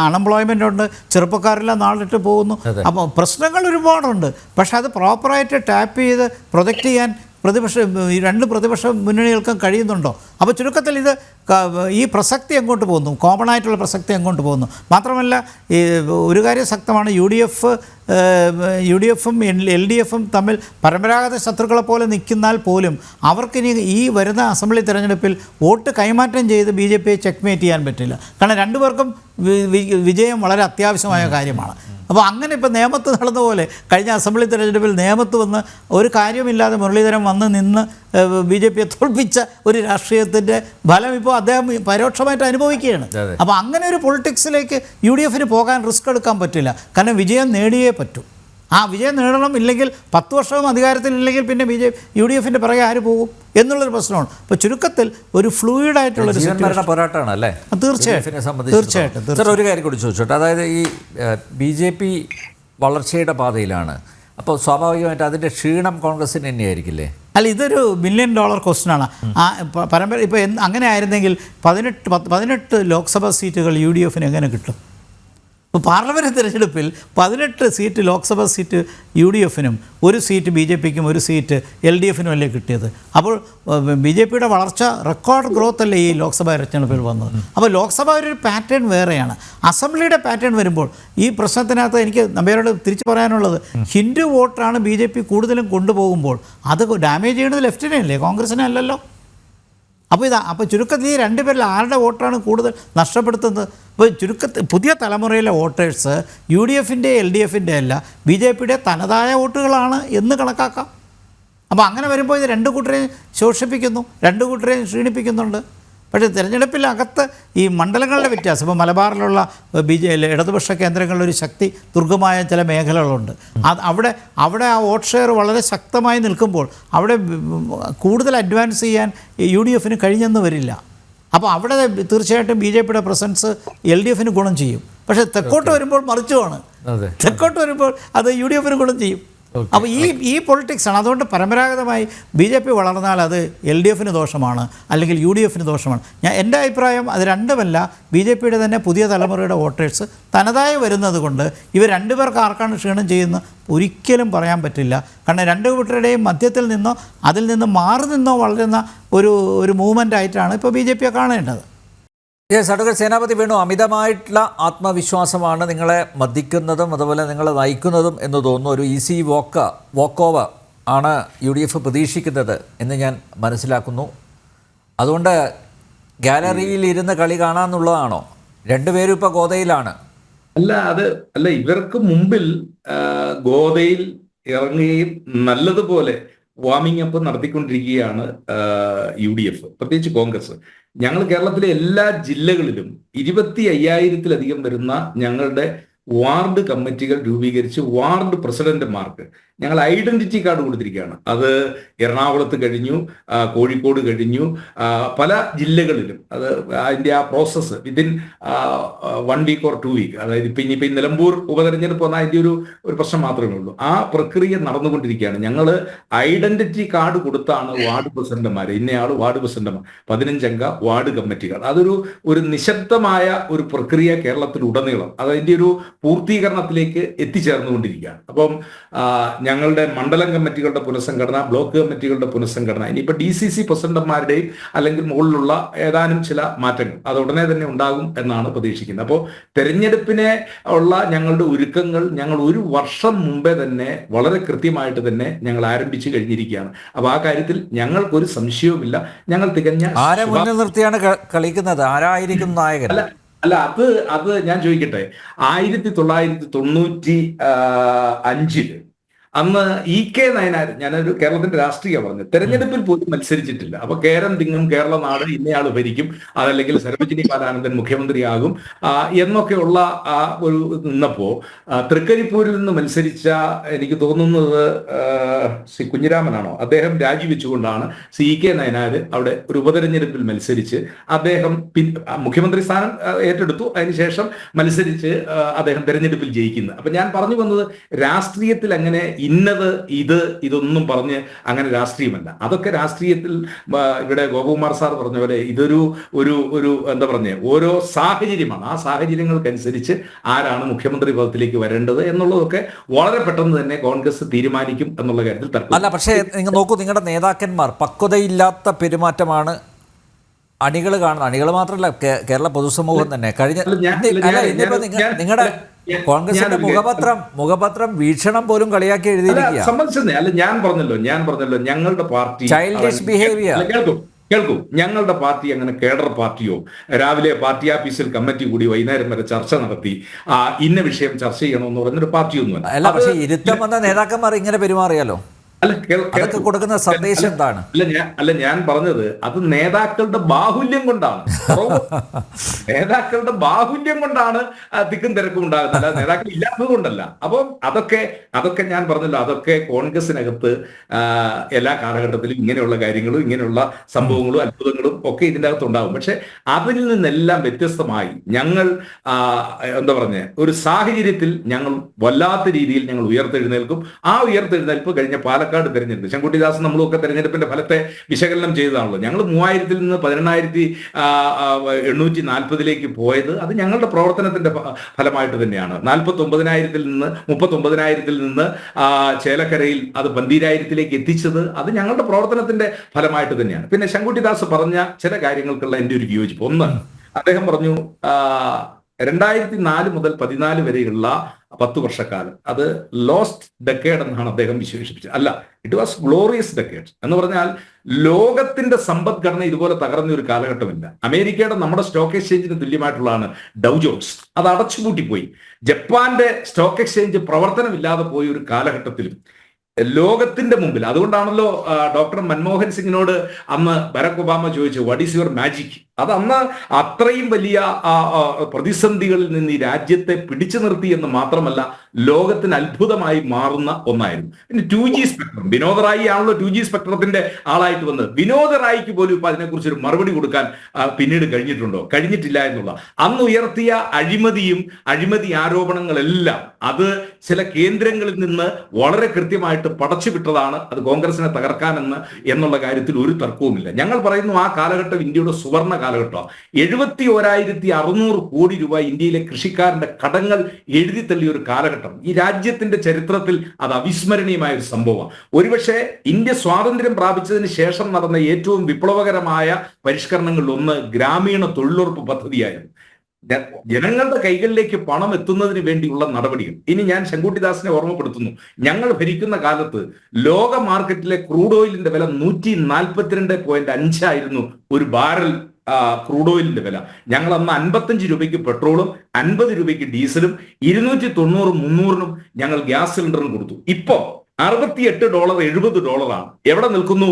അൺഎംപ്ലോയ്മെൻ്റ് ഉണ്ട്, ചെറുപ്പക്കാരെല്ലാം നാളിട്ട് പോകുന്നു. അപ്പോൾ പ്രശ്നങ്ങൾ ഒരുപാടുണ്ട്. പക്ഷേ അത് പ്രോപ്പറായിട്ട് ടാപ്പ് ചെയ്ത് പ്രൊജക്റ്റ് ചെയ്യാൻ ഈ രണ്ട് പ്രതിപക്ഷ മുന്നണികൾക്കും കഴിയുന്നുണ്ടോ? അപ്പോൾ ചുരുക്കത്തിൽ ഈ പ്രസക്തി എങ്ങോട്ട് പോകുന്നു, കോമൺ ആയിട്ടുള്ള പ്രസക്തി എങ്ങോട്ട് പോകുന്നു? മാത്രമല്ല ഈ ഒരു കാര്യം ശക്തമാണ്, UDFും LDFും തമ്മിൽ പരമ്പരാഗത ശത്രുക്കളെ പോലെ നിൽക്കുന്നാൽ പോലും അവർക്കിനി ഈ വരുന്ന അസംബ്ലി തിരഞ്ഞെടുപ്പിൽ വോട്ട് കൈമാറ്റം ചെയ്ത് BJPയെ ചെക്ക്മേറ്റ് ചെയ്യാൻ പറ്റില്ല. കാരണം രണ്ടുപേർക്കും വിജയം വളരെ അത്യാവശ്യമായ കാര്യമാണ്. അപ്പോൾ അങ്ങനെ ഇപ്പോൾ നേമത്ത് നടന്ന പോലെ കഴിഞ്ഞ അസംബ്ലി തിരഞ്ഞെടുപ്പിൽ നേമത്ത് വന്ന് ഒരു കാര്യമില്ലാതെ മുരളീധരൻ വന്ന് നിന്ന് BJPയെ തോൽപ്പിച്ച ഒരു രാഷ്ട്രീയത്തിൻ്റെ ഫലം ഇപ്പോൾ അദ്ദേഹം പരോക്ഷമായിട്ട് അനുഭവിക്കുകയാണ്. അപ്പോൾ അങ്ങനെ ഒരു പൊളിറ്റിക്സിലേക്ക് UDFന് പോകാൻ റിസ്ക് എടുക്കാൻ പറ്റില്ല. കാരണം വിജയം നേടിയേ പറ്റൂ. ആ വിജയം നേടണം, ഇല്ലെങ്കിൽ 10 വർഷവും അധികാരത്തിലില്ലെങ്കിൽ പിന്നെ UDFൻ്റെ പിറകെ ആര് പോകും എന്നുള്ളൊരു പ്രശ്നമാണ്. അപ്പോൾ ചുരുക്കത്തിൽ ഒരു ഫ്ലൂയിഡായിട്ടുള്ളൊരു പോരാട്ടമാണ് അല്ലേ? തീർച്ചയായിട്ടും. ഒരു കാര്യം കൂടി ചോദിച്ചോട്ടെ, അതായത് ഈ BJP വളർച്ചയുടെ പാതയിലാണ്, അപ്പോൾ സ്വാഭാവികമായിട്ട് അതിൻ്റെ ക്ഷീണം കോൺഗ്രസിന് തന്നെയായിരിക്കില്ലേ? അല്ല, ഇതൊരു $1 മില്യൺ ക്വസ്റ്റ്യനാണ്. പരമ്പര ഇപ്പോൾ അങ്ങനെ ആയിരുന്നെങ്കിൽ 18 ലോക്സഭാ സീറ്റുകൾ UDFന് എങ്ങനെ കിട്ടും? ഇപ്പോൾ പാർലമെൻറ്റ് തിരഞ്ഞെടുപ്പിൽ 18 സീറ്റ് ലോക്സഭാ സീറ്റ് UDFനും 1 സീറ്റ് BJPക്കും 1 സീറ്റ് LDFനും അല്ലേ കിട്ടിയത്? അപ്പോൾ BJPയുടെ വളർച്ച റെക്കോർഡ് ഗ്രോത്ത് അല്ലേ ഈ ലോക്സഭാ തിരഞ്ഞെടുപ്പിൽ വന്നത്. അപ്പോൾ ലോക്സഭ ഒരു പാറ്റേൺ വേറെയാണ്. അസംബ്ലിയുടെ പാറ്റേൺ വരുമ്പോൾ ഈ പ്രശ്നത്തിനകത്ത് എനിക്ക് നമ്പേരോട് തിരിച്ചു പറയാനുള്ളത്, ഹിന്ദു വോട്ടാണ് BJP കൂടുതലും കൊണ്ടുപോകുമ്പോൾ അത് ഡാമേജ് ചെയ്യുന്നത് ലെഫ്റ്റിനെ അല്ലേ, കോൺഗ്രസിനെ അല്ലല്ലോ. അപ്പോൾ ചുരുക്കത്തിൽ ഈ രണ്ടുപേരിൽ ആരുടെ വോട്ടാണ് കൂടുതൽ നഷ്ടപ്പെടുത്തുന്നത്? അപ്പോൾ ചുരുക്കത്തിൽ പുതിയ തലമുറയിലെ വോട്ടേഴ്സ് UDFൻ്റെ LDFൻ്റെ അല്ല, BJPയുടെ തനതായ വോട്ടുകളാണ് എന്ന് കണക്കാക്കാം. അപ്പോൾ അങ്ങനെ വരുമ്പോൾ ഇത് രണ്ട് കൂട്ടരെയും ശോഷിപ്പിക്കുന്നു, രണ്ട് കൂട്ടരെയും ക്ഷീണിപ്പിക്കുന്നുണ്ട്. പക്ഷേ തിരഞ്ഞെടുപ്പിനകത്ത് ഈ മണ്ഡലങ്ങളുടെ വ്യത്യാസം, ഇപ്പോൾ മലബാറിലുള്ള ഇടതുപക്ഷ കേന്ദ്രങ്ങളിലൊരു ശക്തി ദുർഗമായ ചില മേഖലകളുണ്ട്. അവിടെ ആ വോട്ട് ഷെയർ വളരെ ശക്തമായി നിൽക്കുമ്പോൾ അവിടെ കൂടുതൽ അഡ്വാൻസ് ചെയ്യാൻ UDFന് കഴിഞ്ഞെന്ന് വരില്ല. അപ്പോൾ അവിടെ തീർച്ചയായിട്ടും BJPയുടെ പ്രസൻസ് LDFന് ഗുണം ചെയ്യും. പക്ഷേ തെക്കോട്ട് വരുമ്പോൾ മറിച്ചുമാണ്, തെക്കോട്ട് വരുമ്പോൾ അത് UDFന് ഗുണം ചെയ്യും. അപ്പോൾ ഈ പൊളിറ്റിക്സാണ്. അതുകൊണ്ട് പരമ്പരാഗതമായി BJP വളർന്നാൽ അത് LDFന് ദോഷമാണ്, അല്ലെങ്കിൽ UDFന് ദോഷമാണ്. എൻ്റെ അഭിപ്രായം അത് രണ്ടുമല്ല. BJPയുടെ തന്നെ പുതിയ തലമുറയുടെ വോട്ടേഴ്സ് തനതായി വരുന്നത് കൊണ്ട് ഇവർ രണ്ടുപേർക്ക് ആർക്കാണ് ക്ഷീണം ചെയ്യുന്നത് ഒരിക്കലും പറയാൻ പറ്റില്ല. കാരണം രണ്ട് കൂട്ടരുടെയും മധ്യത്തിൽ നിന്നോ അതിൽ നിന്ന് മാറി നിന്നോ വളരുന്ന ഒരു മൂവ്മെൻ്റ് ആയിട്ടാണ് ഇപ്പോൾ BJPയെ കാണേണ്ടത്. അഡ്വക്കേറ്റ് സേനാപതി വേണു, അമിതമായിട്ടുള്ള ആത്മവിശ്വാസമാണ് നിങ്ങളെ മർദ്ദിക്കുന്നതും അതുപോലെ നിങ്ങളെ നയിക്കുന്നതും എന്ന് തോന്നുന്നു. ഒരു ഈസി വോക്ക് ഓവർ ആണ് UDF പ്രതീക്ഷിക്കുന്നത് എന്ന് ഞാൻ മനസ്സിലാക്കുന്നു. അതുകൊണ്ട് ഗാലറിയിൽ ഇരുന്ന് കളി കാണാമെന്നുള്ളതാണോ? രണ്ടുപേരും ഇപ്പോൾ ഗോതയിലാണ്. അല്ല ഇവർക്ക് മുമ്പിൽ ഗോതയിൽ ഇറങ്ങുകയും നല്ലതുപോലെ വാമിംഗ് അപ്പ് നടത്തിക്കൊണ്ടിരിക്കുകയാണ് UDF, പ്രത്യേകിച്ച് കോൺഗ്രസ്. ഞങ്ങൾ കേരളത്തിലെ എല്ലാ ജില്ലകളിലും 25,000-ത്തിലധികം വരുന്ന ഞങ്ങളുടെ വാർഡ് കമ്മിറ്റികൾ രൂപീകരിച്ച് വാർഡ് പ്രസിഡന്റുമാർക്ക് ഞങ്ങൾ ഐഡന്റിറ്റി കാർഡ് കൊടുത്തിരിക്കുകയാണ്. അത് എറണാകുളത്ത് കഴിഞ്ഞു, കോഴിക്കോട് കഴിഞ്ഞു, പല ജില്ലകളിലും. അത് അതിൻ്റെ ആ process within 1 week or 2 week, അതായത് ഇനിയിപ്പോൾ ഈ നിലമ്പൂർ ഉപതെരഞ്ഞെടുപ്പ് വന്നാൽ അതിൻ്റെ ഒരു പ്രശ്നം മാത്രമേ ഉള്ളൂ. ആ പ്രക്രിയ നടന്നുകൊണ്ടിരിക്കുകയാണ്. ഞങ്ങൾ ഐഡന്റിറ്റി കാർഡ് കൊടുത്താണ് വാർഡ് പ്രസിഡന്റുമാർ, ഇന്നയാൾ വാർഡ് പ്രസിഡന്റുമാർ, 15 അംഗ വാർഡ് കമ്മിറ്റികൾ. അതൊരു നിശബ്ദമായ ഒരു പ്രക്രിയ കേരളത്തിലുടനീളം അതിൻ്റെ ഒരു പൂർത്തീകരണത്തിലേക്ക് എത്തിച്ചേർന്നുകൊണ്ടിരിക്കുകയാണ്. അപ്പം ഞങ്ങളുടെ മണ്ഡലം കമ്മിറ്റികളുടെ പുനഃസംഘടന, ബ്ലോക്ക് കമ്മിറ്റികളുടെ പുനഃസംഘടന, ഇനിയിപ്പോൾ DCC പ്രസിഡന്റുമാരുടെയും അല്ലെങ്കിൽ മുകളിലുള്ള ഏതാനും ചില മാറ്റങ്ങൾ അത് ഉടനെ തന്നെ ഉണ്ടാകും എന്നാണ് പ്രതീക്ഷിക്കുന്നത്. അപ്പോൾ തെരഞ്ഞെടുപ്പിനെ ഉള്ള ഞങ്ങളുടെ ഒരുക്കങ്ങൾ ഞങ്ങൾ 1 വർഷം മുമ്പേ തന്നെ വളരെ കൃത്യമായിട്ട് തന്നെ ഞങ്ങൾ ആരംഭിച്ചു കഴിഞ്ഞിരിക്കുകയാണ്. അപ്പോൾ ആ കാര്യത്തിൽ ഞങ്ങൾക്കൊരു സംശയവുമില്ല. ഞങ്ങൾ തികഞ്ഞ ആരെ മുന്നിൽ നിർത്തിയാണ് കളിക്കുന്നത്? ആരായിരിക്കും നായകൻ? അല്ല, അത് ഞാൻ ചോദിക്കട്ടെ. 1995 അന്ന് EK നയനാർ, ഞാനൊരു കേരളത്തിന്റെ രാഷ്ട്രീയ പറഞ്ഞു, തെരഞ്ഞെടുപ്പിൽ പോലും മത്സരിച്ചിട്ടില്ല. അപ്പൊ കേരം തിങ്ങും, കേരള നാട് ഇന്നയാൾ ഭരിക്കും, അതല്ലെങ്കിൽ സരോജിനി ബാലാനന്ദൻ മുഖ്യമന്ത്രിയാകും എന്നൊക്കെയുള്ള ഒരു നിന്നപ്പോ തൃക്കരിപ്പൂരിൽ നിന്ന് മത്സരിച്ച, എനിക്ക് തോന്നുന്നത് ശ്രീ കുഞ്ഞിരാമനാണോ, അദ്ദേഹം രാജിവെച്ചുകൊണ്ടാണ് EK നയനാർ അവിടെ ഒരു ഉപതെരഞ്ഞെടുപ്പിൽ മത്സരിച്ച് അദ്ദേഹം മുഖ്യമന്ത്രി സ്ഥാനം ഏറ്റെടുത്തു. അതിനുശേഷം മത്സരിച്ച് അദ്ദേഹം തെരഞ്ഞെടുപ്പിൽ ജയിക്കുന്നത്. അപ്പൊ ഞാൻ പറഞ്ഞു വന്നത്, രാഷ്ട്രീയത്തിൽ അങ്ങനെ ഇന്നത് ഇതൊന്നും പറഞ്ഞ് അങ്ങനെ രാഷ്ട്രീയമല്ല. അതൊക്കെ രാഷ്ട്രീയത്തിൽ ഇവിടെ ഗോപകുമാർ സാർ പറഞ്ഞ പോലെ ഇതൊരു എന്താ പറഞ്ഞ ഓരോ സാഹചര്യമാണ്. ആ സാഹചര്യങ്ങൾക്കനുസരിച്ച് ആരാണ് മുഖ്യമന്ത്രി പദത്തിലേക്ക് വരേണ്ടത് എന്നുള്ളതൊക്കെ വളരെ പെട്ടെന്ന് തന്നെ കോൺഗ്രസ് തീരുമാനിക്കും എന്നുള്ള കാര്യത്തിൽ തർക്കം അല്ല. പക്ഷേ നിങ്ങൾ നോക്കൂ, നിങ്ങളുടെ നേതാക്കന്മാർ പക്വതയില്ലാത്ത പെരുമാറ്റമാണ് അണികൾ കാണുന്നത്. അണികൾ മാത്രമല്ല, കേരള പൊതുസമൂഹം തന്നെ നിങ്ങളുടെ കോൺഗ്രസിന്റെ മുഖപത്രം വീക്ഷണം പോലും കളിയാക്കി എഴുതിയിരിക്കുക. സംബന്ധിച്ചതേ അല്ല, ഞാൻ പറഞ്ഞല്ലോ ഞങ്ങളുടെ പാർട്ടി ചൈൽഡിഷ് ബിഹേവിയർ. കേൾക്കൂ, ഞങ്ങളുടെ പാർട്ടി അങ്ങനെ കേഡർ പാർട്ടിയോ, രാവിലെ പാർട്ടി ഓഫീസിൽ കമ്മിറ്റി കൂടി വൈകുന്നേരം വരെ ചർച്ച നടത്തി ഇന്ന വിഷയം ചർച്ച ചെയ്യണമെന്ന് പറഞ്ഞൊരു പാർട്ടിയൊന്നുമല്ല. അല്ല, പക്ഷേ ഇരുത്തം വന്ന നേതാക്കന്മാർ ഇങ്ങനെ പെരുമാറിയാലോ? അല്ല, കൊടുക്കുന്ന സന്ദേശം എന്താണ്? ഞാൻ പറഞ്ഞത് അത് നേതാക്കളുടെ ബാഹുല്യം കൊണ്ടാണ്. നേതാക്കളുടെ ബാഹുല്യം കൊണ്ടാണ് തിക്കും തിരക്കും ഉണ്ടാകുന്നത്, അല്ല നേതാക്കൾ ഇല്ലാത്തത് കൊണ്ടല്ല. അപ്പം അതൊക്കെ ഞാൻ പറഞ്ഞല്ലോ, അതൊക്കെ കോൺഗ്രസിനകത്ത് എല്ലാ കാലഘട്ടത്തിലും ഇങ്ങനെയുള്ള കാര്യങ്ങളും ഇങ്ങനെയുള്ള സംഭവങ്ങളും അത്ഭുതങ്ങളും ഒക്കെ ഇതിൻ്റെ അകത്ത് ഉണ്ടാകും. പക്ഷെ അതിൽ നിന്നെല്ലാം വ്യത്യസ്തമായി ഞങ്ങൾ എന്താ പറഞ്ഞ ഒരു സാഹചര്യത്തിൽ ഞങ്ങൾ വല്ലാത്ത രീതിയിൽ ഞങ്ങൾ ഉയർത്തെഴുന്നേൽക്കും. ആ ഉയർത്തെഴുന്നേൽപ്പ് കഴിഞ്ഞ പാലക്കാട് തെരഞ്ഞെടുപ്പ്, ശങ്കുട്ടിദാസ് നമ്മളൊക്കെ തെരഞ്ഞെടുപ്പിന്റെ ഫലത്തെ വിശകലനം ചെയ്തതാണല്ലോ. ഞങ്ങൾ 3000-ൽ നിന്ന് 18,840 പോയത് അത് ഞങ്ങളുടെ പ്രവർത്തനത്തിന്റെ ഫലമായിട്ട് തന്നെയാണ്. 49,000-ൽ നിന്ന് 39,000-ൽ നിന്ന് ചേലക്കരയിൽ അത് 12,000-ലേക്ക് എത്തിച്ചത് അത് ഞങ്ങളുടെ പ്രവർത്തനത്തിന്റെ ഫലമായിട്ട് തന്നെയാണ്. പിന്നെ ശങ്കുട്ടിദാസ് പറഞ്ഞ ചില കാര്യങ്ങൾക്കുള്ള എൻ്റെ ഒരു വിയോജിപ്പ്. ഒന്ന്, അദ്ദേഹം പറഞ്ഞു 2004 മുതൽ 14 വരെയുള്ള 10 വർഷക്കാലം അത് ലോസ്റ്റ് ഡെക്കേഡ് എന്നാണ് അദ്ദേഹം വിശേഷിപ്പിച്ചത്. അല്ല, ഇറ്റ് വാസ് ഗ്ലോറിയസ് ഡെക്കേഡ് എന്ന് പറഞ്ഞാൽ ലോകത്തിന്റെ സമ്പദ്ഘടന ഇതുപോലെ തകർന്ന ഒരു കാലഘട്ടമില്ല. അമേരിക്കയുടെ നമ്മുടെ സ്റ്റോക്ക് എക്സ്ചേഞ്ചിന് തുല്യമായിട്ടുള്ളതാണ് ഡൗ ജോൺസ്, അത് അടച്ചുപൂട്ടിപ്പോയി. ജപ്പാന്റെ സ്റ്റോക്ക് എക്സ്ചേഞ്ച് പ്രവർത്തനമില്ലാതെ പോയ ഒരു കാലഘട്ടത്തിലും ലോകത്തിന്റെ മുമ്പിൽ, അതുകൊണ്ടാണല്ലോ ഡോക്ടർ മൻമോഹൻ സിംഗിനോട് അന്ന് ബരാക് ഒബാമ ചോദിച്ചു വാട്ട് ഈസ് യുവർ മാജിക്. അത് അന്ന് അത്രയും വലിയ പ്രതിസന്ധികളിൽ നിന്ന് ഈ രാജ്യത്തെ പിടിച്ചു നിർത്തി എന്ന് മാത്രമല്ല ലോകത്തിന് അത്ഭുതമായി മാറുന്ന ഒന്നായിരുന്നു. പിന്നെ 2G സ്പെക്ട്രം, വിനോദ് റായി ആണല്ലോ 2G സ്പെക്ട്രത്തിന്റെ ആളായിട്ട് വന്നത്. വിനോദ് റായിക്ക് പോലും ഇപ്പൊ അതിനെക്കുറിച്ച് ഒരു മറുപടി കൊടുക്കാൻ പിന്നീട് കഴിഞ്ഞിട്ടുണ്ടോ? കഴിഞ്ഞിട്ടില്ല എന്നുള്ള അന്ന് ഉയർത്തിയ അഴിമതി ആരോപണങ്ങളെല്ലാം അത് ചില കേന്ദ്രങ്ങളിൽ നിന്ന് വളരെ കൃത്യമായിട്ട് പടച്ചുവിട്ടതാണ്. അത് കോൺഗ്രസിനെ തകർക്കാനെന്ന് എന്നുള്ള കാര്യത്തിൽ ഒരു തർക്കവുമില്ല. ഞങ്ങൾ പറയുന്നു ആ കാലഘട്ടം ഇന്ത്യയുടെ സുവർണ കാലഘട്ടമാണ്. 71,600 കോടി രൂപ ഇന്ത്യയിലെ കൃഷിക്കാരന്റെ കടങ്ങൾ എഴുതി തള്ളിയ ഒരു കാലഘട്ടം ഈ രാജ്യത്തിന്റെ ചരിത്രത്തിൽ അത് അവിസ്മരണീയമായ ഒരു സംഭവമാണ്. ഒരുപക്ഷെ ഇന്ത്യ സ്വാതന്ത്ര്യം പ്രാപിച്ചതിന് ശേഷം നടന്ന ഏറ്റവും വിപ്ലവകരമായ പരിഷ്കരണങ്ങളിൽ ഒന്ന് ഗ്രാമീണ തൊഴിലുറപ്പ് പദ്ധതിയായിരുന്നു. ജനങ്ങളുടെ കൈകളിലേക്ക് പണം എത്തുന്നതിന് വേണ്ടിയുള്ള നടപടികൾ. ഇനി ഞാൻ ശങ്കുട്ടിദാസിനെ ഓർമ്മപ്പെടുത്തുന്നു, ഞങ്ങൾ ഭരിക്കുന്ന കാലത്ത് ലോക മാർക്കറ്റിലെ ക്രൂഡ് ഓയിലിന്റെ വില 142.5 ആയിരുന്നു ഒരു ബാരൽ ക്രൂഡ് ഓയിലിന്റെ വില. ഞങ്ങൾ അന്ന് 55 രൂപയ്ക്ക് പെട്രോളും 50 രൂപയ്ക്ക് ഡീസലും 290-300 ഞങ്ങൾ ഗ്യാസ് സിലിണ്ടറും കൊടുത്തു. ഇപ്പോ $68 $70. എവിടെ നിൽക്കുന്നു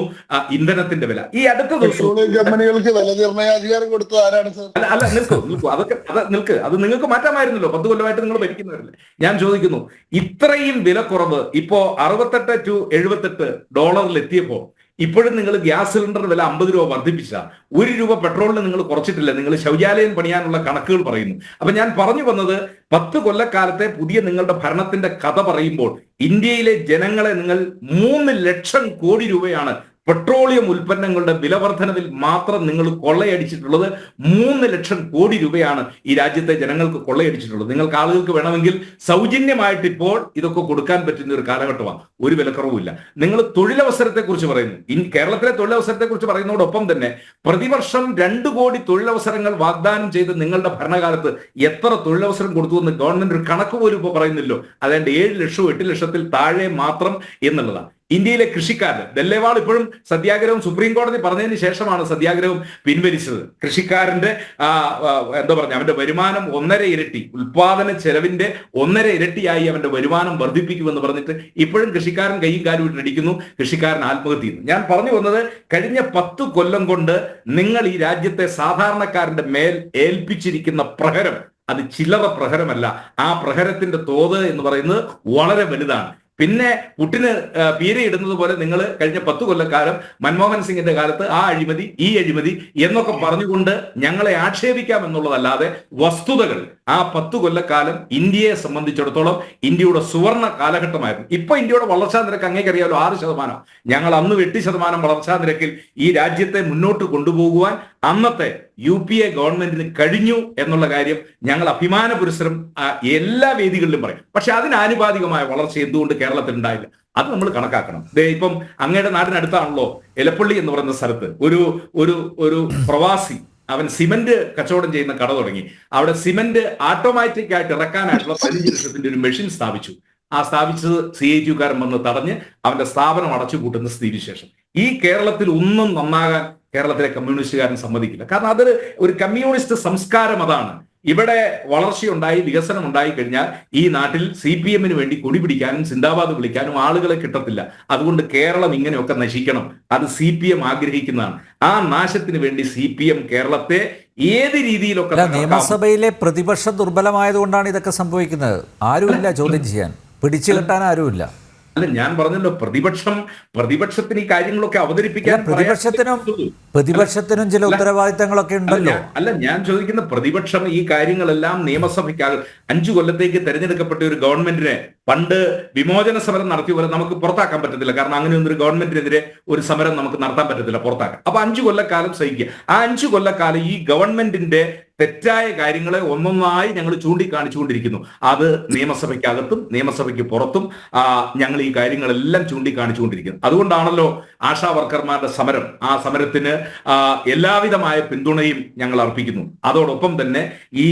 ഇന്ധനത്തിന്റെ വില? ഈ അടുത്ത ദിവസം പെട്രോളിയം കമ്പനികൾക്ക് വില നിർണ്ണയാധികാരം കൊടുത്തത് ആരാണ് സർ? അല്ല നിൽക്കൂ അത് നിങ്ങൾക്ക് മാറ്റാമായിരുന്നല്ലോ. 10 കൊല്ലമായിട്ട് നിങ്ങൾ ഭരിക്കുന്നവരല്ലേ. ഞാൻ ചോദിക്കുന്നു, ഇത്രയും വിലക്കുറവ് ഇപ്പോ $68 to $78 എത്തിയപ്പോ ഇപ്പോഴും നിങ്ങൾ ഗ്യാസ് സിലിണ്ടർ വില 50 രൂപ വർദ്ധിപ്പിച്ച, ₹1 പെട്രോളിന് നിങ്ങൾ കുറച്ചിട്ടില്ല. നിങ്ങൾ ശൗചാലയം പണിയാനുള്ള കണക്കുകൾ പറയുന്നു. അപ്പൊ ഞാൻ പറഞ്ഞു വന്നത്, 10 കൊല്ലക്കാലത്തെ പുതിയ നിങ്ങളുടെ ഭരണത്തിന്റെ കഥ പറയുമ്പോൾ ഇന്ത്യയിലെ ജനങ്ങളെ നിങ്ങൾ 3 ലക്ഷം കോടി രൂപയാണ് പെട്രോളിയം ഉൽപ്പന്നങ്ങളുടെ വിലവർദ്ധനവിൽ മാത്രം നിങ്ങൾ കൊള്ളയടിച്ചിട്ടുള്ളത്. 3 ലക്ഷം കോടി രൂപയാണ് ഈ രാജ്യത്തെ ജനങ്ങൾക്ക് കൊള്ളയടിച്ചിട്ടുള്ളത്. നിങ്ങൾക്ക് ആളുകൾക്ക് വേണമെങ്കിൽ സൗജന്യമായിട്ട് ഇപ്പോൾ ഇതൊക്കെ കൊടുക്കാൻ പറ്റുന്ന ഒരു കാലഘട്ടമാണ്. ഒരു വിലക്കുറവുമില്ല. നിങ്ങൾ തൊഴിലവസരത്തെ കുറിച്ച് പറയുന്നു. കേരളത്തിലെ തൊഴിലവസരത്തെ കുറിച്ച് പറയുന്നതോടൊപ്പം തന്നെ പ്രതിവർഷം 2 കോടി തൊഴിലവസരങ്ങൾ വാഗ്ദാനം ചെയ്ത് നിങ്ങളുടെ ഭരണകാലത്ത് എത്ര തൊഴിലവസരം കൊടുത്തു എന്ന് ഗവൺമെന്റ് ഒരു കണക്ക് പോലും ഇപ്പോൾ പറയുന്നില്ലോ. അതായത് 7 ലക്ഷവും 8 ലക്ഷത്തിൽ താഴെ മാത്രം എന്നുള്ളതാണ്. ഇന്ത്യയിലെ കൃഷിക്കാരൻ ദല്ലേവാൾ ഇപ്പോഴും സത്യാഗ്രഹം സുപ്രീം കോടതി പറഞ്ഞതിന് ശേഷമാണ് സത്യാഗ്രഹം പിൻവലിച്ചത്. കൃഷിക്കാരന്റെ എന്താ പറഞ്ഞ, അവന്റെ വരുമാനം 1.5 ഇരട്ടി, ഉൽപാദന ചെലവിന്റെ 1.5 ഇരട്ടിയായി അവന്റെ വരുമാനം വർദ്ധിപ്പിക്കുമെന്ന് പറഞ്ഞിട്ട് ഇപ്പോഴും കൃഷിക്കാരൻ കൈയും കാലും ഇട്ടിരിക്കുന്നു. കൃഷിക്കാരൻ ആത്മഹത്യ ചെയ്യുന്നു. ഞാൻ പറഞ്ഞു വന്നത്, കഴിഞ്ഞ 10 കൊല്ലം കൊണ്ട് നിങ്ങൾ ഈ രാജ്യത്തെ സാധാരണക്കാരന്റെ മേൽ ഏൽപ്പിച്ചിരിക്കുന്ന പ്രഹരം അത് ചില്ലറ പ്രഹരമല്ല. ആ പ്രഹരത്തിന്റെ തോത് എന്ന് പറയുന്നത് വളരെ വലുതാണ്. പിന്നെ പുട്ടിന് പീരയിടുന്നത് പോലെ നിങ്ങൾ കഴിഞ്ഞ 10 കൊല്ലക്കാലം മൻമോഹൻ സിംഗിന്റെ കാലത്ത് ആ അഴിമതി ഈ അഴിമതി എന്നൊക്കെ പറഞ്ഞുകൊണ്ട് ഞങ്ങളെ ആക്ഷേപിക്കാം എന്നുള്ളതല്ലാതെ വസ്തുതകൾ ആ 10 കൊല്ലക്കാലം ഇന്ത്യയെ സംബന്ധിച്ചിടത്തോളം ഇന്ത്യയുടെ സുവർണ കാലഘട്ടമായിരുന്നു. ഇപ്പൊ ഇന്ത്യയുടെ വളർച്ചാ നിരക്ക് അങ്ങേക്കറിയാലോ 6%. ഞങ്ങൾ അന്ന് 8% വളർച്ചാ നിരക്കിൽ ഈ രാജ്യത്തെ മുന്നോട്ട് കൊണ്ടുപോകുവാൻ അന്നത്തെ UPA ഗവൺമെന്റിന് കഴിഞ്ഞു എന്നുള്ള കാര്യം ഞങ്ങൾ അഭിമാന പുരസ്സരം എല്ലാ വേദികളിലും പറയും. പക്ഷെ അതിനാനുപാതികമായ വളർച്ച എന്തുകൊണ്ട് കേരളത്തിൽ ഉണ്ടായില്ല? അത് നമ്മൾ കണക്കാക്കണം. ഇപ്പം അങ്ങയുടെ നാടിനടുത്താണല്ലോ എലപ്പള്ളി എന്ന് പറയുന്ന സ്ഥലത്ത് ഒരു പ്രവാസി, അവൻ സിമന്റ് കച്ചവടം ചെയ്യുന്ന കട തുടങ്ങി. അവിടെ സിമന്റ് ഓട്ടോമാറ്റിക് ആയിട്ട് ഇറക്കാനായിട്ടുള്ള 15 ലക്ഷത്തിന്റെ ഒരു മെഷീൻ സ്ഥാപിച്ചു. ആ സ്ഥാപിച്ചത് CITU-കാരൻ വന്ന് തടഞ്ഞ് അവന്റെ സ്ഥാപനം അടച്ചുപൂട്ടുന്ന സ്ഥിതിവിശേഷം. ഈ കേരളത്തിൽ ഒന്നും നന്നാകാൻ കേരളത്തിലെ കമ്മ്യൂണിസ്റ്റുകാരൻ സമ്മതിക്കില്ല. കാരണം അതൊരു ഒരു കമ്മ്യൂണിസ്റ്റ് സംസ്കാരം അതാണ്. ഇവിടെ വളർച്ചയുണ്ടായി വികസനം ഉണ്ടായി കഴിഞ്ഞാൽ ഈ നാട്ടിൽ CPM-ന് വേണ്ടി കൊടി പിടിക്കാനും സിന്ദാബാദ് വിളിക്കാനും ആളുകളെ കിട്ടത്തില്ല. അതുകൊണ്ട് കേരളം ഇങ്ങനെയൊക്കെ നശിക്കണം. അത് CPM ആഗ്രഹിക്കുന്നതാണ്. ആ നാശത്തിന് വേണ്ടി CPM കേരളത്തെ ഏത് രീതിയിലൊക്കെ നിയമസഭയിലെ പ്രതിപക്ഷം ദുർബലമായതുകൊണ്ടാണ് ഇതൊക്കെ സംഭവിക്കുന്നത്. ആരുമില്ല ചോദ്യം ചെയ്യാൻ, പിടിച്ചു കെട്ടാൻ ആരുമില്ല. അല്ല, ഞാൻ പറഞ്ഞല്ലോ, പ്രതിപക്ഷത്തിന് ഈ കാര്യങ്ങളൊക്കെ അവതരിപ്പിക്കാൻ പ്രതിപക്ഷത്തിനും ചില ഉത്തരവാദിത്തങ്ങളൊക്കെ ഉണ്ടല്ലോ. അല്ല, ഞാൻ ചോദിക്കുന്ന പ്രതിപക്ഷം ഈ കാര്യങ്ങളെല്ലാം നിയമസഭയ്ക്ക് 5 കൊല്ലത്തേക്ക് തെരഞ്ഞെടുക്കപ്പെട്ട ഒരു ഗവൺമെന്റിനെ പണ്ട് വിമോചന സമരം നടത്തിയ പോലെ നമുക്ക് പുറത്താക്കാൻ പറ്റത്തില്ല. കാരണം അങ്ങനെയൊന്നും ഒരു ഗവൺമെന്റിനെതിരെ ഒരു സമരം നമുക്ക് നടത്താൻ പറ്റത്തില്ല, പുറത്താക്കാൻ. അപ്പൊ 5 കൊല്ലക്കാലം സഹിക്കുക. ആ 5 കൊല്ലക്കാലം ഈ ഗവൺമെന്റിന്റെ തെറ്റായ കാര്യങ്ങളെ ഒന്നൊന്നായി ഞങ്ങൾ ചൂണ്ടിക്കാണിച്ചുകൊണ്ടിരിക്കുന്നു. അത് നിയമസഭയ്ക്കകത്തും നിയമസഭയ്ക്ക് പുറത്തും ഞങ്ങൾ ഈ കാര്യങ്ങളെല്ലാം ചൂണ്ടിക്കാണിച്ചുകൊണ്ടിരിക്കുന്നു. അതുകൊണ്ടാണല്ലോ ആശാ വർക്കർമാരുടെ സമരം, ആ സമരത്തിന് എല്ലാവിധമായ പിന്തുണയും ഞങ്ങൾ അർപ്പിക്കുന്നു. അതോടൊപ്പം തന്നെ ഈ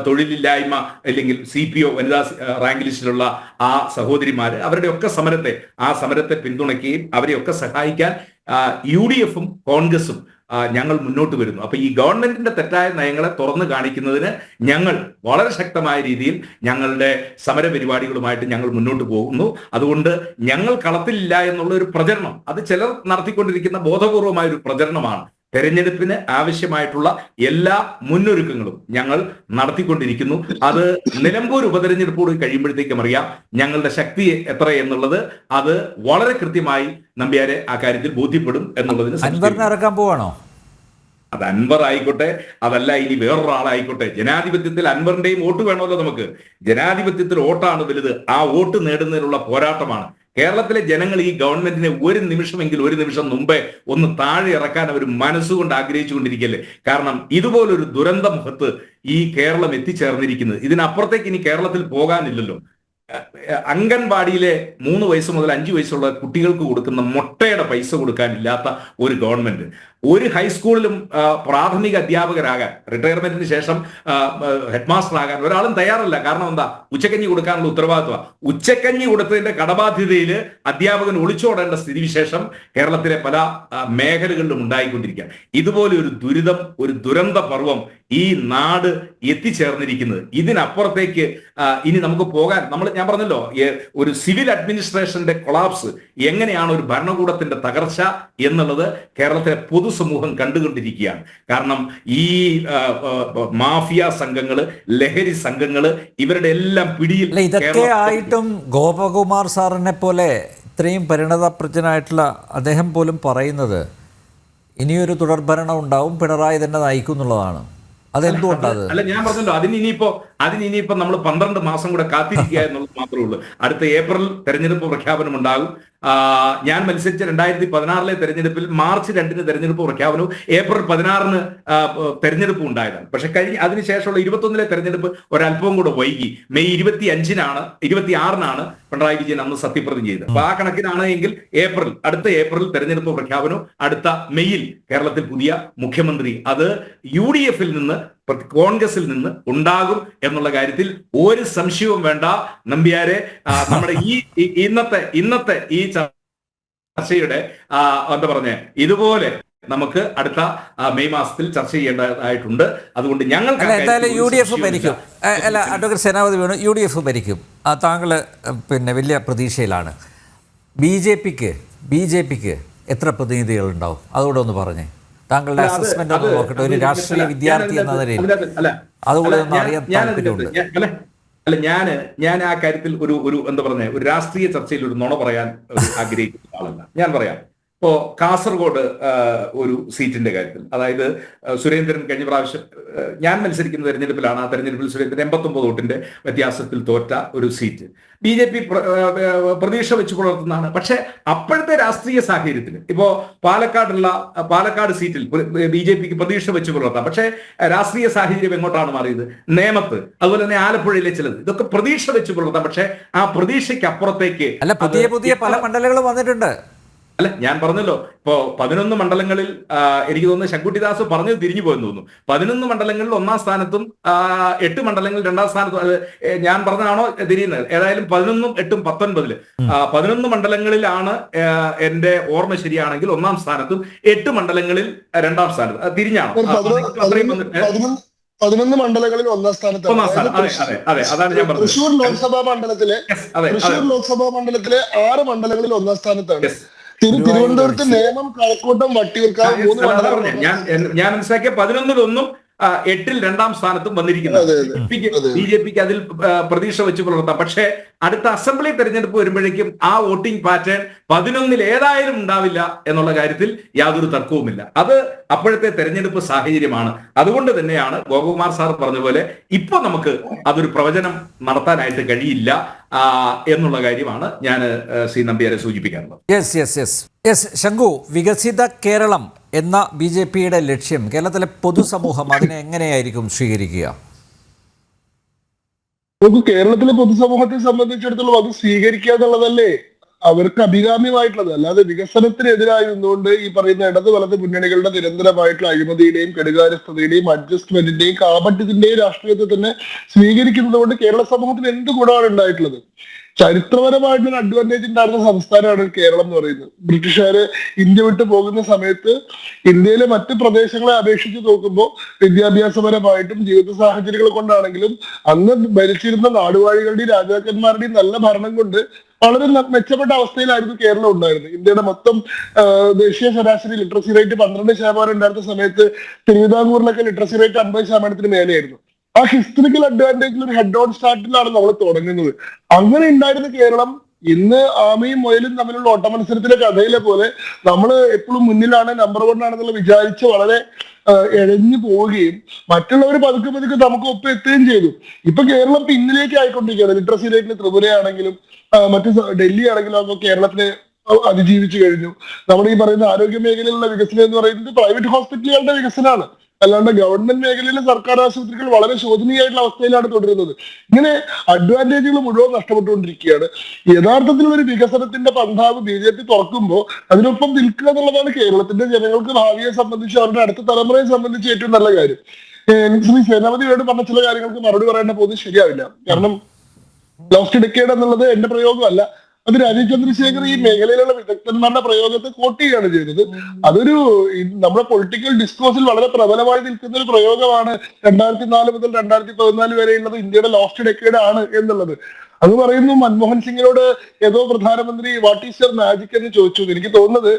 തൊഴിലില്ലായ്മ അല്ലെങ്കിൽ CPO വനിതാ റാങ്ക് ലിസ്റ്റിലുള്ള ആ സഹോദരിമാര് അവരുടെയൊക്കെ സമരത്തെ പിന്തുണയ്ക്കുകയും അവരെയൊക്കെ സഹായിക്കാൻ UDF-ഉം കോൺഗ്രസും ഞങ്ങൾ മുന്നോട്ട് വരുന്നു. അപ്പൊ ഈ ഗവൺമെന്റിന്റെ തെറ്റായ നയങ്ങളെ തുറന്നു കാണിക്കുന്നതിന് ഞങ്ങൾ വളരെ ശക്തമായ രീതിയിൽ ഞങ്ങളുടെ സമര പരിപാടികളുമായിട്ട് ഞങ്ങൾ മുന്നോട്ട് പോകുന്നു. അതുകൊണ്ട് ഞങ്ങൾ കളത്തിലില്ല എന്നുള്ള ഒരു പ്രചരണം അത് ചിലർ നടത്തിക്കൊണ്ടിരിക്കുന്ന ബോധപൂർവമായ ഒരു പ്രചരണമാണ്. തെരഞ്ഞെടുപ്പിന് ആവശ്യമായിട്ടുള്ള എല്ലാ മുന്നൊരുക്കങ്ങളും ഞങ്ങൾ നടത്തിക്കൊണ്ടിരിക്കുന്നു. അത് നിലമ്പൂർ ഉപതെരഞ്ഞെടുപ്പോട് കഴിയുമ്പോഴത്തേക്കും അറിയാം ഞങ്ങളുടെ ശക്തി എത്ര എന്നുള്ളത്. അത് വളരെ കൃത്യമായി നമ്പ്യാരെ ആ കാര്യത്തിൽ ബോധ്യപ്പെടും എന്നുള്ളതിന്. അൻവറിനെ ഇറക്കാൻ പോവാണോ? അത് അൻവർ ആയിക്കോട്ടെ, അതല്ല ഇനി വേറൊരാളായിക്കോട്ടെ, ജനാധിപത്യത്തിൽ അൻവറിന്റെയും വോട്ട് വേണമല്ലോ നമുക്ക്. ജനാധിപത്യത്തിൽ വോട്ടാണ് വലുത്. ആ വോട്ട് നേടുന്നതിനുള്ള പോരാട്ടമാണ്. കേരളത്തിലെ ജനങ്ങൾ ഈ ഗവൺമെന്റിനെ ഒരു നിമിഷം മുമ്പേ ഒന്ന് താഴെ ഇറക്കാൻ അവർ മനസ്സുകൊണ്ട് ആഗ്രഹിച്ചുകൊണ്ടിരിക്കല്ലേ. കാരണം ഇതുപോലൊരു ദുരന്ത മുഖത്ത് ഈ കേരളം എത്തിച്ചേർന്നിരിക്കുന്നത്. ഇതിനപ്പുറത്തേക്ക് ഇനി കേരളത്തിൽ പോകാനില്ലല്ലോ. അംഗൻവാടിയിലെ 3 വയസ്സ് മുതൽ 5 വയസ്സുള്ള കുട്ടികൾക്ക് കൊടുക്കുന്ന മുട്ടയുടെ പൈസ കൊടുക്കാനില്ലാത്ത ഒരു ഗവൺമെന്റ്, ഒരു ഹൈസ്കൂളിലും പ്രാഥമിക അധ്യാപകരാകാൻ, റിട്ടയർമെന്റിന് ശേഷം ഹെഡ് മാസ്റ്റർ ആകാൻ ഒരാളും തയ്യാറല്ല. കാരണം എന്താ? ഉച്ചക്കഞ്ഞി കൊടുക്കാനുള്ള ഉത്തരവാദിത്വമാണ്. ഉച്ചക്കഞ്ഞി കൊടുത്തതിന്റെ കടബാധ്യതയിൽ അധ്യാപകൻ ഒളിച്ചോടേണ്ട സ്ഥിതിവിശേഷം കേരളത്തിലെ പല മേഖലകളിലും ഉണ്ടായിക്കൊണ്ടിരിക്കുകയാണ്. ഇതുപോലെ ഒരു ദുരിതം, ഒരു ദുരന്ത പർവം ഈ നാട് എത്തിച്ചേർന്നിരിക്കുന്നത്. ഇതിനപ്പുറത്തേക്ക് ഇനി നമുക്ക് പോകാൻ, ഞാൻ പറഞ്ഞല്ലോ, ഒരു സിവിൽ അഡ്മിനിസ്ട്രേഷന്റെ കൊളാപ്സ്, എങ്ങനെയാണ് ഒരു ഭരണകൂടത്തിന്റെ തകർച്ച എന്നുള്ളത് കേരളത്തിലെ പൊതുസമൂഹം കണ്ടുകൊണ്ടിരിക്കുകയാണ്. കാരണം ഈ മാഫിയ സംഘങ്ങള്, ലഹരി സംഘങ്ങള്, ഇവരുടെ എല്ലാം പിടിയിൽ. ഇതൊക്കെ ആയിട്ടും ഗോപകുമാർ സാറിനെ പോലെ ഇത്രയും പരിണതപ്രജ്ഞനായിട്ടുള്ള അദ്ദേഹം പോലും പറയുന്നത് ഇനിയൊരു തുടർഭരണം ഉണ്ടാവും, പിണറായി തന്നെ നയിക്കും എന്നുള്ളതാണ്. അതെന്തുകൊണ്ടത്? അല്ല, ഞാൻ പറഞ്ഞല്ലോ, അതിനിപ്പോ നമ്മൾ 12 മാസം കൂടെ കാത്തിരിക്കുക എന്നുള്ളത് മാത്രമേ ഉള്ളൂ. അടുത്ത ഏപ്രിൽ തെരഞ്ഞെടുപ്പ് പ്രഖ്യാപനം ഉണ്ടാകും. ഞാൻ മത്സരിച്ച 2016 തെരഞ്ഞെടുപ്പിൽ മാർച്ച് 2 തെരഞ്ഞെടുപ്പ് പ്രഖ്യാപനവും ഏപ്രിൽ 16 തെരഞ്ഞെടുപ്പ് ഉണ്ടായതാണ്. പക്ഷെ അതിനുശേഷമുള്ള 21 തെരഞ്ഞെടുപ്പ് ഒരല്പവും കൂടെ വൈകി. മെയ് 26 പിണറായി വിജയൻ അന്ന് സത്യപ്രതിജ്ഞ ചെയ്തത്. അപ്പൊ ആ കണക്കിനാണ് എങ്കിൽ അടുത്ത ഏപ്രിൽ തെരഞ്ഞെടുപ്പ് പ്രഖ്യാപനവും അടുത്ത മെയ്യിൽ കേരളത്തിൽ പുതിയ മുഖ്യമന്ത്രി, അത് UDF-ൽ നിന്ന്, കോൺഗ്രസിൽ നിന്ന് ഉണ്ടാകും എന്നുള്ള കാര്യത്തിൽ ഒരു സംശയവും വേണ്ട. നമ്പ്യാരെ, നമ്മുടെ ഇന്നത്തെ ഈ ചർച്ചയുടെ എന്താ പറഞ്ഞേ, ഇതുപോലെ നമുക്ക് അടുത്ത മെയ് മാസത്തിൽ ചർച്ച ചെയ്യേണ്ടതായിട്ടുണ്ട്. അതുകൊണ്ട് ഞങ്ങൾ എന്തായാലും UDF ഭരിക്കും. അല്ല, അഡ്വക്കേറ്റ് സേനാപതി വേണു, UDF ഭരിക്കും. താങ്കൾ വലിയ പ്രതീക്ഷയിലാണ്. BJPക്ക് എത്ര പ്രതിനിധികളുണ്ടാവും? അതുകൂടെ ഒന്ന് പറഞ്ഞേ. താങ്കളുടെ അസസ്മെന്റ് ഒന്ന് നോക്കട്ടെ, ഒരു രാഷ്ട്രീയ വിദ്യാർത്ഥി എന്ന നിലയിൽ അതുകൂടെ ഒന്ന് അറിയാൻ താല്പര്യമുണ്ട്. അല്ല, ഞാൻ ആ കാര്യത്തിൽ ഒരു എന്താ പറഞ്ഞ, ഒരു രാഷ്ട്രീയ ചർച്ചയിൽ ഒരു നുണ പറയാൻ ആഗ്രഹിക്കുന്ന ആളല്ല. ഞാൻ പറയാം. ഇപ്പോ കാസർഗോഡ് ഒരു സീറ്റിന്റെ കാര്യത്തിൽ, അതായത് സുരേന്ദ്രൻ കഴിഞ്ഞ പ്രാവശ്യം ഞാൻ മത്സരിക്കുന്ന തെരഞ്ഞെടുപ്പിലാണ്. ആ തെരഞ്ഞെടുപ്പിൽ സുരേന്ദ്രൻ 89 വോട്ടിന്റെ വ്യത്യാസത്തിൽ തോറ്റ ഒരു സീറ്റ് BJP പ്രതീക്ഷ വെച്ച് പുലർത്തുന്നതാണ്. പക്ഷെ അപ്പോഴത്തെ രാഷ്ട്രീയ സാഹചര്യത്തിൽ ഇപ്പോ പാലക്കാട് സീറ്റിൽ BJPക്ക് പ്രതീക്ഷ വെച്ച് പുലർത്താം. പക്ഷേ രാഷ്ട്രീയ സാഹചര്യം എങ്ങോട്ടാണ് മാറിയത്? നേമത്ത്, അതുപോലെ തന്നെ ആലപ്പുഴയിലെ ചിലത്, ഇതൊക്കെ പ്രതീക്ഷ വെച്ച് പുലർത്താം. പക്ഷെ ആ പ്രതീക്ഷയ്ക്ക് അപ്പുറത്തേക്ക് പുതിയ പല മണ്ഡലങ്ങളും വന്നിട്ടുണ്ട്. അല്ല, ഞാൻ പറഞ്ഞല്ലോ, ഇപ്പോ 11 മണ്ഡലങ്ങളിൽ എനിക്ക് തോന്നുന്നു ശങ്കുട്ടിദാസ് പറഞ്ഞത് തിരിഞ്ഞു പോയെന്ന് തോന്നുന്നു. 11 മണ്ഡലങ്ങളിൽ 1ാം സ്ഥാനത്തും 8 മണ്ഡലങ്ങളിൽ 2ാം സ്ഥാനത്തും, ഞാൻ പറഞ്ഞതാണോ തിരിയുന്നത്? ഏതായാലും 11ഉം 8ഉം 19 11 മണ്ഡലങ്ങളിലാണ് എന്റെ ഓർമ്മ ശരിയാണെങ്കിൽ 1ാം സ്ഥാനത്തും, 8 മണ്ഡലങ്ങളിൽ 2ാം സ്ഥാനത്തും. തിരിഞ്ഞാണോ? 11 മണ്ഡലങ്ങളിൽ 1ാം സ്ഥാനത്താണ്. അതെ, അതാണ് ഞാൻ പറഞ്ഞത്. തൃശൂർ ലോക്സഭാ മണ്ഡലത്തിലെ 6 മണ്ഡലങ്ങളിൽ 1ാം സ്ഥാനത്താണ്. തിരുവനന്തപുരത്ത് നേമം, കഴക്കൂട്ടം, വട്ടിയൂർക്കാവ് 3 മണ്ഡലങ്ങൾ. ഞാൻ മനസ്സിലാക്കിയ 11-ൽ 1ഉം 8-ൽ 2ാം സ്ഥാനത്തും വന്നിരിക്കുന്നത്. BJPക്ക് അതിൽ പ്രതീക്ഷ വെച്ച് പുലർത്താം. പക്ഷേ അടുത്ത അസംബ്ലി തെരഞ്ഞെടുപ്പ് വരുമ്പോഴേക്കും ആ വോട്ടിംഗ് പാറ്റേൺ 11-ൽ ഏതായാലും ഉണ്ടാവില്ല എന്നുള്ള കാര്യത്തിൽ യാതൊരു തർക്കവുമില്ല. അത് അപ്പോഴത്തെ തെരഞ്ഞെടുപ്പ് സാഹചര്യമാണ്. അതുകൊണ്ട് തന്നെയാണ് ഗോപകുമാർ സാർ പറഞ്ഞ പോലെ ഇപ്പൊ നമുക്ക് അതൊരു പ്രവചനം നടത്താനായിട്ട് കഴിയില്ല എന്നുള്ള കാര്യമാണ് ഞാൻ ശ്രീ നമ്പ്യാരെ സൂചിപ്പിക്കാറുള്ളത്. യെസ് ശങ്കു, വികസിത കേരളം എന്ന BJPയുടെ ലക്ഷ്യം കേരളത്തിലെ പൊതുസമൂഹം അതിനെ എങ്ങനെയായിരിക്കും സ്വീകരിക്കുക? കേരളത്തിലെ പൊതുസമൂഹത്തെ സംബന്ധിച്ചിടത്തോളം അത് സ്വീകരിക്കുക എന്നുള്ളതല്ലേ അവർക്ക് അഭികാമ്യമായിട്ടുള്ളത്. അല്ലാതെ വികസനത്തിനെതിരായി നിന്നുകൊണ്ട് ഈ പറയുന്ന ഇടത് വലത് മുന്നണികളുടെ നിരന്തരമായിട്ടുള്ള അഴിമതിയുടെയും കെടുകാര്യസ്ഥതയുടെയും അഡ്ജസ്റ്റ്മെന്റിന്റെയും കാപട്യത്തിന്റെയും രാഷ്ട്രീയത്തെ തന്നെ സ്വീകരിക്കുന്നത് കൊണ്ട് കേരള സമൂഹത്തിന് എന്ത് ഗുണമാണ് ഉണ്ടായിട്ടുള്ളത്? ചരിത്രപരമായിട്ടുള്ള അഡ്വാൻറ്റേജ് ഉണ്ടായിരുന്ന സംസ്ഥാനമാണ് കേരളം എന്ന് പറയുന്നത്. ബ്രിട്ടീഷുകാര് ഇന്ത്യ വിട്ട് പോകുന്ന സമയത്ത് ഇന്ത്യയിലെ മറ്റ് പ്രദേശങ്ങളെ അപേക്ഷിച്ച് നോക്കുമ്പോൾ വിദ്യാഭ്യാസപരമായിട്ടും ജീവിത സാഹചര്യങ്ങൾ കൊണ്ടാണെങ്കിലും അന്ന് ഭരിച്ചിരുന്ന നാടുവാഴികളുടെയും രാജാക്കന്മാരുടെയും നല്ല ഭരണം കൊണ്ട് വളരെ മെച്ചപ്പെട്ട അവസ്ഥയിലായിരുന്നു കേരളം ഉണ്ടായിരുന്നത്. ഇന്ത്യയുടെ മൊത്തം ദേശീയ ശരാശരി ലിറ്ററസി റേറ്റ് 12% ഉണ്ടായിരുന്ന സമയത്ത് തിരുവിതാംകൂറിലൊക്കെ ലിറ്ററസി റേറ്റ് 50% മേലെയായിരുന്നു. ആ ഹിസ്റ്ററിക്കൽ അഡ്വാൻറ്റേജിൽ ഒരു ഹെഡ് ഓൺ സ്റ്റാർട്ടിലാണ് നമ്മൾ തുടങ്ങുന്നത്. അങ്ങനെ ഉണ്ടായിരുന്ന കേരളം ഇന്ന് ആമയും മുയലും തമ്മിലുള്ള ഓട്ട മത്സരത്തിലെ കഥയിലെ പോലെ നമ്മൾ എപ്പോഴും മുന്നിലാണ്, നമ്പർ 1 ആണെന്നുള്ള വിചാരിച്ച് വളരെ എഴഞ്ഞു പോവുകയും മറ്റുള്ളവർ പതുക്കെ പതുക്കെ നമുക്ക് ഒപ്പം എത്തുകയും ചെയ്തു. ഇപ്പൊ കേരളം പിന്നിലേക്ക് ആയിക്കൊണ്ടിരിക്കുകയാണ്. ലിറ്ററസി റേറ്റിൽ ത്രിപുരയാണെങ്കിലും മറ്റ് ഡൽഹി ആണെങ്കിലും ഒക്കെ കേരളത്തിനെ അതിജീവിച്ചു കഴിഞ്ഞു. നമ്മുടെ ഈ പറയുന്ന ആരോഗ്യ മേഖലയിലുള്ള വികസനം എന്ന് പറയുന്നത് പ്രൈവറ്റ് ഹോസ്പിറ്റലുകളുടെ വികസനമാണ്. അല്ലാണ്ട് ഗവൺമെന്റ് മേഖലയിലെ സർക്കാർ ആശുപത്രികൾ വളരെ ശോചനീയമായിട്ടുള്ള അവസ്ഥയിലാണ് തുടരുന്നത്. ഇങ്ങനെ അഡ്വാൻറ്റേജുകൾ മുഴുവൻ നഷ്ടപ്പെട്ടുകൊണ്ടിരിക്കുകയാണ്. യഥാർത്ഥത്തിലുള്ള ഒരു വികസനത്തിന്റെ പന്ഥാവ് BJP തുറക്കുമ്പോൾ അതിനൊപ്പം നിൽക്കുക എന്നുള്ളതാണ് കേരളത്തിന്റെ ജനങ്ങൾക്ക് ഭാവിയെ സംബന്ധിച്ച് അവരുടെ അടുത്ത തലമുറയെ സംബന്ധിച്ച് ഏറ്റവും നല്ല കാര്യം. ശ്രീ സേനാപതിയോട് പറഞ്ഞ ചില കാര്യങ്ങൾക്ക് മറുപടി പറയേണ്ട പോകുന്നത് ശരിയാവില്ല. കാരണം ലോസ്റ്റ് ഡിക്കേഡ് എന്നുള്ളത് എന്റെ പ്രയോഗമല്ല, അത് രാജീവ് ചന്ദ്രശേഖർ ഈ മേഖലയിലുള്ള വിദഗ്ധന്മാരുടെ പ്രയോഗത്തെ കോട്ട് ചെയ്യുകയാണ് ചെയ്തത്. അതൊരു നമ്മുടെ പൊളിറ്റിക്കൽ ഡിസ്കോഴ്സിൽ വളരെ പ്രബലമായി നിൽക്കുന്ന ഒരു പ്രയോഗമാണ് 2004 മുതൽ 2014 വരെയുള്ളത് ഇന്ത്യയുടെ ലോസ്റ്റ് ഡെക്കേഡ് ആണ് എന്നുള്ളത്. അത് പറയുന്നു മൻമോഹൻ സിംഗിനോട് ഏതോ പ്രധാനമന്ത്രി വാട്ട് ഈസ് യുവർ മാജിക് എന്ന് ചോദിച്ചു. എനിക്ക് തോന്നുന്നത്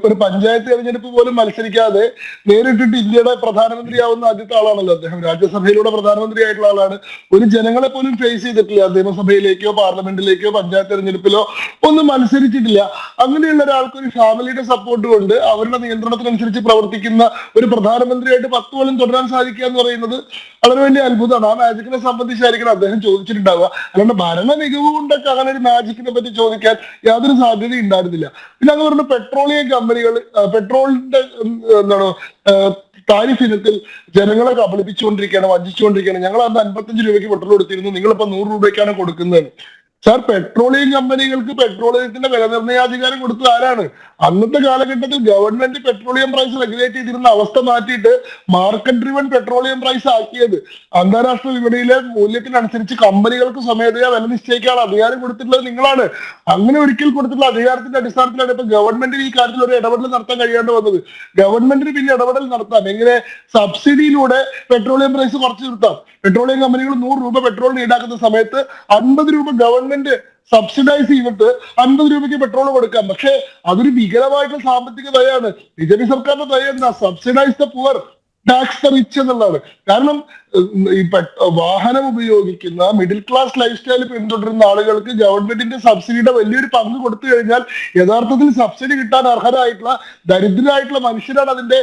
ഒരു പഞ്ചായത്ത് തെരഞ്ഞെടുപ്പ് പോലും മത്സരിക്കാതെ നേരിട്ടിട്ട് ഇന്ത്യയുടെ പ്രധാനമന്ത്രിയാവുന്ന ആദ്യത്തെ ആളാണല്ലോ അദ്ദേഹം. രാജ്യസഭയിലൂടെ പ്രധാനമന്ത്രി ആയിട്ടുള്ള ആളാണ്. ഒരു ജനങ്ങളെ പോലും ഫേസ് ചെയ്തിട്ടില്ല. നിയമസഭയിലേക്കോ പാർലമെന്റിലേക്കോ പഞ്ചായത്ത് തെരഞ്ഞെടുപ്പിലോ ഒന്നും മത്സരിച്ചിട്ടില്ല. അങ്ങനെയുള്ള ഒരാൾക്ക് ഒരു ഫാമിലിയുടെ സപ്പോർട്ട് കൊണ്ട് അവരുടെ നിയന്ത്രണത്തിനനുസരിച്ച് പ്രവർത്തിക്കുന്ന ഒരു പ്രധാനമന്ത്രിയായിട്ട് 10 കൊല്ലം തുടരാൻ സാധിക്കുക എന്ന് പറയുന്നത് വളരെ വലിയ അത്ഭുതമാണ്. ആ മാജിക്കിനെ സംബന്ധിച്ചായിരിക്കണം അദ്ദേഹം ചോദിച്ചിട്ടുണ്ടാവുക. അല്ലാണ്ട് ഭരണ മികവ് കൊണ്ടൊക്കെ അങ്ങനെ ഒരു മാജിക്കിനെ പറ്റി ചോദിക്കാൻ യാതൊരു സാധ്യതയും ഉണ്ടായിരുന്നില്ല. പിന്നെ അത് പറഞ്ഞ പെട്രോളിയം കമ്പനികൾ പെട്രോളിന്റെ എന്താണ് താരിഫ് ഇനത്തിൽ ജനങ്ങളെ കബളിപ്പിച്ചുകൊണ്ടിരിക്കുകയാണ്, വഞ്ചിച്ചുകൊണ്ടിരിക്കുകയാണ്. ഞങ്ങൾ അന്ന് 55 രൂപയ്ക്ക് പെട്രോൾ കൊടുത്തിരുന്നു, നിങ്ങളിപ്പോ 100 രൂപയ്ക്കാണ് കൊടുക്കുന്നത്. സാർ, പെട്രോളിയം കമ്പനികൾക്ക് പെട്രോളിയത്തിന്റെ വില നിർണ്ണയാധികാരം കൊടുത്തത് ആരാണ്? അന്നത്തെ കാലഘട്ടത്തിൽ ഗവൺമെന്റ് പെട്രോളിയം പ്രൈസ് റെഗുലേറ്റ് ചെയ്തിരുന്ന അവസ്ഥ മാറ്റിയിട്ട് മാർക്കറ്റ് ഡ്രിവൺ പെട്രോളിയം പ്രൈസ് ആക്കിയത്. അന്താരാഷ്ട്ര വിപണിയിലെ മൂല്യത്തിനനുസരിച്ച് കമ്പനികൾക്ക് സ്വമേധയാ വില നിശ്ചയിക്കാനുള്ള അധികാരം കൊടുത്തിട്ടുള്ളത് നിങ്ങളാണ്. അങ്ങനെ ഒരിക്കൽ കൊടുത്തിട്ടുള്ള അധികാരത്തിന്റെ അടിസ്ഥാനത്തിലാണ് ഇപ്പൊ ഗവൺമെന്റിന് ഈ കാര്യത്തിൽ ഒരു ഇടപെടൽ നടത്താൻ കഴിയാണ്ട് വന്നത്. ഗവൺമെന്റിന് പിന്നെ ഇടപെടൽ നടത്താം, എങ്ങനെ സബ്സിഡിയിലൂടെ പെട്രോളിയം പ്രൈസ് കുറച്ച് നിർത്താം. പെട്രോളിയം കമ്പനികൾ 100 രൂപ പെട്രോളിന് ഈടാക്കുന്ന സമയത്ത് 50 രൂപ ഗവൺമെന്റ് സബ്സിഡൈസ് ചെയ്തിട്ട് 50 രൂപയ്ക്ക് പെട്രോൾ കൊടുക്കാം. പക്ഷെ അതൊരു ഭീകരമായിട്ടുള്ള സാമ്പത്തിക നയമാണ്. BJP സർക്കാരിന്റെ നയം എന്താ? Subsidise the poor, tax the rich എന്നുള്ളതാണ്. കാരണം ഈ വാഹനം ഉപയോഗിക്കുന്ന മിഡിൽ ക്ലാസ് ലൈഫ് സ്റ്റൈൽ പിന്തുടരുന്ന ആളുകൾക്ക് ഗവൺമെന്റിന്റെ സബ്സിഡിയുടെ വലിയൊരു പങ്ക് കൊടുത്തു കഴിഞ്ഞാൽ യഥാർത്ഥത്തിൽ സബ്സിഡി കിട്ടാൻ അർഹരായിട്ടുള്ള ദരിദ്രരായിട്ടുള്ള മനുഷ്യരാണ് അതിന്റെ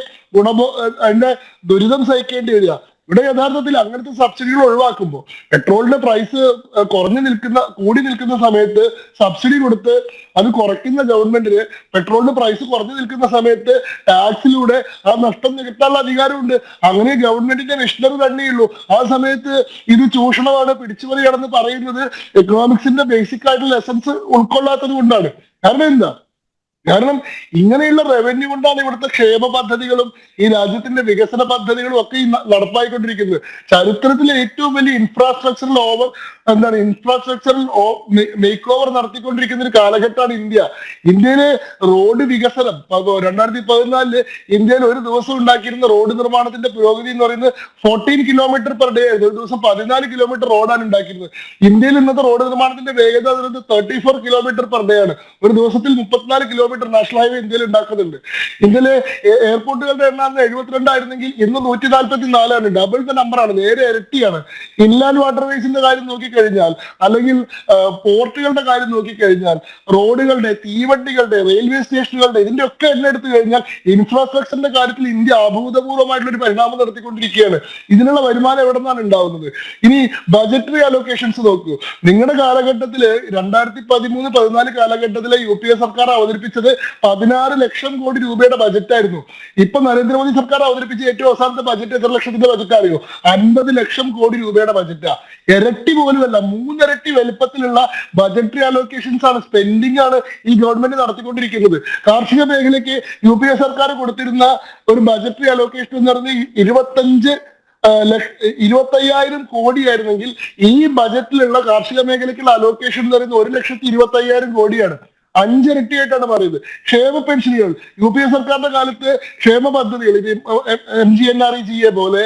ദുരിതം സഹിക്കേണ്ടി വരിക. ഇവിടെ യഥാർത്ഥത്തിൽ അങ്ങനത്തെ സബ്സിഡികൾ ഒഴിവാക്കുമ്പോൾ പെട്രോളിന്റെ പ്രൈസ് കൂടി നിൽക്കുന്ന സമയത്ത് സബ്സിഡി കൊടുത്ത് അത് കുറയ്ക്കുന്ന ഗവൺമെന്റിന് പെട്രോളിന്റെ പ്രൈസ് കുറഞ്ഞു നിൽക്കുന്ന സമയത്ത് ടാക്സിലൂടെ ആ നഷ്ടം നികത്താനുള്ള അധികാരമുണ്ട്. അങ്ങനെ ഗവൺമെന്റിന്റെ മിഷനറി തന്നെയുള്ളൂ. ആ സമയത്ത് ഇത് ചൂഷണമാണ്, പിടിച്ചുപറിയാണെന്ന് പറയുന്നത് എക്കണോമിക്സിന്റെ ബേസിക് ആയിട്ടുള്ള ലെസൺസ് ഉൾക്കൊള്ളാത്തത് കൊണ്ടാണ്. കാരണം എന്താ? കാരണം ഇങ്ങനെയുള്ള റവന്യൂ കൊണ്ടാണ് ഇവിടുത്തെ ക്ഷേമ പദ്ധതികളും ഈ രാജ്യത്തിന്റെ വികസന പദ്ധതികളും ഒക്കെ ഈ നടപ്പായിക്കൊണ്ടിരിക്കുന്നത്. ചരിത്രത്തിലെ ഏറ്റവും വലിയ ഇൻഫ്രാസ്ട്രക്ചറൽ മേക്ക് ഓവർ നടത്തിക്കൊണ്ടിരിക്കുന്ന ഒരു കാലഘട്ടമാണ് ഇന്ത്യ. ഇന്ത്യയിലെ റോഡ് വികസനം 2014 ഇന്ത്യയിൽ ഒരു ദിവസം ഉണ്ടാക്കിയിരുന്ന റോഡ് നിർമ്മാണത്തിന്റെ പുരോഗതി എന്ന് പറയുന്നത് 14 കിലോമീറ്റർ പെർ ഡേ ആയിരുന്നു. ഒരു ദിവസം 14 കിലോമീറ്റർ റോഡാണ് ഉണ്ടാക്കിയിരുന്നത്. ഇന്ത്യയിൽ ഇന്നത്തെ റോഡ് നിർമ്മാണത്തിന്റെ വേഗത 34 കിലോമീറ്റർ പെർ ഡേ ആണ്. ഒരു ദിവസത്തിൽ 34 കിലോമീറ്റർ നാഷണൽ ഹൈവേ ഇന്ത്യയിൽ ഉണ്ടാക്കുന്നുണ്ട്. ഇന്ത്യയിലെ എയർപോർട്ടുകളുടെ എണ്ണം 72 ആയിരുന്നെങ്കിൽ ഇന്ന് 144 ഡബിൾ ദ നമ്പറാണ്, നേരെ ഇരട്ടിയാണ്. ഇൻലാൻഡ് വാട്ടർവേസിന്റെ കാര്യം നോക്കിക്കഴിഞ്ഞാൽ, അല്ലെങ്കിൽ പോർട്ടുകളുടെ കാര്യം നോക്കിക്കഴിഞ്ഞാൽ, റോഡുകളുടെ, തീവണ്ടികളുടെ, റെയിൽവേ സ്റ്റേഷനുകളുടെ, ഇതിന്റെ ഒക്കെ എണ്ണം എടുത്തു കഴിഞ്ഞാൽ ഇൻഫ്രാസ്ട്രക്ചറിന്റെ കാര്യത്തിൽ ഇന്ത്യ അഭൂതപൂർവ്വമായിട്ടുള്ള ഒരു പരിണാമം നടത്തിക്കൊണ്ടിരിക്കുകയാണ്. ഇതിനുള്ള വരുമാനം എവിടെ നിന്നാണ് ഉണ്ടാവുന്നത്? ഇനി ബജറ്ററി അലോക്കേഷൻസ് നോക്കൂ. നിങ്ങളുടെ കാലഘട്ടത്തില് 2013-14 കാലഘട്ടത്തിലെ UPA സർക്കാർ അവതരിപ്പിച്ചത് 16 ലക്ഷം കോടി രൂപയുടെ ബജറ്റായിരുന്നു. ഇപ്പൊ നരേന്ദ്രമോദി സർക്കാർ അവതരിപ്പിച്ച ഏറ്റവും അവസാനത്തെ ബജറ്റ് എത്ര ലക്ഷത്തിന്റെ ബജറ്റ് അറിയോ? 50 ലക്ഷം കോടി രൂപയുടെ ബജറ്റാ. ഇരട്ടി പോലുമല്ല, 3 ഇരട്ടി വലുപ്പത്തിലുള്ള ബജറ്ററി അലോക്കേഷൻസ് ആണ്, സ്പെൻഡിംഗ് ആണ് ഈ ഗവൺമെന്റ് നടത്തിക്കൊണ്ടിരിക്കുന്നത്. കാർഷിക മേഖലയ്ക്ക് UPA സർക്കാർ കൊടുത്തിരുന്ന ഒരു ബജറ്ററി അലോക്കേഷൻ എന്ന് പറയുന്നത് 25,000 കോടിയായിരുന്നെങ്കിൽ ഈ ബജറ്റിലുള്ള കാർഷിക മേഖലയ്ക്കുള്ള അലോക്കേഷൻ എന്ന് പറയുന്നത് 1,25,000 കോടിയാണ്. 5 ഇരട്ടിയായിട്ടാണ് പറയുന്നത്. ക്ഷേമ പെൻഷനുകൾ UPA സർക്കാരിന്റെ കാലത്ത് ക്ഷേമ പദ്ധതികൾ, MGNREGA പോലെ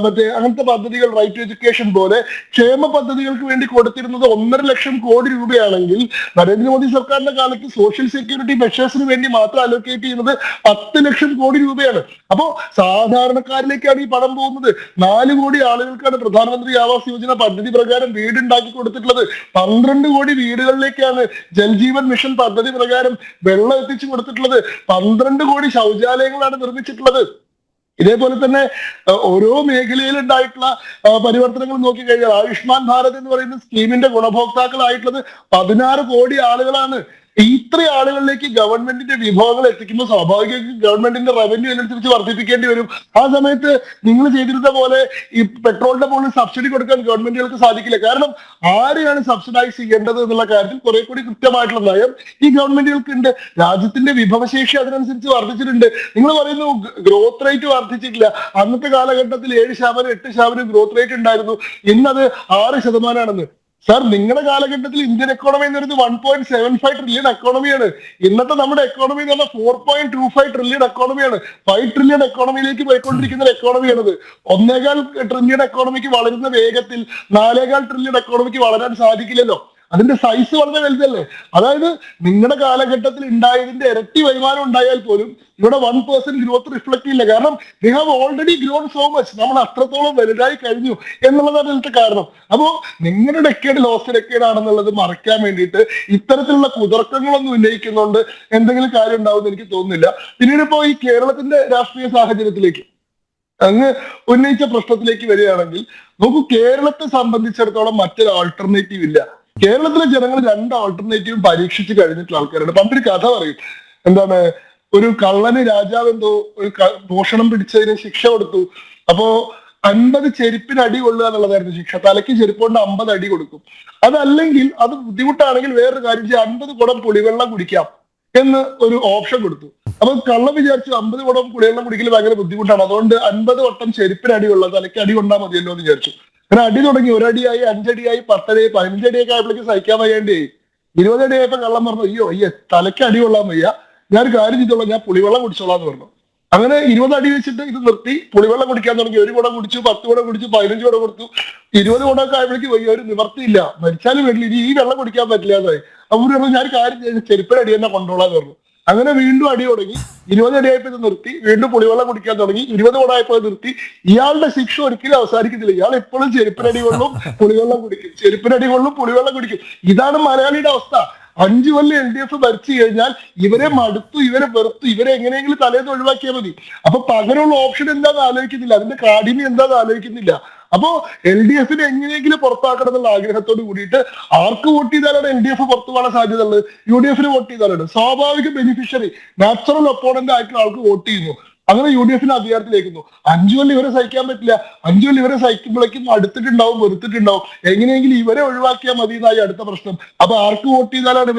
മറ്റേ അങ്ങനത്തെ പദ്ധതികൾ, റൈറ്റ് ടു എഡ്യൂക്കേഷൻ പോലെ ക്ഷേമ പദ്ധതികൾക്ക് വേണ്ടി കൊടുത്തിരുന്നത് 1.5 ലക്ഷം കോടി രൂപയാണെങ്കിൽ നരേന്ദ്രമോദി സർക്കാരിന്റെ കാലത്ത് സോഷ്യൽ സെക്യൂരിറ്റി മെഷേഴ്സിന് വേണ്ടി മാത്രം അലോക്കേറ്റ് ചെയ്യുന്നത് 10 ലക്ഷം കോടി രൂപയാണ്. അപ്പോ സാധാരണക്കാരിലേക്കാണ് ഈ പണം പോകുന്നത്. 4 കോടി ആളുകൾക്കാണ് പ്രധാനമന്ത്രി ആവാസ് യോജന പദ്ധതി പ്രകാരം വീടുണ്ടാക്കി കൊടുത്തിട്ടുള്ളത്. 12 കോടി വീടുകളിലേക്കാണ് ജൽജീവൻ മിഷൻ പദ്ധതി പ്രകാരം വെള്ളം എത്തിച്ചു കൊടുത്തിട്ടുള്ളത്. 12 കോടി ശൗചാലയങ്ങളാണ് നിർമ്മിച്ചിട്ടുള്ളത്. ഇതേപോലെ തന്നെ ഓരോ മേഖലയിൽ ഉണ്ടായിട്ടുള്ള പരിവർത്തനങ്ങൾ നോക്കിക്കഴിഞ്ഞാൽ ആയുഷ്മാൻ ഭാരത് എന്ന് പറയുന്ന സ്കീമിന്റെ ഗുണഭോക്താക്കളായിട്ടുള്ളത് 16 കോടി ആളുകളാണ്. ഇത്ര ആളുകളിലേക്ക് ഗവൺമെന്റിന്റെ വിഭവങ്ങൾ എത്തിക്കുമ്പോൾ സ്വാഭാവികമായിട്ടും ഗവൺമെന്റിന്റെ റവന്യൂ അതിനനുസരിച്ച് വർദ്ധിപ്പിക്കേണ്ടി വരും. ആ സമയത്ത് നിങ്ങൾ ചെയ്തിരുന്ന പോലെ ഈ പെട്രോളിന്റെ മുകളിൽ സബ്സിഡി കൊടുക്കാൻ ഗവൺമെന്റുകൾക്ക് സാധിക്കില്ല. കാരണം ആരെയാണ് സബ്സിഡൈസ് ചെയ്യേണ്ടത് എന്നുള്ള കാര്യത്തിൽ കുറെ കൂടി കൃത്യമായിട്ടുള്ള നയം ഈ ഗവൺമെന്റുകൾക്ക് ഉണ്ട്. രാജ്യത്തിന്റെ വിഭവശേഷി അതിനനുസരിച്ച് വർദ്ധിച്ചിട്ടുണ്ട്. നിങ്ങൾ പറയുന്നു ഗ്രോത്ത് റേറ്റ് വർദ്ധിച്ചിട്ടില്ല. അന്നത്തെ കാലഘട്ടത്തിൽ 7%, 8% ഗ്രോത്ത് റേറ്റ് ഉണ്ടായിരുന്നു. ഇന്നത് 6%. സാർ, നിങ്ങളുടെ കാലഘട്ടത്തിൽ ഇന്ത്യൻ എക്കോണമി എന്ന് പറയുന്നത് 1.75 ട്രില്യൺ എക്കോണമിയാണ്. ഇന്നത്തെ നമ്മുടെ എക്കോണമി എന്ന് പറഞ്ഞാൽ 4.25 ട്രില്യൺ എക്കോണമിയാണ്. 5 ട്രില്യൺ എക്കോണമിയിലേക്ക് പോയിക്കൊണ്ടിരിക്കുന്ന ഒരു എക്കോണമിയാണത്. 1.25 ട്രില്യൺ എക്കോണമിക്ക് വളരുന്ന വേഗത്തിൽ 4.25 ട്രില്യൺ എക്കോണമിക്ക് വളരാൻ സാധിക്കില്ലല്ലോ. അതിന്റെ സൈസ് വളരെ വലുതല്ലേ. അതായത് നിങ്ങളുടെ കാലഘട്ടത്തിൽ ഉണ്ടായതിന്റെ ഇരട്ടി വരുമാനം ഉണ്ടായാൽ പോലും ഇവിടെ 1% ഗ്രോത്ത് റിഫ്ലക്ട് ചെയ്യില്ല. കാരണം they have already grown so much. നമ്മൾ അത്രത്തോളം വലുതായി കഴിഞ്ഞു എന്നുള്ളതാണ് ഇതിന്റെ കാരണം. അപ്പോ നിങ്ങളുടെ ഡെക്കേഡ് ലോസ്റ്റ് ഡെക്കേഡ് ആണെന്നുള്ളത് മറയ്ക്കാൻ വേണ്ടിയിട്ട് ഇത്തരത്തിലുള്ള കുതർക്കങ്ങളൊന്നും ഉന്നയിക്കുന്നതുകൊണ്ട് എന്തെങ്കിലും കാര്യം ഉണ്ടാവുമെന്ന് എനിക്ക് തോന്നുന്നില്ല. പിന്നീട് ഇപ്പോ ഈ കേരളത്തിന്റെ രാഷ്ട്രീയ സാഹചര്യത്തിലേക്ക് അങ്ങ് ഉന്നയിച്ച പ്രശ്നത്തിലേക്ക് വരികയാണെങ്കിൽ നോക്കൂ, കേരളത്തെ സംബന്ധിച്ചിടത്തോളം മറ്റൊരു ആൾട്ടർനേറ്റീവ് ഇല്ല. കേരളത്തിലെ ജനങ്ങൾ 2 ആൾട്ടർനേറ്റീവും പരീക്ഷിച്ച് കഴിഞ്ഞിട്ടുള്ള ആൾക്കാരാണ്. പണ്ടൊരു കഥ പറയും, എന്താണ്, ഒരു കള്ളന് രാജാവ് എന്തോ ഒരു മോഷണം പിടിച്ചതിന് ശിക്ഷ കൊടുത്തു. അപ്പോ 50 ചെരുപ്പിന് അടി കൊള്ളുക എന്നുള്ളതായിരുന്നു ശിക്ഷ. തലയ്ക്ക് ചെരുപ്പ് കൊണ്ട് 50 അടി കൊടുക്കും. അതല്ലെങ്കിൽ അത് ബുദ്ധിമുട്ടാണെങ്കിൽ വേറൊരു കാര്യം ചെയ്യാം, 50 കുടം പുളിവെള്ളം കുടിക്കാം എന്ന് ഒരു ഓപ്ഷൻ കൊടുത്തു. അപ്പൊ കള്ളം വിചാരിച്ചു 50 കുടം പുളിവെള്ളം കുടിക്കൽ ഭയങ്കര ബുദ്ധിമുട്ടാണ്, അതുകൊണ്ട് 50 വട്ടം ചെരുപ്പിന് അടി കൊള്ളുക, തലയ്ക്ക് അടി കൊണ്ടാൽ മതിയല്ലോ എന്ന് വിചാരിച്ചു. അങ്ങനെ അടി തുടങ്ങി. 1 അടിയായി, 5 അടിയായി, 10 അടിയായി, 15 അടിയൊക്കെ ആയപ്പോഴേക്ക് സഹിക്കാൻ വയ്യേണ്ടി 20 അടിയായപ്പോ കള്ളം പറഞ്ഞു, അയ്യോ തലയ്ക്ക് അടി കൊള്ളാൻ വയ്യ, ഞാനൊരു കാര്യം ചെയ്തോളാം, ഞാൻ പുളിവെള്ളം കുടിച്ചോളാം എന്ന് പറഞ്ഞു. അങ്ങനെ 20 അടി വെച്ചിട്ട് ഇത് നിർത്തി പുളിവെള്ളം കുടിക്കാൻ തുടങ്ങി. 1 കുടം കുടിച്ചു, 10 കുടം കുടിച്ചു, 15 കുടം കൊടുത്തു. 20 കുടമൊക്കെ ആയപ്പോഴേക്ക് വയ്യ, ഒരു നിവർത്തിയില്ല, മരിച്ചാലും വീട്ടിൽ ഇനി ഈ വെള്ളം കുടിക്കാൻ പറ്റില്ല എന്നായി. അവർ പറഞ്ഞു, ഞാൻ കാര്യം ചെയ്ത് ചെരുപ്പിന് അടി തന്നെ കൊണ്ടോളാന്ന് പറഞ്ഞു. അങ്ങനെ വീണ്ടും അടി തുടങ്ങി. 20 അടിയായപ്പോ ഇത് നിർത്തി, വീണ്ടും പുളിവെള്ളം കുടിക്കാൻ തുടങ്ങി. 20 കുടമായപ്പോ നിർത്തി. ഇയാളുടെ ശിക്ഷ ഒരിക്കലും അവസാനിക്കുന്നില്ല. ഇയാൾ എപ്പോഴും ചെരുപ്പിനടി കൊള്ളും, പുളിവെള്ളം കുടിക്കും, ചെരുപ്പിനടി കൊള്ളും, പുളിവെള്ളം കുടിക്കും. ഇതാണ് മലയാളിയുടെ അവസ്ഥ. 5 കൊല്ലം LDF ഭരിച്ചു കഴിഞ്ഞാൽ ഇവരെ മടുത്തു, ഇവരെ വെറുത്തു, ഇവരെ എങ്ങനെയെങ്കിലും തലേന്ന് ഒഴിവാക്കിയാൽ മതി. അപ്പൊ പകരമുള്ള ഓപ്ഷൻ എന്താന്ന് ആലോചിക്കുന്നില്ല, അതിന്റെ കാഠിന്യം എന്താന്ന് ആലോചിക്കുന്നില്ല. അപ്പോ LDF എങ്ങനെയെങ്കിലും പുറത്താക്കണം എന്നുള്ള ആഗ്രഹത്തോട് കൂടിയിട്ട് ആർക്ക് വോട്ട് ചെയ്താലാണ് LDF പുറത്തു പോകാൻ സാധ്യത ഉള്ളത്? UDF വോട്ട് ചെയ്താലാണ്. സ്വാഭാവിക ബെനിഫിഷ്യറി, നാച്ചുറൽ ഒപ്പോണന്റ് ആയിട്ടുള്ള ആൾക്ക് വോട്ട് ചെയ്യുന്നു. അങ്ങനെ UDF അധികാരത്തിലേക്കുന്നു. 5 കൊല്ലം ഇവരെ സഹിക്കാൻ പറ്റില്ല. 5 കൊല്ലം ഇവരെ സഹിക്കുമ്പോഴേക്കും അടുത്തിട്ടുണ്ടാവും, വെറുത്തിട്ടുണ്ടാവും. എങ്ങനെയെങ്കിലും ഇവരെ ഒഴിവാക്കിയാൽ മതി എന്നായി അടുത്ത പ്രശ്നം. അപ്പൊ ആർക്ക് വോട്ട് ചെയ്താലാണ്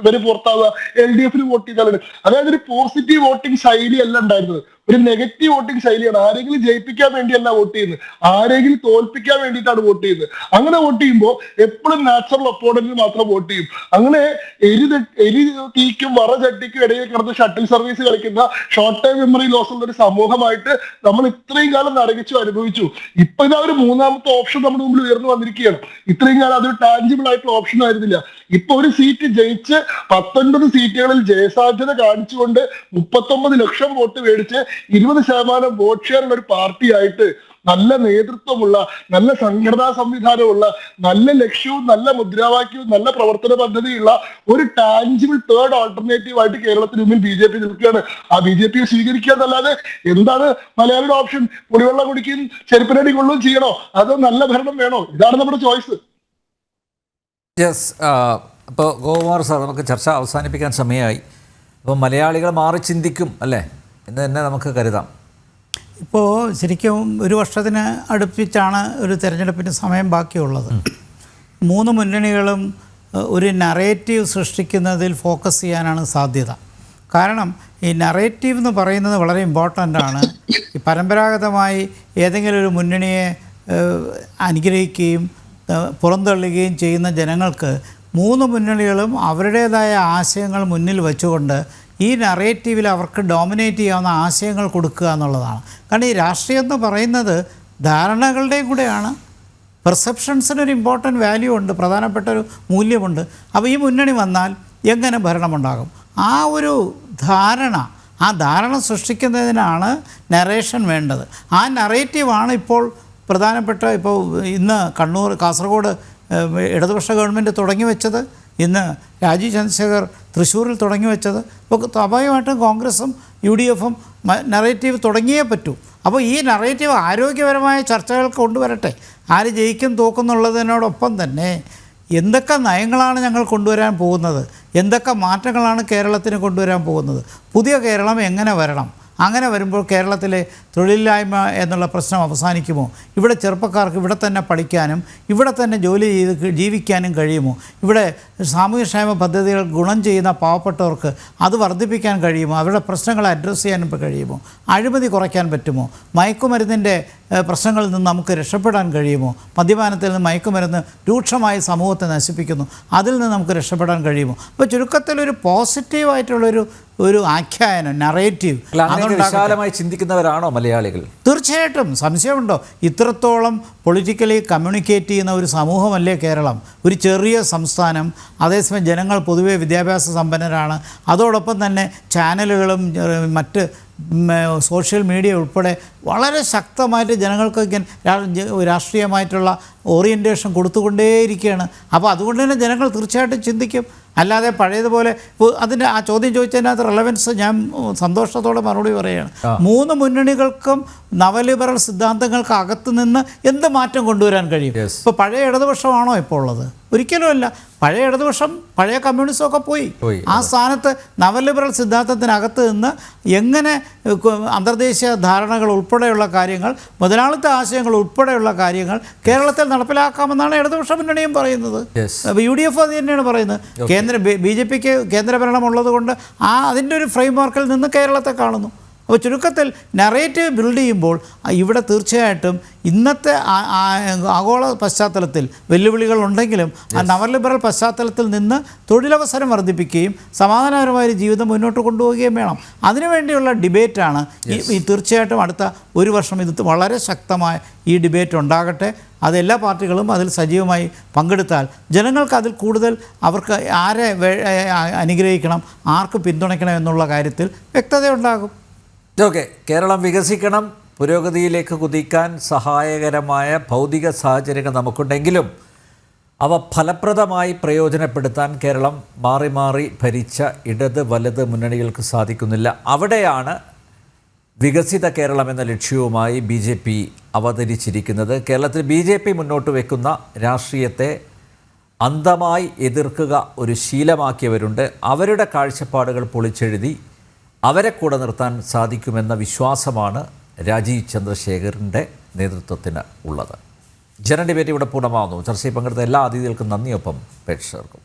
ഇവര് പുറത്താവുക? LDF വോട്ട് ചെയ്താലാണ്. അതായത് ഒരു പോസിറ്റീവ് വോട്ടിംഗ് ശൈലി അല്ല ഉണ്ടായിരുന്നത്, ഒരു നെഗറ്റീവ് വോട്ടിംഗ് ശൈലിയാണ്. ആരെങ്കിലും ജയിപ്പിക്കാൻ വേണ്ടിയല്ല വോട്ട് ചെയ്യുന്നത്, ആരെങ്കിലും തോൽപ്പിക്കാൻ വേണ്ടിയിട്ടാണ് വോട്ട് ചെയ്യുന്നത്. അങ്ങനെ വോട്ട് ചെയ്യുമ്പോൾ എപ്പോഴും നാച്ചുറൽ ഒപ്പോണന്റിന് മാത്രം വോട്ട് ചെയ്യും. അങ്ങനെ എരി തീക്കും വറ ചട്ടിക്കും ഇടയിൽ കിടന്ന് ഷട്ടിൽ സർവീസ് കളിക്കുന്ന ഷോർട്ട് ടൈം മെമ്മറി ലോസ് ഉള്ള ഒരു സമൂഹമായിട്ട് നമ്മൾ ഇത്രയും കാലം നരകിച്ചു അനുഭവിച്ചു. ഇപ്പൊ ഇതാ ഒരു 3ാമത്തെ ഓപ്ഷൻ നമ്മുടെ മുമ്പിൽ ഉയർന്നു വന്നിരിക്കുകയാണ്. ഇത്രയും കാലം അതൊരു ടാഞ്ചിബിൾ ആയിട്ടുള്ള ഓപ്ഷൻ ആയിരുന്നില്ല. ഇപ്പൊ ഒരു സീറ്റ് ജയിച്ച് 19 സീറ്റുകളിൽ ജയസാധ്യത കാണിച്ചുകൊണ്ട് 39 ലക്ഷം വോട്ട് മേടിച്ച് 20% വോട്ട് ഷെയർ ഉള്ള ഒരു പാർട്ടിയായിട്ട് നല്ല നേതൃത്വമുള്ള, നല്ല സംഘടനാ സംവിധാനമുള്ള, നല്ല ലക്ഷ്യവും നല്ല മുദ്രാവാക്യവും നല്ല പ്രവർത്തന പദ്ധതിയുള്ള ഒരു ടാഞ്ചിബിൾ തേർഡ് ആൾട്ടർനേറ്റീവ് ആയിട്ട് കേരളത്തിന് മുമ്പിൽ BJP നിൽക്കുകയാണ്. ആ BJP സ്വീകരിക്കുക എന്നല്ലാതെ എന്താണ് മലയാളിയുടെ ഓപ്ഷൻ? പുളിവെള്ളം കുടിക്കും, ചെരുപ്പിനടി കൊള്ളും ചെയ്യണോ, അതോ നല്ല ഭരണം വേണോ? ഇതാണ് നമ്മുടെ ചോയ്സ്. യെസ്. അപ്പോൾ ഗോകുമാർ സാർ, നമുക്ക് ചർച്ച അവസാനിപ്പിക്കാൻ സമയമായി. അപ്പോൾ മലയാളികൾ മാറി ചിന്തിക്കും അല്ലേ എന്ന് തന്നെ നമുക്ക് കരുതാം. ഇപ്പോൾ ശരിക്കും 1 വർഷത്തിന് അടുപ്പിച്ചാണ് ഒരു തെരഞ്ഞെടുപ്പിന് സമയം ബാക്കിയുള്ളത്. 3 മുന്നണികളും ഒരു നറേറ്റീവ് സൃഷ്ടിക്കുന്നതിൽ ഫോക്കസ് ചെയ്യാനാണ് സാധ്യത. കാരണം ഈ നറേറ്റീവ് എന്ന് പറയുന്നത് വളരെ ഇമ്പോർട്ടൻ്റ് ആണ്. ഈ പരമ്പരാഗതമായി ഏതെങ്കിലും ഒരു മുന്നണിയെ അനുഗ്രഹിക്കുകയും പുറന്തള്ളുകയും ചെയ്യുന്ന ജനങ്ങൾക്ക് 3 മുന്നണികളും അവരുടേതായ ആശയങ്ങൾ മുന്നിൽ വെച്ചുകൊണ്ട് ഈ നറേറ്റീവിൽ അവർക്ക് ഡോമിനേറ്റ് ചെയ്യാവുന്ന ആശയങ്ങൾ കൊടുക്കുക എന്നുള്ളതാണ്. കാരണം ഈ രാഷ്ട്രീയം എന്ന് പറയുന്നത് ധാരണകളുടെയും കൂടെയാണ്. പെർസെപ്ഷൻസിനൊരു ഇമ്പോർട്ടൻറ്റ് വാല്യൂ ഉണ്ട്, പ്രധാനപ്പെട്ട ഒരു മൂല്യമുണ്ട്. അപ്പോൾ ഈ മുന്നണി വന്നാൽ എങ്ങനെ ഭരണമുണ്ടാകും, ആ ഒരു ധാരണ, ആ ധാരണ സൃഷ്ടിക്കുന്നതിനാണ് നറേഷൻ വേണ്ടത്. ആ നറേറ്റീവാണ് ഇപ്പോൾ പ്രധാനപ്പെട്ട, ഇപ്പോൾ ഇന്ന് കണ്ണൂർ, കാസർഗോഡ് ഇടതുപക്ഷ ഗവൺമെൻറ് തുടങ്ങി വെച്ചത്, ഇന്ന് രാജീവ് ചന്ദ്രശേഖർ തൃശ്ശൂരിൽ തുടങ്ങി വെച്ചത്. ഇപ്പോൾ സ്വാഭാവികമായിട്ടും കോൺഗ്രസും UDFും നറേറ്റീവ് തുടങ്ങിയേ പറ്റൂ. അപ്പോൾ ഈ നറേറ്റീവ് ആരോഗ്യപരമായ ചർച്ചകൾ കൊണ്ടുവരട്ടെ. ആര് ജയിക്കും തോക്കുന്നുള്ളതിനോടൊപ്പം തന്നെ എന്തൊക്കെ നയങ്ങളാണ് ഞങ്ങൾ കൊണ്ടുവരാൻ പോകുന്നത്, എന്തൊക്കെ മാറ്റങ്ങളാണ് കേരളത്തിന് കൊണ്ടുവരാൻ പോകുന്നത്, പുതിയ കേരളം എങ്ങനെ വരണം, അങ്ങനെ വരുമ്പോൾ കേരളത്തിലെ തൊഴിലില്ലായ്മ എന്നുള്ള പ്രശ്നം അവസാനിക്കുമോ, ഇവിടെ ചെറുപ്പക്കാർക്ക് ഇവിടെ തന്നെ പഠിക്കാനും ഇവിടെ തന്നെ ജോലി ചെയ്ത് ജീവിക്കാനും കഴിയുമോ, ഇവിടെ സാമൂഹ്യക്ഷേമ പദ്ധതികൾ ഗുണം ചെയ്യുന്ന പാവപ്പെട്ടവർക്ക് അത് വർദ്ധിപ്പിക്കാൻ കഴിയുമോ, അവരുടെ പ്രശ്നങ്ങളെ അഡ്രസ്സ് ചെയ്യാനും കഴിയുമോ, അഴിമതി കുറയ്ക്കാൻ പറ്റുമോ, മയക്കുമരുന്നിൻ്റെ പ്രശ്നങ്ങളിൽ നിന്ന് നമുക്ക് രക്ഷപ്പെടാൻ കഴിയുമോ, മദ്യപാനത്തിൽ നിന്ന് മയക്കുമരുന്ന് രൂക്ഷമായി സമൂഹത്തെ നശിപ്പിക്കുന്നു, അതിൽ നിന്ന് നമുക്ക് രക്ഷപ്പെടാൻ കഴിയുമോ. അപ്പോൾ ചുരുക്കത്തിലൊരു പോസിറ്റീവായിട്ടുള്ളൊരു ആഖ്യാനം, നറേറ്റീവ് വിശാലമായി ചിന്തിക്കുന്നവരാണോ മലയാളികൾ? തീർച്ചയായിട്ടും. സംശയമുണ്ടോ? ഇത്രത്തോളം പൊളിറ്റിക്കലി കമ്മ്യൂണിക്കേറ്റ് ചെയ്യുന്ന ഒരു സമൂഹമല്ലേ കേരളം, ഒരു ചെറിയ സംസ്ഥാനം. അതേസമയം ജനങ്ങൾ പൊതുവെ വിദ്യാഭ്യാസ സമ്പന്നരാണ്. അതോടൊപ്പം തന്നെ ചാനലുകളും മറ്റ് സോഷ്യൽ മീഡിയ ഉൾപ്പെടെ വളരെ ശക്തമായിട്ട് ജനങ്ങൾക്ക് രാഷ്ട്രീയമായിട്ടുള്ള ഓറിയൻറ്റേഷൻ കൊടുത്തുകൊണ്ടേയിരിക്കുകയാണ്. അപ്പോൾ അതുകൊണ്ട് തന്നെ ജനങ്ങൾ തീർച്ചയായിട്ടും ചിന്തിക്കും. അല്ലാതെ പഴയതുപോലെ അതിൻ്റെ ആ ചോദ്യം ചോദിച്ചതിനകത്ത് റെലവൻസ് ഞാൻ സന്തോഷത്തോടെ മറുപടി പറയുകയാണ്. 3 മുന്നണികൾക്കും നവലിബറൽ സിദ്ധാന്തങ്ങൾക്ക് അകത്ത് നിന്ന് എന്ത് മാറ്റം കൊണ്ടുവരാൻ കഴിയും? ഇപ്പോൾ പഴയ ഇടതുപക്ഷമാണോ ഇപ്പോൾ ഉള്ളത്? ഒരിക്കലുമല്ല. പഴയ ഇടതുപക്ഷം, പഴയ കമ്മ്യൂണിസമൊക്കെ പോയി. ആ സ്ഥാനത്ത് നവലിബറൽ സിദ്ധാന്തത്തിനകത്ത് നിന്ന് എങ്ങനെ അന്തർദേശീയ ധാരണകൾ ഉൾപ്പെടെയുള്ള കാര്യങ്ങൾ, മുതലാളിത്ത ആശയങ്ങൾ ഉൾപ്പെടെയുള്ള കാര്യങ്ങൾ കേരളത്തിൽ നടപ്പിലാക്കാമെന്നാണ് ഇടതുപക്ഷ മുന്നണിയും പറയുന്നത്. UDF അത് തന്നെയാണ് പറയുന്നത്. BJPക്ക് കേന്ദ്രഭരണമുള്ളത് കൊണ്ട് അതിൻ്റെ ഒരു ഫ്രെയിം വർക്കിൽ നിന്ന് കേരളത്തെ കാണുന്നു. അപ്പോൾ ചുരുക്കത്തിൽ നറേറ്റീവ് ബിൽഡ് ചെയ്യുമ്പോൾ ഇവിടെ തീർച്ചയായിട്ടും ഇന്നത്തെ ആഗോള പശ്ചാത്തലത്തിൽ വെല്ലുവിളികൾ ഉണ്ടെങ്കിലും ആ നവലിബറൽ പശ്ചാത്തലത്തിൽ നിന്ന് തൊഴിലവസരം വർദ്ധിപ്പിക്കുകയും സമാധാനപരമായ ജീവിതം മുന്നോട്ട് കൊണ്ടുപോവുകയും വേണം. അതിനുവേണ്ടിയുള്ള ഡിബേറ്റാണ് ഈ തീർച്ചയായിട്ടും അടുത്ത 1 വർഷം ഇത് വളരെ ശക്തമായ ഈ ഡിബേറ്റ് ഉണ്ടാകട്ടെ. അതെല്ലാ പാർട്ടികളും അതിൽ സജീവമായി പങ്കെടുത്താൽ ജനങ്ങൾക്ക് അതിൽ കൂടുതൽ അവർക്ക് ആരെ അനുഗ്രഹിക്കണം, ആർക്ക് പിന്തുണയ്ക്കണം എന്നുള്ള കാര്യത്തിൽ വ്യക്തതയുണ്ടാകും. ഓക്കെ, കേരളം വികസിക്കണം, പുരോഗതിയിലേക്ക് കുതിക്കാൻ സഹായകരമായ ഭൗതിക സാഹചര്യങ്ങൾ നമുക്കുണ്ടെങ്കിലും അവ ഫലപ്രദമായി പ്രയോജനപ്പെടുത്താൻ കേരളം മാറി മാറി ഭരിച്ച ഇടത് വലത് മുന്നണികൾക്ക് സാധിക്കുന്നില്ല. അവിടെയാണ് വികസിത കേരളം എന്ന ലക്ഷ്യവുമായി BJP അവതരിച്ചിരിക്കുന്നത്. കേരളത്തിൽ BJP മുന്നോട്ട് വയ്ക്കുന്ന രാഷ്ട്രീയത്തെ അന്ധമായി എതിർക്കുക ഒരു ശീലമാക്കിയവരുണ്ട്. അവരുടെ കാഴ്ചപ്പാടുകൾ പൊളിച്ചെഴുതി അവരെ കൂടെ നിർത്താൻ സാധിക്കുമെന്ന വിശ്വാസമാണ് രാജീവ് ചന്ദ്രശേഖറിൻ്റെ നേതൃത്വത്തിന് ഉള്ളത്. ജനഡിബേറ്റ് ഇവിടെ പൂർണ്ണമാകുന്നു. ചർച്ചയിൽ പങ്കെടുത്ത എല്ലാ അതിഥികൾക്കും നന്ദിയൊപ്പം പ്രേക്ഷകർക്കും.